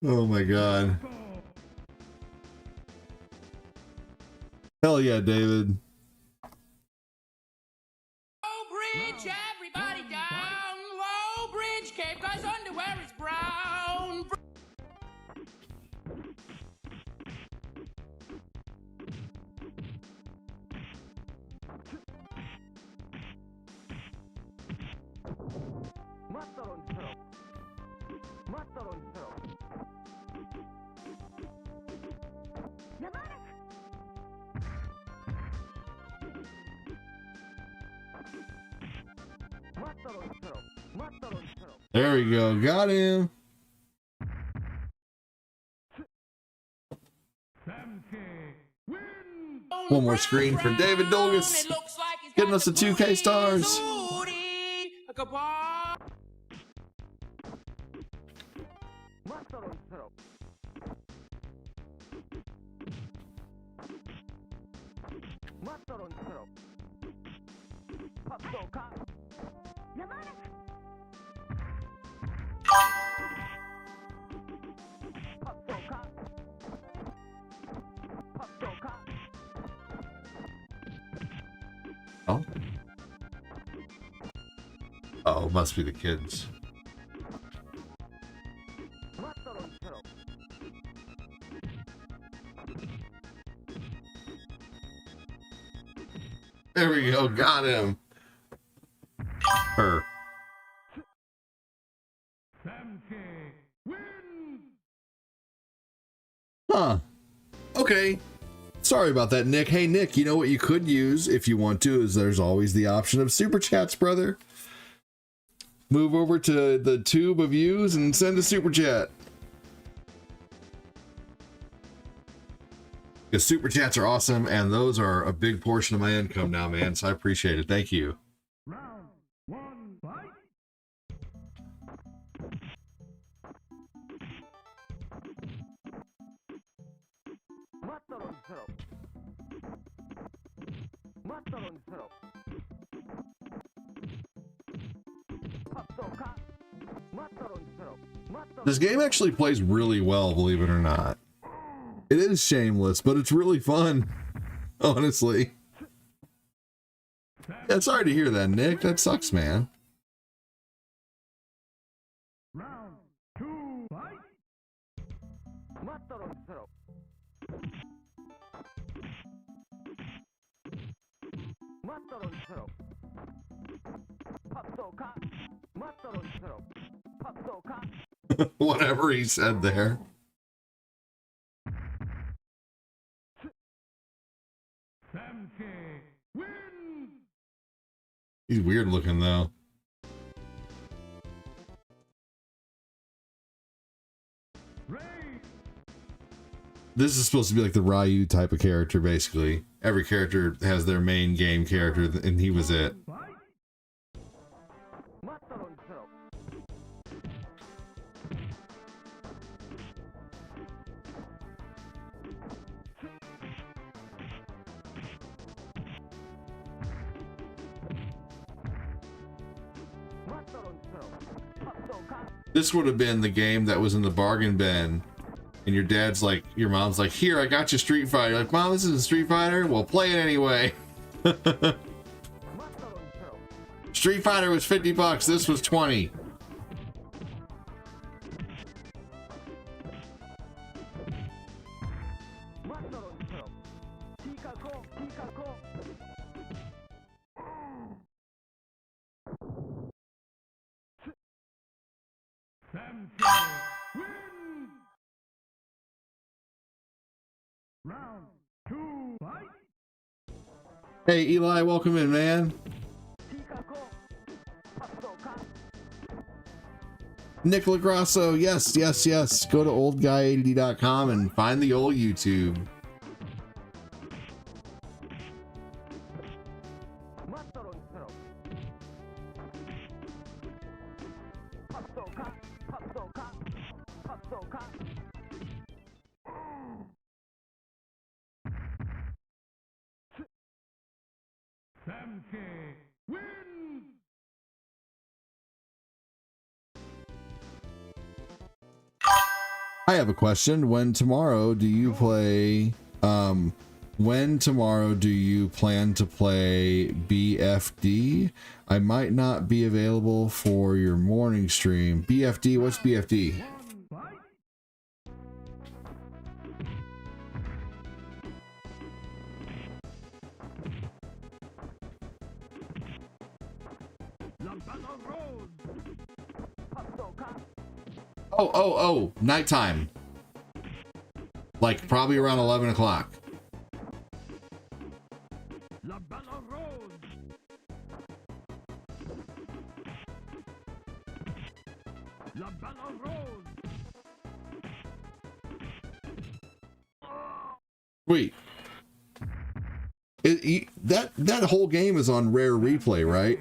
Oh my god. Hell yeah, David. Low bridge, everybody down. Low bridge, Cape Guy's underwear is brown. There we go. Got him. One more screen for David Dolgus. Getting us the 2K stars. Oh. Oh, must be the kids. There we go. Got him. Her. Huh. Okay. Sorry about that, Nick. Hey, Nick, you know what you could use if you want to is there's always the option of super chats, brother. Move over to the tube of views and send a super chat. Because super chats are awesome, and those are a big portion of my income now, man. So I appreciate it. Thank you. Round one, fight. This game actually plays really well, believe it or not. It is shameless, but it's really fun. Honestly. Yeah, sorry to hear that, Nick. That sucks, man. Round two, fight. Whatever he said there. He's weird looking though. This is supposed to be like the Ryu type of character, basically. Every character has their main game character, and he was it. This would have been the game that was in the bargain bin, and your dad's like, your mom's like, here, I got you Street Fighter. You're like, Mom, this isn't Street Fighter? Well, play it anyway. Street Fighter was $50, this was 20. Round 2, fight! Hey, Eli, welcome in, man. Nick LaGrasso, yes, yes, yes. Go to oldguy80.com and find the old YouTube. I have a question. When tomorrow do you plan to play BFD? I might not be available for your morning stream. BFD, what's BFD? Oh, nighttime. Like probably around 11 o'clock. Wait. That whole game is on Rare Replay, right?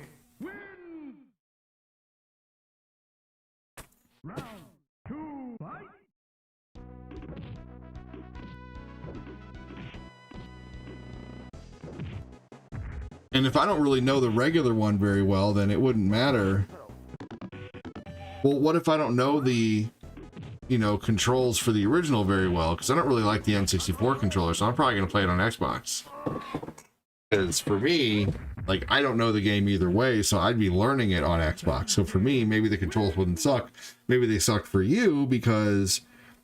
And if I don't really know the regular one very well, then it wouldn't matter. Well, what if I don't know the, controls for the original very well? Because I don't really like the N64 controller, so I'm probably going to play it on Xbox. Because for me, like, I don't know the game either way, so I'd be learning it on Xbox. So for me, maybe the controls wouldn't suck. Maybe they sucked for you because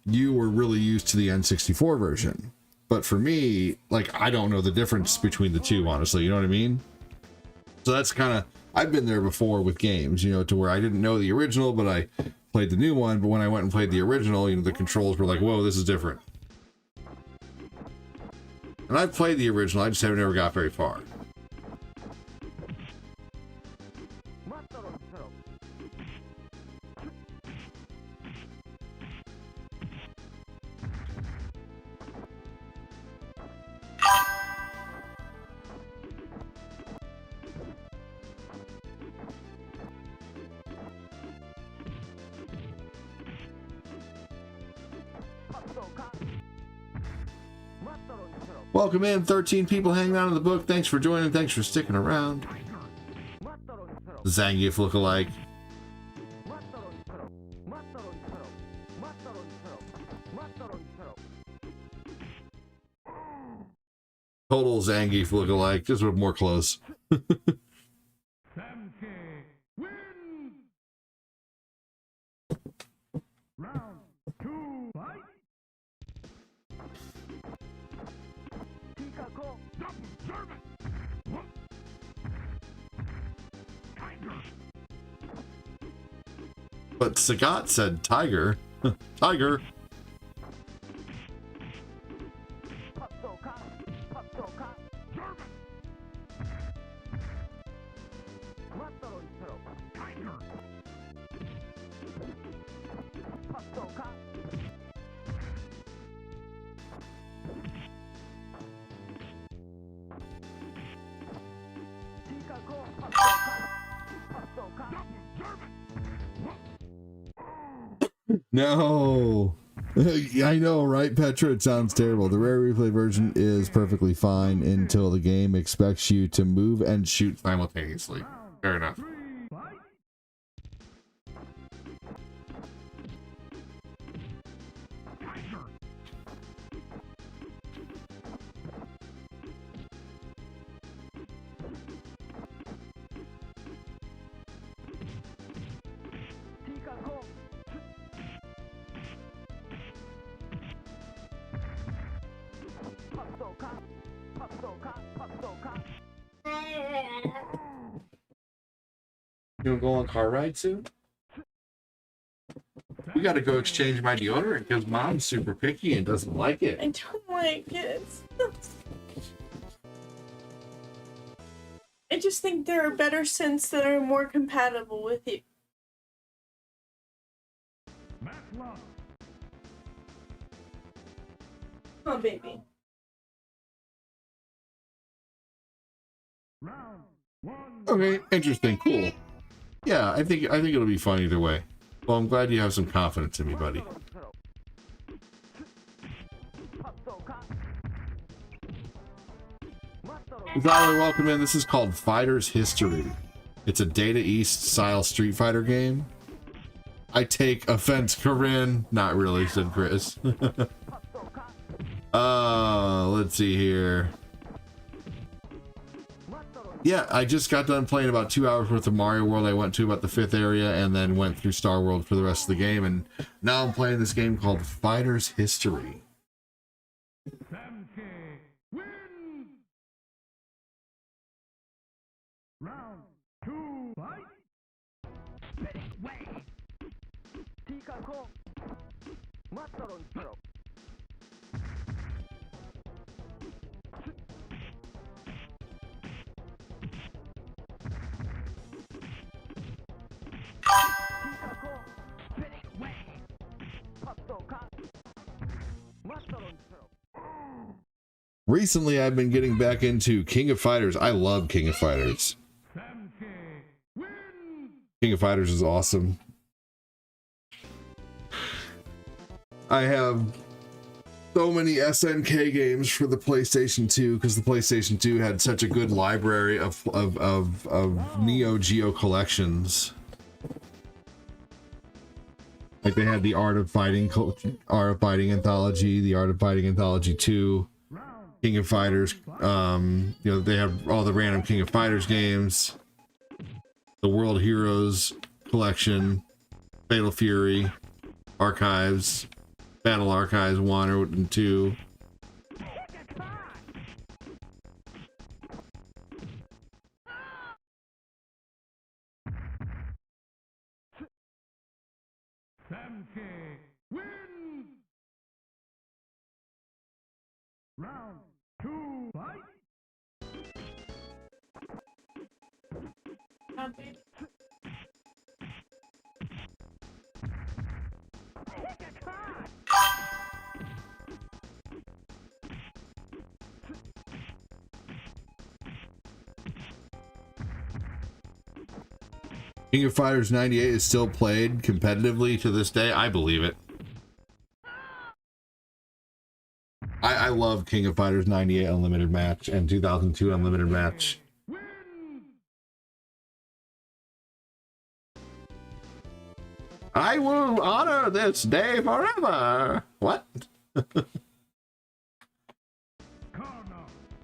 you were really used to the N64 version. But for me, like, I don't know the difference between the two, honestly. You know what I mean? So that's kind of, I've been there before with games, to where I didn't know the original, but I played the new one. But when I went and played the original, the controls were like, whoa, this is different. And I've played the original, I just haven't ever got very far. Welcome in, 13 people hanging out in the book. Thanks for joining. Thanks for sticking around. Zangief lookalike. Total Zangief lookalike, just with more clothes. Round 2, fight! But Sagat said tiger. Tiger. No. I know, right, Petra? It sounds terrible. The rare replay version is perfectly fine until the game expects you to move and shoot simultaneously. Fair enough. You wanna go on a car ride soon? We gotta go exchange my deodorant because mom's super picky and doesn't like it. I don't like it. I just think there are better scents that are more compatible with you. Oh, baby. Okay, interesting, cool. Yeah, I think it'll be fun either way. Well, I'm glad you have some confidence in me, buddy. Tyler, welcome in. This is called Fighter's History. It's a Data East style Street Fighter game. I take offense, Corinne. Not really, said Chris. Let's see here. Yeah, I just got done playing about 2 hours worth of Mario World. I went to about the 5th area and then went through Star World for the rest of the game. And now I'm playing this game called Fighter's History. Round 2, fight! Recently, I've been getting back into King of Fighters. I love King of Fighters. King of Fighters is awesome. I have so many SNK games for the PlayStation 2 because the PlayStation 2 had such a good library of Neo Geo collections. Like they had the Art of Fighting Anthology, the Art of Fighting Anthology 2, King of Fighters. You know, they have all the random King of Fighters games, the World Heroes collection, Fatal Fury, Archives, Battle Archives 1 and 2. Round 2, fight! King of Fighters 98 is still played competitively to this day. I believe it. I love King of Fighters 98 Unlimited Match and 2002 Unlimited Match. I will honor this day forever. What?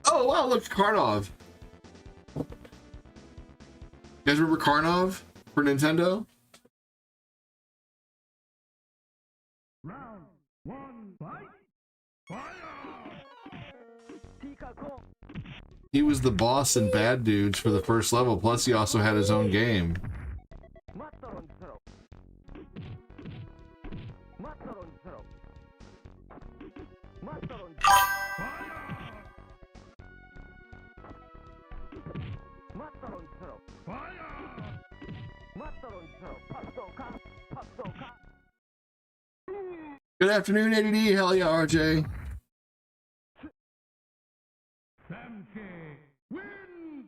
Oh, wow, look, Karnov. You guys remember Karnov for Nintendo? Round 1, fight! Fire! He was the boss in Bad Dudes for the first level, plus he also had his own game. Good afternoon, ADD. Hell yeah, RJ.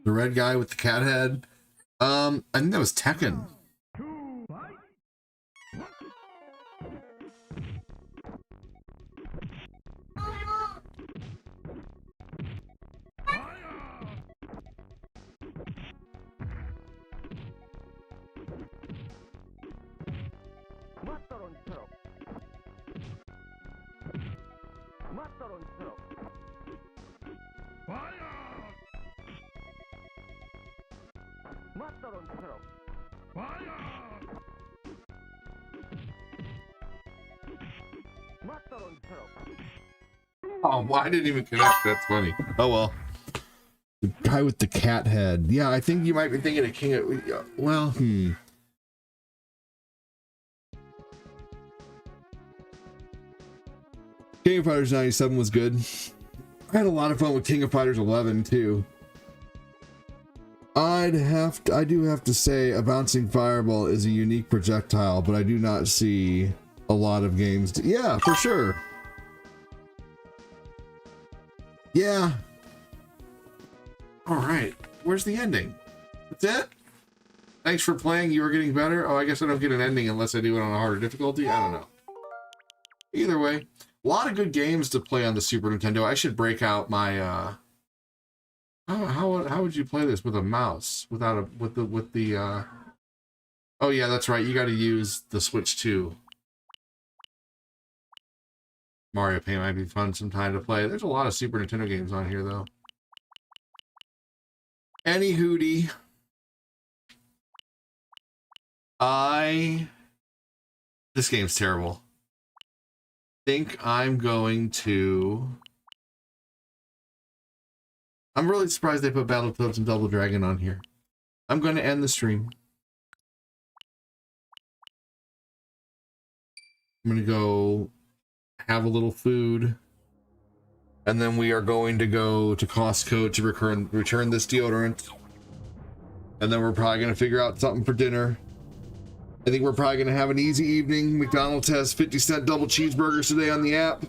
The red guy with the cat head. I think that was Tekken. Oh, well, I didn't even connect. That's funny. Oh well. The guy with the cat head. Yeah, I think you might be thinking of King of... Well, King of Fighters 97 was good. I had a lot of fun with King of Fighters 11 too. I do have to say a bouncing fireball is a unique projectile, but I do not see a lot of games. Yeah, for sure. Yeah. All right. Where's the ending? That's it? Thanks for playing. You were getting better. Oh, I guess I don't get an ending unless I do it on a harder difficulty. I don't know. Either way, a lot of good games to play on the Super Nintendo. I should break out my how would you play this with a mouse without a with the oh yeah, that's right. You got to use the Switch 2. Mario Paint might be fun sometime to play. There's a lot of Super Nintendo games on here though. Any hootie. This game's terrible. Think I'm going to... I'm really surprised they put Battletoads and Double Dragon on here. I'm going to end the stream. I'm going to go have a little food. And then we are going to go to Costco to return this deodorant. And then we're probably going to figure out something for dinner. I think we're probably going to have an easy evening. McDonald's has 50-cent double cheeseburgers today on the app.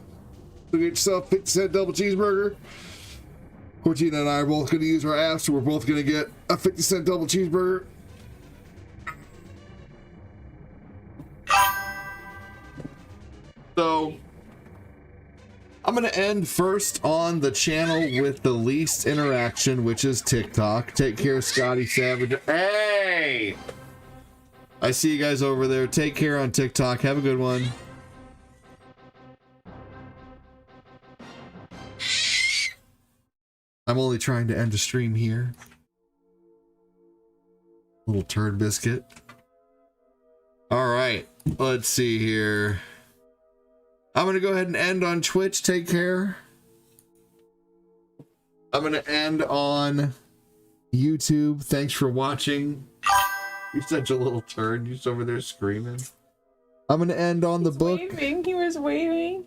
So get yourself a 50-cent double cheeseburger. Cortina and I are both going to use our apps, so we're both going to get a 50-cent double cheeseburger. So, I'm going to end first on the channel with the least interaction, which is TikTok. Take care, Scotty Savage. Hey! I see you guys over there. Take care on TikTok. Have a good one. I'm only trying to end a stream here. Little turd biscuit. All right, let's see here. I'm going to go ahead and end on Twitch. Take care. I'm going to end on YouTube. Thanks for watching. You're such a little turd. You're just over there screaming. I'm going to end on the book. Waving. He was waving.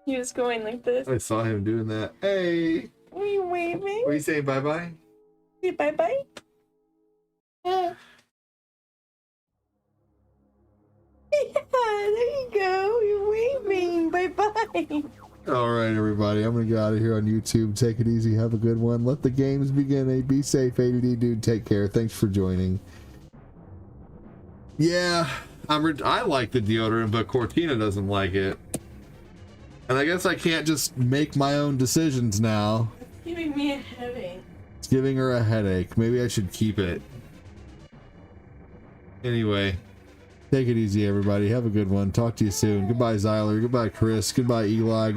He was going like this. I saw him doing that. Hey. Were you waving? What are you saying? Bye-bye? Say bye-bye? Yeah. Yeah, there you go. You're waving. Bye-bye. All right, everybody. I'm going to get out of here on YouTube. Take it easy. Have a good one. Let the games begin. Hey, be safe, ADD dude. Take care. Thanks for joining. Yeah, I like the deodorant, but Cortina doesn't like it. And I guess I can't just make my own decisions now. It's giving me a headache. It's giving her a headache. Maybe I should keep it. Anyway, take it easy, everybody. Have a good one. Talk to you soon. Goodbye, Zyler. Goodbye, Chris. Goodbye, Eli. Goodbye.